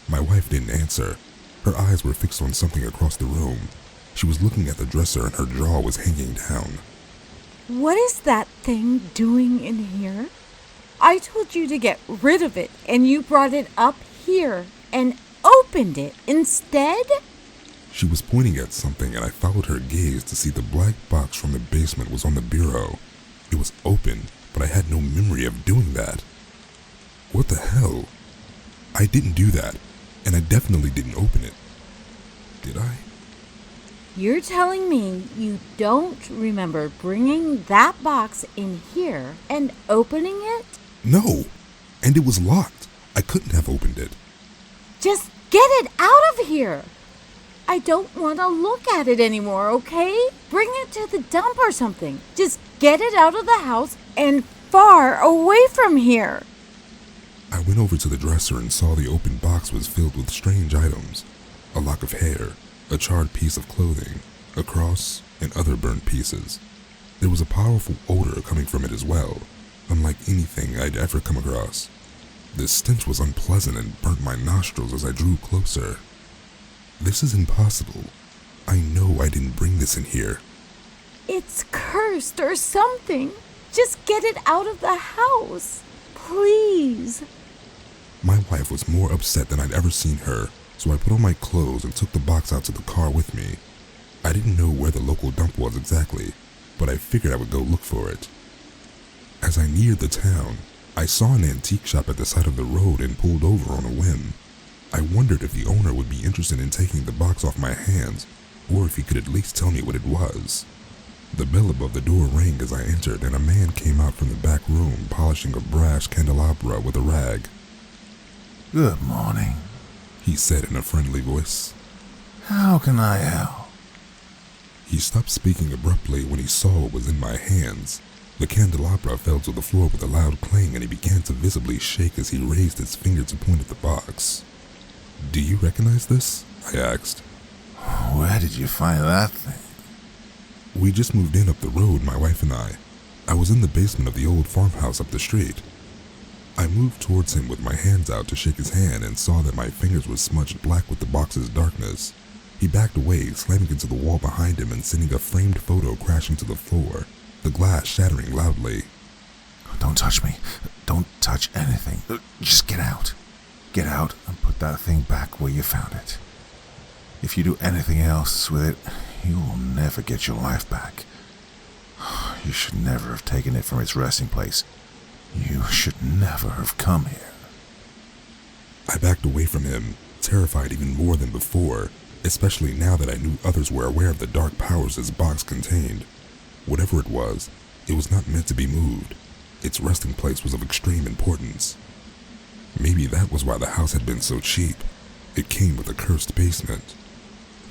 My wife didn't answer. Her eyes were fixed on something across the room. She was looking at the dresser and her jaw was hanging down. What is that thing doing in here? I told you to get rid of it, and you brought it up here and opened it instead? She was pointing at something, and I followed her gaze to see the black box from the basement was on the bureau. It was open, but I had no memory of doing that. What the hell? I didn't do that, and I definitely didn't open it. Did I? You're telling me you don't remember bringing that box in here and opening it? No, and it was locked. I couldn't have opened it. Just get it out of here! I don't want to look at it anymore, okay? Bring it to the dump or something. Just get it out of the house and far away from here. I went over to the dresser and saw the open box was filled with strange items. A lock of hair, a charred piece of clothing, a cross, and other burnt pieces. There was a powerful odor coming from it as well, unlike anything I'd ever come across. The stench was unpleasant and burnt my nostrils as I drew closer. This is impossible. I know I didn't bring this in here. It's cursed or something. Just get it out of the house. Please. My wife was more upset than I'd ever seen her, so I put on my clothes and took the box out to the car with me. I didn't know where the local dump was exactly, but I figured I would go look for it. As I neared the town, I saw an antique shop at the side of the road and pulled over on a whim. I wondered if the owner would be interested in taking the box off my hands, or if he could at least tell me what it was. The bell above the door rang as I entered, and a man came out from the back room polishing a brass candelabra with a rag. Good morning, he said in a friendly voice. How can I help? He stopped speaking abruptly when he saw what was in my hands. The candelabra fell to the floor with a loud clang, and he began to visibly shake as he raised his finger to point at the box. Do you recognize this? I asked. Where did you find that thing? We just moved in up the road, my wife and I. I was in the basement of the old farmhouse up the street. I moved towards him with my hands out to shake his hand and saw that my fingers were smudged black with the box's darkness. He backed away, slamming into the wall behind him and sending a framed photo crashing to the floor, the glass shattering loudly. Don't touch me. Don't touch anything. Just get out. Get out and put that thing back where you found it. If you do anything else with it, you will never get your life back. You should never have taken it from its resting place. You should never have come here. I backed away from him, terrified even more than before, especially now that I knew others were aware of the dark powers this box contained. Whatever it was not meant to be moved. Its resting place was of extreme importance. Maybe that was why the house had been so cheap. It came with a cursed basement.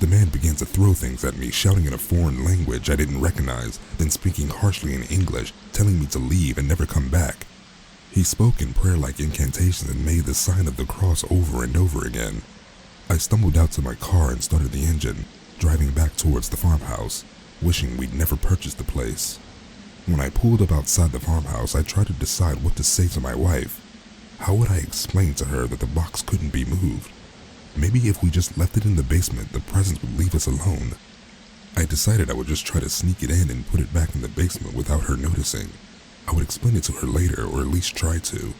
The man began to throw things at me, shouting in a foreign language I didn't recognize, then speaking harshly in English, telling me to leave and never come back. He spoke in prayer-like incantations and made the sign of the cross over and over again. I stumbled out to my car and started the engine, driving back towards the farmhouse, wishing we'd never purchased the place. When I pulled up outside the farmhouse, I tried to decide what to say to my wife. How would I explain to her that the box couldn't be moved? Maybe if we just left it in the basement, the presence would leave us alone. I decided I would just try to sneak it in and put it back in the basement without her noticing. I would explain it to her later, or at least try to.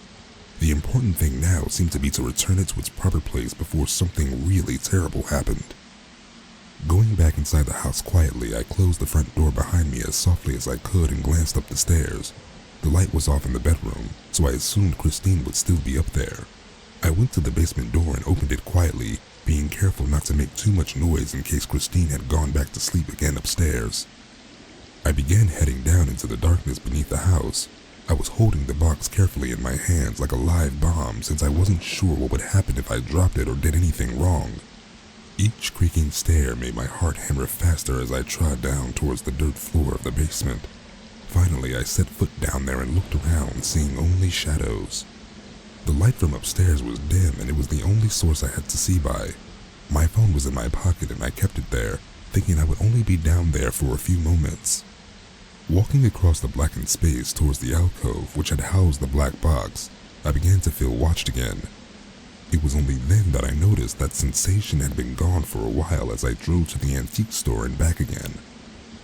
The important thing now seemed to be to return it to its proper place before something really terrible happened. Going back inside the house quietly, I closed the front door behind me as softly as I could and glanced up the stairs. The light was off in the bedroom, so I assumed Christine would still be up there. I went to the basement door and opened it quietly, being careful not to make too much noise in case Christine had gone back to sleep again upstairs. I began heading down into the darkness beneath the house. I was holding the box carefully in my hands like a live bomb since I wasn't sure what would happen if I dropped it or did anything wrong. Each creaking stair made my heart hammer faster as I trod down towards the dirt floor of the basement. Finally, I set foot down there and looked around, seeing only shadows. The light from upstairs was dim, and it was the only source I had to see by. My phone was in my pocket, and I kept it there, thinking I would only be down there for a few moments. Walking across the blackened space towards the alcove which had housed the black box, I began to feel watched again. It was only then that I noticed that sensation had been gone for a while as I drove to the antique store and back again.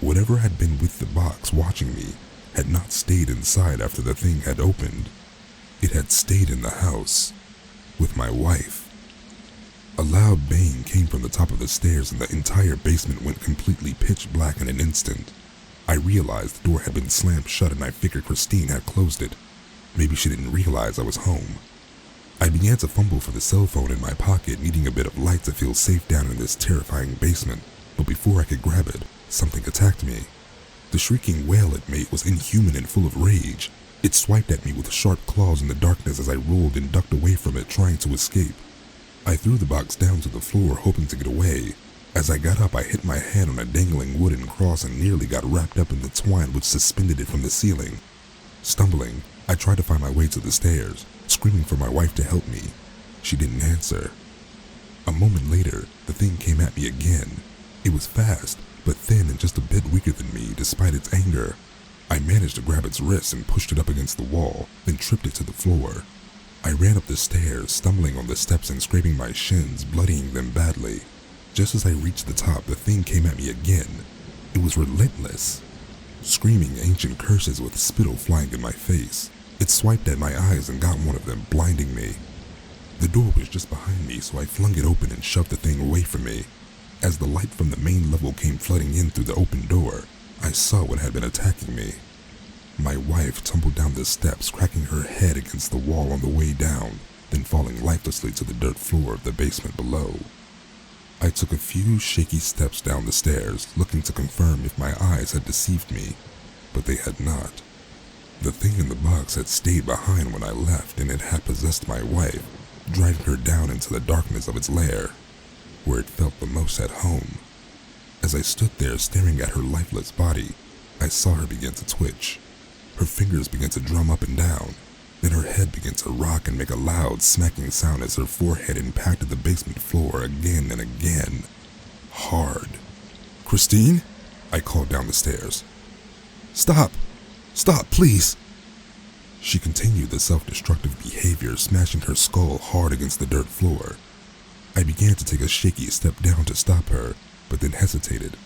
Whatever had been with the box watching me had not stayed inside after the thing had opened. It had stayed in the house, with my wife. A loud bang came from the top of the stairs and the entire basement went completely pitch black in an instant. I realized the door had been slammed shut and I figured Christine had closed it. Maybe she didn't realize I was home. I began to fumble for the cell phone in my pocket, needing a bit of light to feel safe down in this terrifying basement, but before I could grab it, something attacked me. The shrieking wail it made was inhuman and full of rage. It swiped at me with sharp claws in the darkness as I rolled and ducked away from it, trying to escape. I threw the box down to the floor, hoping to get away. As I got up, I hit my head on a dangling wooden cross and nearly got wrapped up in the twine which suspended it from the ceiling. Stumbling, I tried to find my way to the stairs, screaming for my wife to help me. She didn't answer. A moment later, the thing came at me again. It was fast, but thin and just a bit weaker than me despite its anger. I managed to grab its wrist and pushed it up against the wall, then tripped it to the floor. I ran up the stairs, stumbling on the steps and scraping my shins, bloodying them badly. Just as I reached the top, the thing came at me again. It was relentless, screaming ancient curses with spittle flying in my face. It swiped at my eyes and got one of them, blinding me. The door was just behind me, so I flung it open and shoved the thing away from me. As the light from the main level came flooding in through the open door, I saw what had been attacking me. My wife tumbled down the steps, cracking her head against the wall on the way down, then falling lifelessly to the dirt floor of the basement below. I took a few shaky steps down the stairs, looking to confirm if my eyes had deceived me, but they had not. The thing in the box had stayed behind when I left, and it had possessed my wife, driving her down into the darkness of its lair, where it felt the most at home. As I stood there staring at her lifeless body, I saw her begin to twitch. Her fingers began to drum up and down, then her head began to rock and make a loud smacking sound as her forehead impacted the basement floor again and again. Hard. "Christine?" I called down the stairs. "Stop! Stop, please!" She continued the self-destructive behavior, smashing her skull hard against the dirt floor. I began to take a shaky step down to stop her, but then hesitated.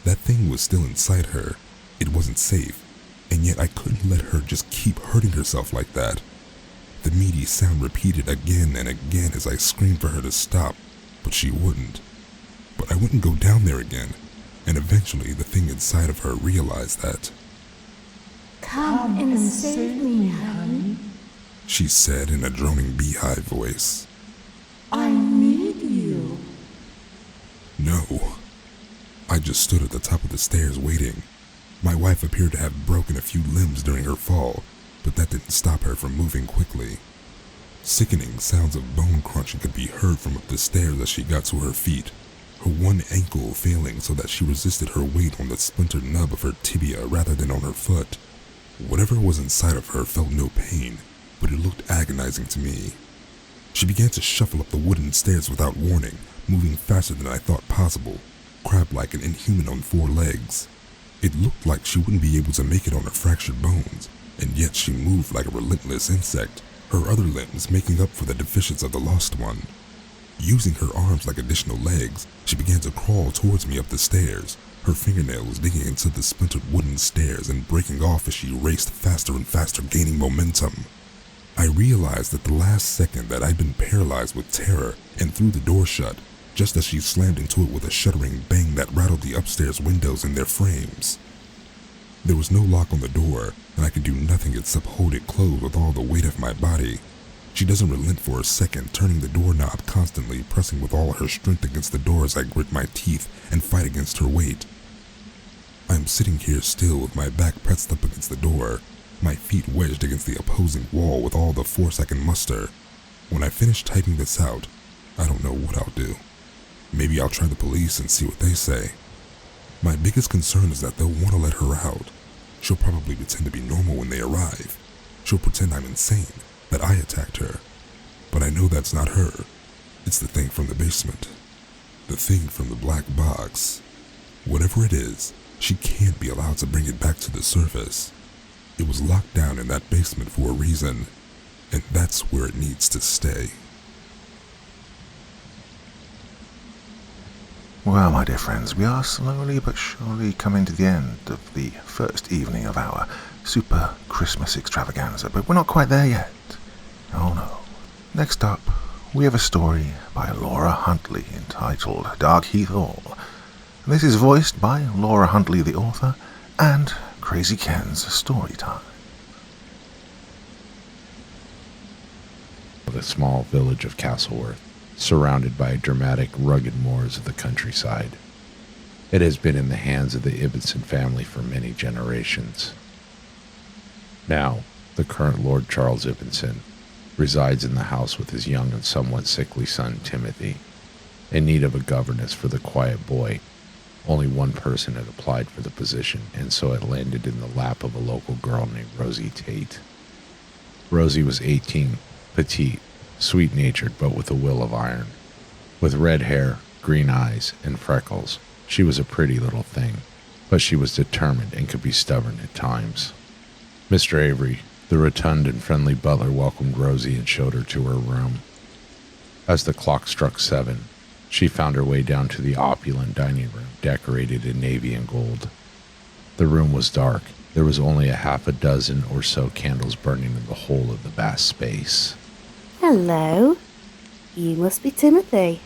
That thing was still inside her. It wasn't safe, and yet I couldn't let her just keep hurting herself like that. The meaty sound repeated again and again as I screamed for her to stop, but she wouldn't. But I wouldn't go down there again, and eventually the thing inside of her realized that. Come and save me, honey. She said in a droning beehive voice. I need you. No. I just stood at the top of the stairs waiting. My wife appeared to have broken a few limbs during her fall, but that didn't stop her from moving quickly. Sickening sounds of bone crunching could be heard from up the stairs as she got to her feet, her one ankle failing so that she resisted her weight on the splintered nub of her tibia rather than on her foot. Whatever was inside of her felt no pain, but it looked agonizing to me. She began to shuffle up the wooden stairs without warning, moving faster than I thought possible, crab-like and inhuman on 4 legs. It looked like she wouldn't be able to make it on her fractured bones, and yet she moved like a relentless insect, her other limbs making up for the deficiency of the lost one. Using her arms like additional legs, she began to crawl towards me up the stairs, her fingernails digging into the splintered wooden stairs and breaking off as she raced faster and faster, gaining momentum. I realized at the last second that I'd been paralyzed with terror and threw the door shut, just as she slammed into it with a shuddering bang that rattled the upstairs windows in their frames. There was no lock on the door, and I could do nothing except hold it closed with all the weight of my body. She doesn't relent for a second, turning the doorknob constantly, pressing with all her strength against the door as I grit my teeth and fight against her weight. I am sitting here still with my back pressed up against the door, my feet wedged against the opposing wall with all the force I can muster. When I finish typing this out, I don't know what I'll do. Maybe I'll try the police and see what they say. My biggest concern is that they'll want to let her out. She'll probably pretend to be normal when they arrive. She'll pretend I'm insane, that I attacked her. But I know that's not her. It's the thing from the basement. The thing from the black box. Whatever it is, she can't be allowed to bring it back to the surface. It was locked down in that basement for a reason, and that's where it needs to stay. Well, my dear friends, we are slowly but surely coming to the end of the first evening of our super Christmas extravaganza, but we're not quite there yet. Oh no. Next up, we have a story by Laura Huntley entitled Darkheath Hall. This is voiced by Laura Huntley, the author, and Crazy Ken's story time. The small village of Castleworth, surrounded by dramatic, rugged moors of the countryside. It has been in the hands of the Ibbotson family for many generations. Now, the current Lord Charles Ibbotson resides in the house with his young and somewhat sickly son, Timothy, in need of a governess for the quiet boy. Only one person had applied for the position, and so it landed in the lap of a local girl named Rosie Tate. Rosie was 18, petite, sweet-natured, but with a will of iron. With red hair, green eyes, and freckles, She was a pretty little thing, but she was determined and could be stubborn at times. Mr. Avery, the rotund and friendly butler, welcomed Rosie and showed her to her room. As the clock struck 7, she found her way down to the opulent dining room, decorated in navy and gold. The room was dark. There was only a half a dozen or so candles burning in the whole of the vast space. Hello. You must be Timothy.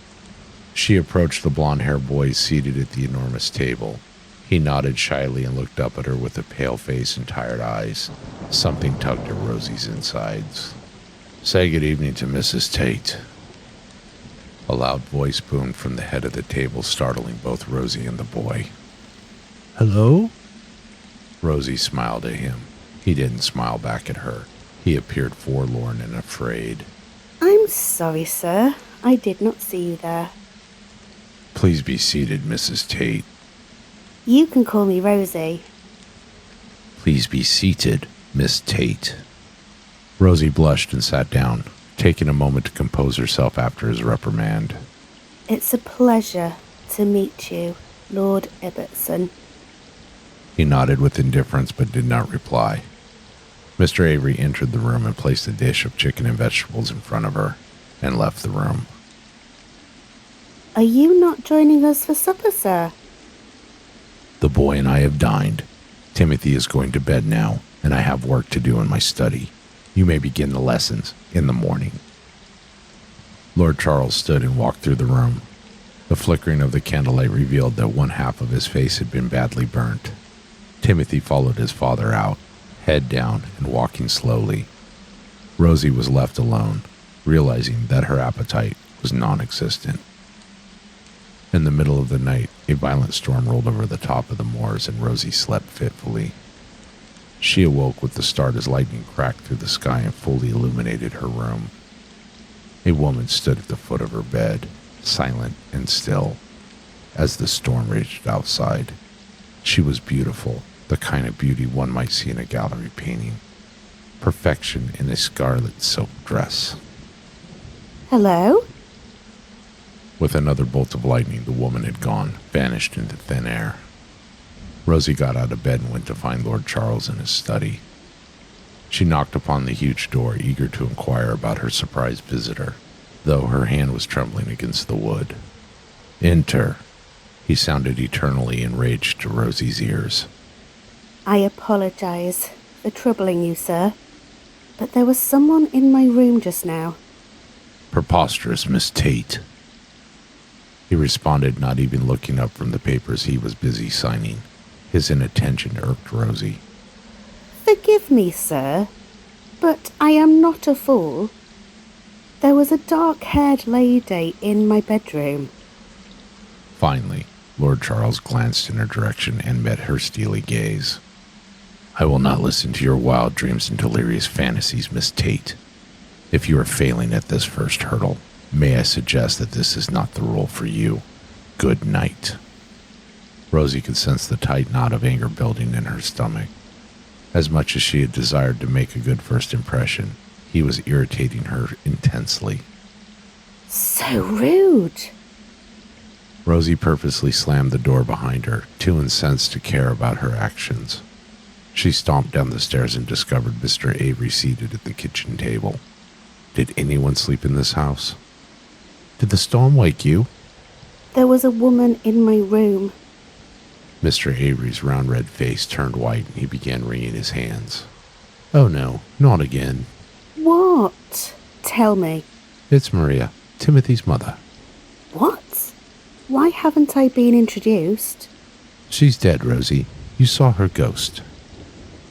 She approached the blonde-haired boy seated at the enormous table. He nodded shyly and looked up at her with a pale face and tired eyes. Something tugged at Rosie's insides. "Say good evening to Mrs. Tate." A loud voice boomed from the head of the table, startling both Rosie and the boy. Hello? Rosie smiled at him. He didn't smile back at her. He appeared forlorn and afraid. I'm sorry, sir. I did not see you there. "Please be seated, Mrs. Tate." You can call me Rosie. "Please be seated, Miss Tate." Rosie blushed and sat down, taking a moment to compose herself after his reprimand. It's a pleasure to meet you, Lord Ibbotson. He nodded with indifference but did not reply. Mr. Avery entered the room and placed a dish of chicken and vegetables in front of her, and left the room. Are you not joining us for supper, sir? "The boy and I have dined. Timothy is going to bed now, and I have work to do in my study. You may begin the lessons in the morning." Lord Charles stood and walked through the room. The flickering of the candlelight revealed that one half of his face had been badly burnt. Timothy followed his father out, head down and walking slowly. Rosie was left alone, realizing that her appetite was non-existent. In the middle of the night, a violent storm rolled over the top of the moors, and Rosie slept fitfully. She awoke with the start as lightning cracked through the sky and fully illuminated her room. A woman stood at the foot of her bed, silent and still, as the storm raged outside. She was beautiful, the kind of beauty one might see in a gallery painting. Perfection in a scarlet silk dress. Hello? With another bolt of lightning, the woman had gone, vanished into thin air. Rosie got out of bed and went to find Lord Charles in his study. She knocked upon the huge door, eager to inquire about her surprised visitor, though her hand was trembling against the wood. "Enter," he sounded eternally enraged to Rosie's ears. I apologize for troubling you, sir, but there was someone in my room just now. "Preposterous, Miss Tate," he responded, not even looking up from the papers he was busy signing. His inattention irked Rosie. Forgive me, sir, but I am not a fool. There was a dark-haired lady in my bedroom. Finally, Lord Charles glanced in her direction and met her steely gaze. "I will not listen to your wild dreams and delirious fantasies, Miss Tate. If you are failing at this first hurdle, may I suggest that this is not the role for you. Good night." Rosie could sense the tight knot of anger building in her stomach. As much as she had desired to make a good first impression, he was irritating her intensely. So rude. Rosie purposely slammed the door behind her, too incensed to care about her actions. She stomped down the stairs and discovered Mr. Avery seated at the kitchen table. Did anyone sleep in this house? Did the storm wake you? There was a woman in my room. Mr. Avery's round red face turned white and he began wringing his hands. "Oh no, not again." What? Tell me. "It's Maria, Timothy's mother." What? Why haven't I been introduced? "She's dead, Rosie. You saw her ghost."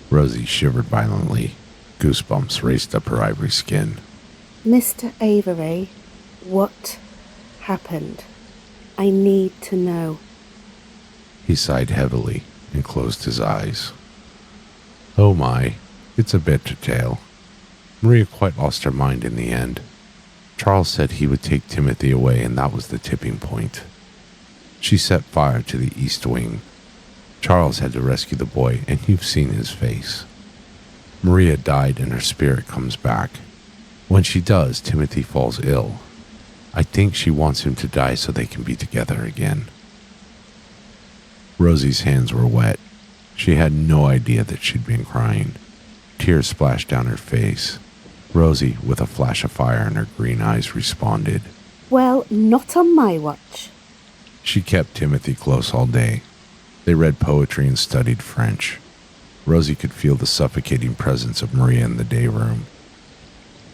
Rosie shivered violently. Goosebumps raced up her ivory skin. Mr. Avery, what happened? I need to know. He sighed heavily and closed his eyes. "Oh my, it's a bitter tale. Maria quite lost her mind in the end. Charles said he would take Timothy away, and that was the tipping point. She set fire to the east wing. Charles had to rescue the boy, and you've seen his face. Maria died and her spirit comes back. When she does, Timothy falls ill. I think she wants him to die so they can be together again." Rosie's hands were wet. She had no idea that she'd been crying. Tears splashed down her face. Rosie, with a flash of fire in her green eyes, responded. Well, not on my watch. She kept Timothy close all day. They read poetry and studied French. Rosie could feel the suffocating presence of Maria in the day room.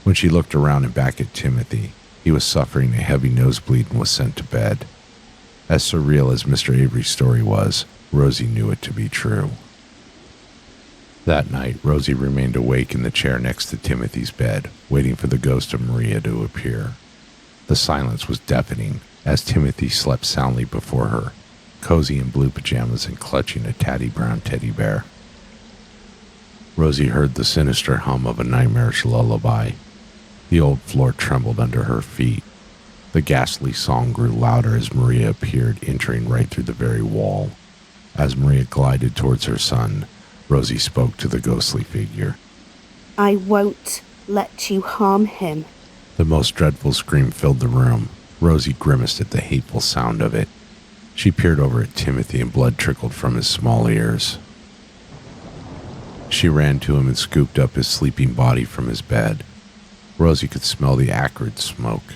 When she looked around and back at Timothy, he was suffering a heavy nosebleed and was sent to bed. As surreal as Mr. Avery's story was, Rosie knew it to be true. That night, Rosie remained awake in the chair next to Timothy's bed, waiting for the ghost of Maria to appear. The silence was deafening as Timothy slept soundly before her, cozy in blue pajamas and clutching a tatty brown teddy bear. Rosie heard the sinister hum of a nightmarish lullaby. The old floor trembled under her feet. The ghastly song grew louder as Maria appeared, entering right through the very wall. As Maria glided towards her son, Rosie spoke to the ghostly figure. I won't let you harm him. The most dreadful scream filled the room. Rosie grimaced at the hateful sound of it. She peered over at Timothy and blood trickled from his small ears. She ran to him and scooped up his sleeping body from his bed. Rosie could smell the acrid smoke.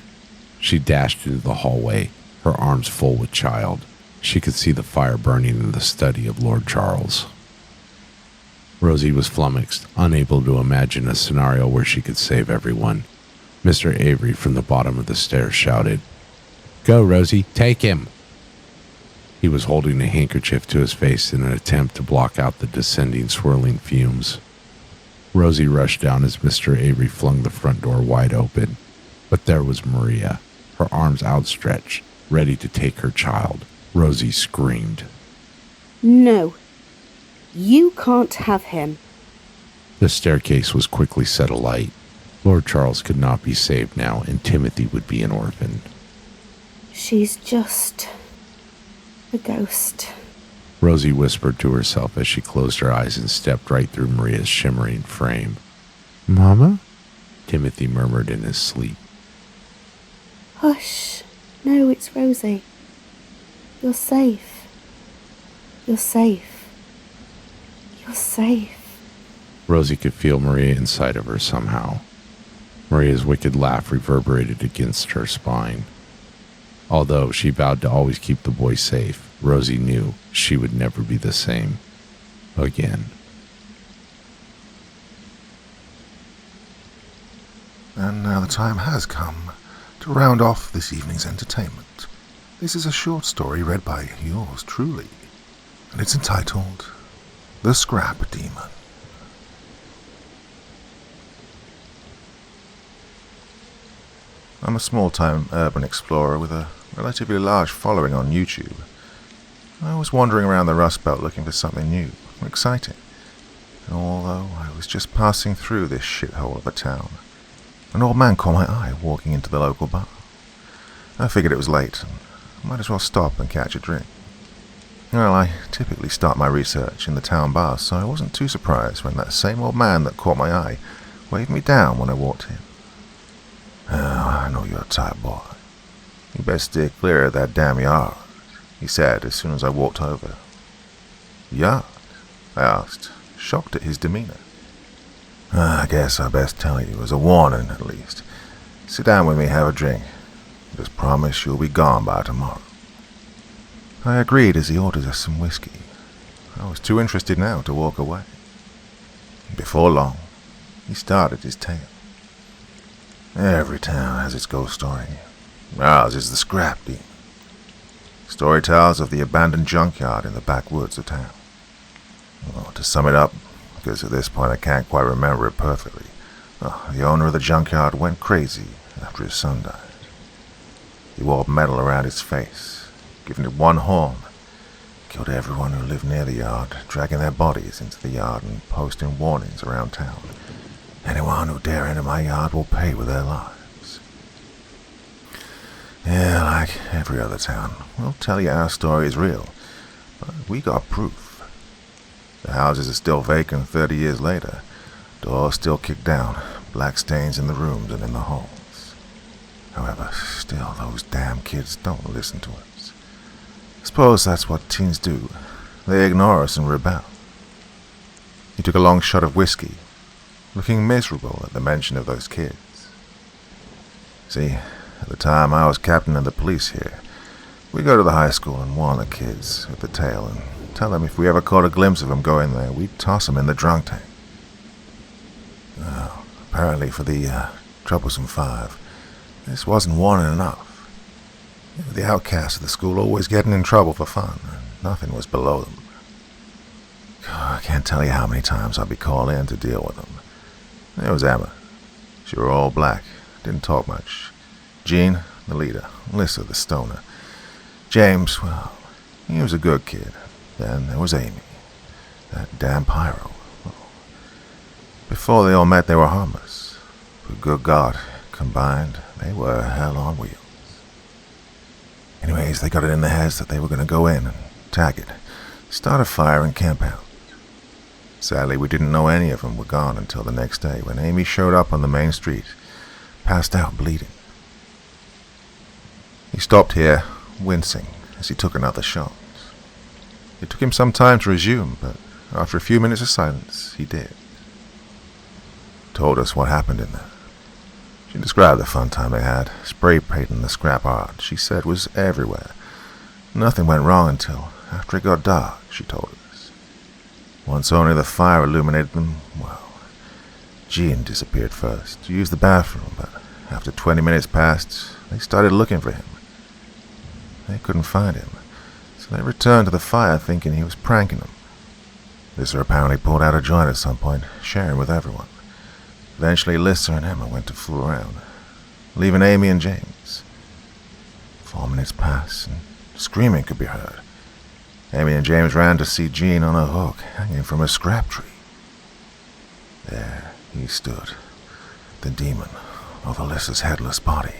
She dashed into the hallway, her arms full with child. She could see the fire burning in the study of Lord Charles. Rosie was flummoxed, unable to imagine a scenario where she could save everyone. Mr. Avery from the bottom of the stairs shouted, "Go, Rosie, take him!" He was holding a handkerchief to his face in an attempt to block out the descending, swirling fumes. Rosie rushed down as Mr. Avery flung the front door wide open. But there was Maria, her arms outstretched, ready to take her child. Rosie screamed. No, you can't have him. The staircase was quickly set alight. Lord Charles could not be saved now, and Timothy would be an orphan. She's just a ghost, Rosie whispered to herself as she closed her eyes and stepped right through Maria's shimmering frame. Mama? Timothy murmured in his sleep. Hush. No, it's Rosie. You're safe. You're safe. You're safe. Rosie could feel Maria inside of her somehow. Maria's wicked laugh reverberated against her spine. Although she vowed to always keep the boy safe, Rosie knew she would never be the same again. And now the time has come to round off this evening's entertainment. This is a short story read by yours truly, and it's entitled The Scrap Demon. I'm a small-time urban explorer with a relatively large following on YouTube. I was wandering around the Rust Belt looking for something new, exciting. And although I was just passing through this shithole of a town, an old man caught my eye walking into the local bar. I figured it was late, and I might as well stop and catch a drink. Well, I typically start my research in the town bar, so I wasn't too surprised when that same old man that caught my eye waved me down when I walked in. "Oh, I know you're a type, boy. You best steer clear of that damn yard," he said as soon as I walked over. "Yard?" I asked, shocked at his demeanor. "I guess I best tell you as a warning, at least. Sit down with me, have a drink. Just promise you'll be gone by tomorrow." I agreed as he ordered us some whiskey. I was too interested now to walk away. Before long, he started his tale. "Every town has its ghost story. Ours is the Scrap Demon. Story tells of the abandoned junkyard in the backwoods of town. Well, to sum it up, because at this point I can't quite remember it perfectly, the owner of the junkyard went crazy after his son died. He wore metal around his face, giving it one horn, killed everyone who lived near the yard, dragging their bodies into the yard and posting warnings around town. Anyone who dare enter my yard will pay with their lives. Yeah, like every other town, we'll tell you our story is real, but we got proof. The houses are still vacant 30 years later, doors still kicked down, black stains in the rooms and in the halls. However, still those damn kids don't listen to us. Suppose that's what teens do. they ignore us and rebel. He took a long shot of whiskey, looking miserable at the mention of those kids. See, at the time I was captain of the police here, we'd go to the high school and warn the kids with the tail and tell them if we ever caught a glimpse of them going there, we'd toss them in the drunk tank. Well, apparently for the troublesome five, this wasn't warning enough. The outcasts of the school always getting in trouble for fun, and nothing was below them. I can't tell you how many times I'd be called in to deal with them. There was Emma. She were all black, didn't talk much. Jean, the leader. Lissa, the stoner. James, well, he was a good kid. Then there was Amy. That damn pyro. Before they all met, they were harmless. But good God, combined, they were hell on wheels. Anyways, they got it in their heads that they were going to go in and tag it, start a fire and camp out. Sadly, we didn't know any of them were gone until the next day when Amy showed up on the main street, passed out bleeding. He stopped here, wincing, as he took another shot. It took him some time to resume, but after a few minutes of silence, he did. Told us what happened in there. She described the fun time they had, spray painting the scrap art she said was everywhere. Nothing went wrong until after it got dark, she told us. Once only the fire illuminated them, well, Jean disappeared first to use the bathroom, but after 20 minutes passed, they started looking for him. They couldn't find him, so they returned to the fire thinking he was pranking them. Lissa apparently pulled out a joint at some point, sharing with everyone. Eventually, Lissa and Emma went to fool around, leaving Amy and James. 4 minutes passed, and screaming could be heard. Amy and James ran to see Jean on a hook hanging from a scrap tree. There he stood, the demon over Lissa's headless body.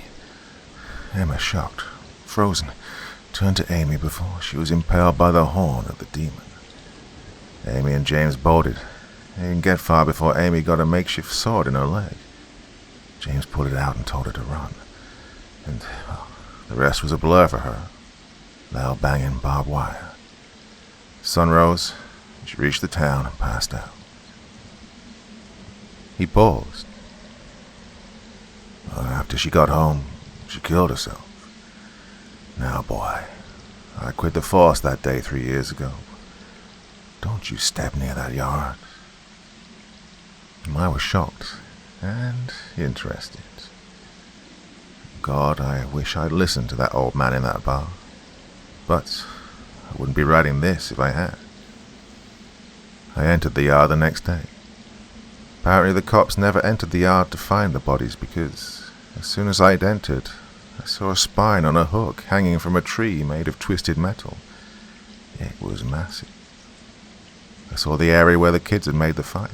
Emma, shocked, frozen, turned to Amy before she was impaled by the horn of the demon. Amy and James bolted. They didn't get far before Amy got a makeshift sword in her leg. James pulled it out and told her to run. And well, the rest was a blur for her. Loud banging barbed wire. Sun rose, and she reached the town and passed out. He paused. Well, after she got home, she killed herself. Now, boy, I quit the force that day 3 years ago. Don't you step near that yard. I was shocked and interested. God, I wish I'd listened to that old man in that bar. But I wouldn't be writing this if I had. I entered the yard the next day. Apparently the cops never entered the yard to find the bodies because as soon as I'd entered, I saw a spine on a hook hanging from a tree made of twisted metal. It was massive. I saw the area where the kids had made the fire.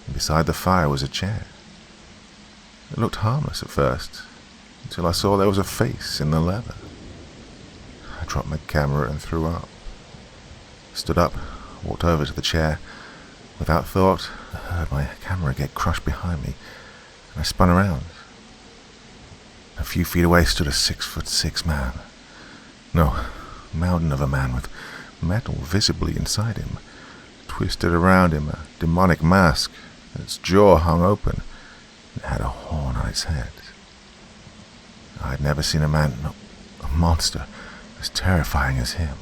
And beside the fire was a chair. It looked harmless at first, until I saw there was a face in the leather. I dropped my camera and threw up. Stood up, walked over to the chair. Without thought, I heard my camera get crushed behind me, and I spun around. A few feet away stood a 6'6" man. No, mountain of a man with metal visibly inside him. Twisted around him, a demonic mask. Its jaw hung open. It had a horn on its head. I'd never seen a monster as terrifying as him.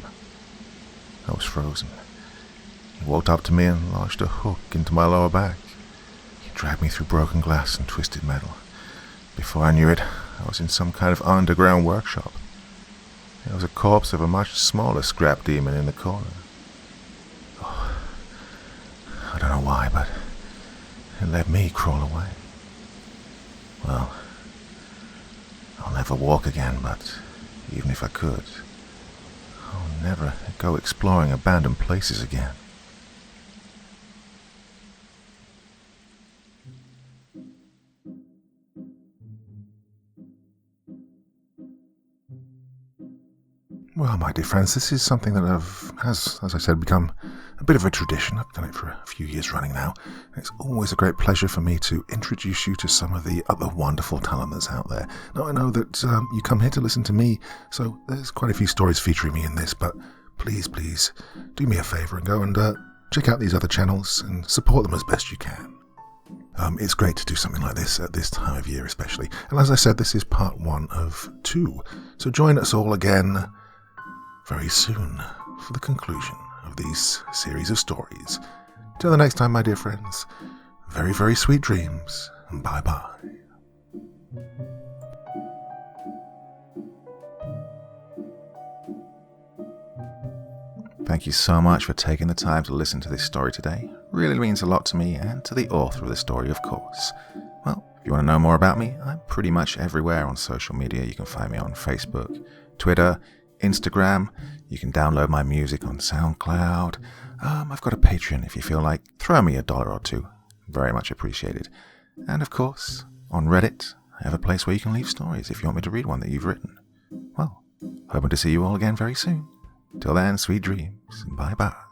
I was frozen. He walked up to me and lodged a hook into my lower back. He dragged me through broken glass and twisted metal. Before I knew it, I was in some kind of underground workshop. There was a corpse of a much smaller scrap demon in the corner. Oh, I don't know why, but it let me crawl away. Well, I'll never walk again, but even if I could, I'll never go exploring abandoned places again. Well, my dear friends, this is something that has, as I said, become a bit of a tradition. I've done it for a few years running now. It's always a great pleasure for me to introduce you to some of the other wonderful talents out there. Now, I know that you come here to listen to me, so there's quite a few stories featuring me in this, but please do me a favour and go and check out these other channels and support them as best you can. It's great to do something like this at this time of year especially. And as I said, this is part 1 of 2. So join us all again very soon for the conclusion of these series of stories. Till the next time, my dear friends, very, very sweet dreams, and bye-bye. Thank you so much for taking the time to listen to this story today. Really means a lot to me and to the author of the story, of course. Well, if you want to know more about me, I'm pretty much everywhere on social media. You can find me on Facebook, Twitter, Instagram. You can download my music on SoundCloud. I've got a Patreon if you feel like. Throw me $1 or $2. Very much appreciated. And of course, on Reddit, I have a place where you can leave stories if you want me to read one that you've written. Well, hoping to see you all again very soon. Till then, sweet dreams. Bye-bye.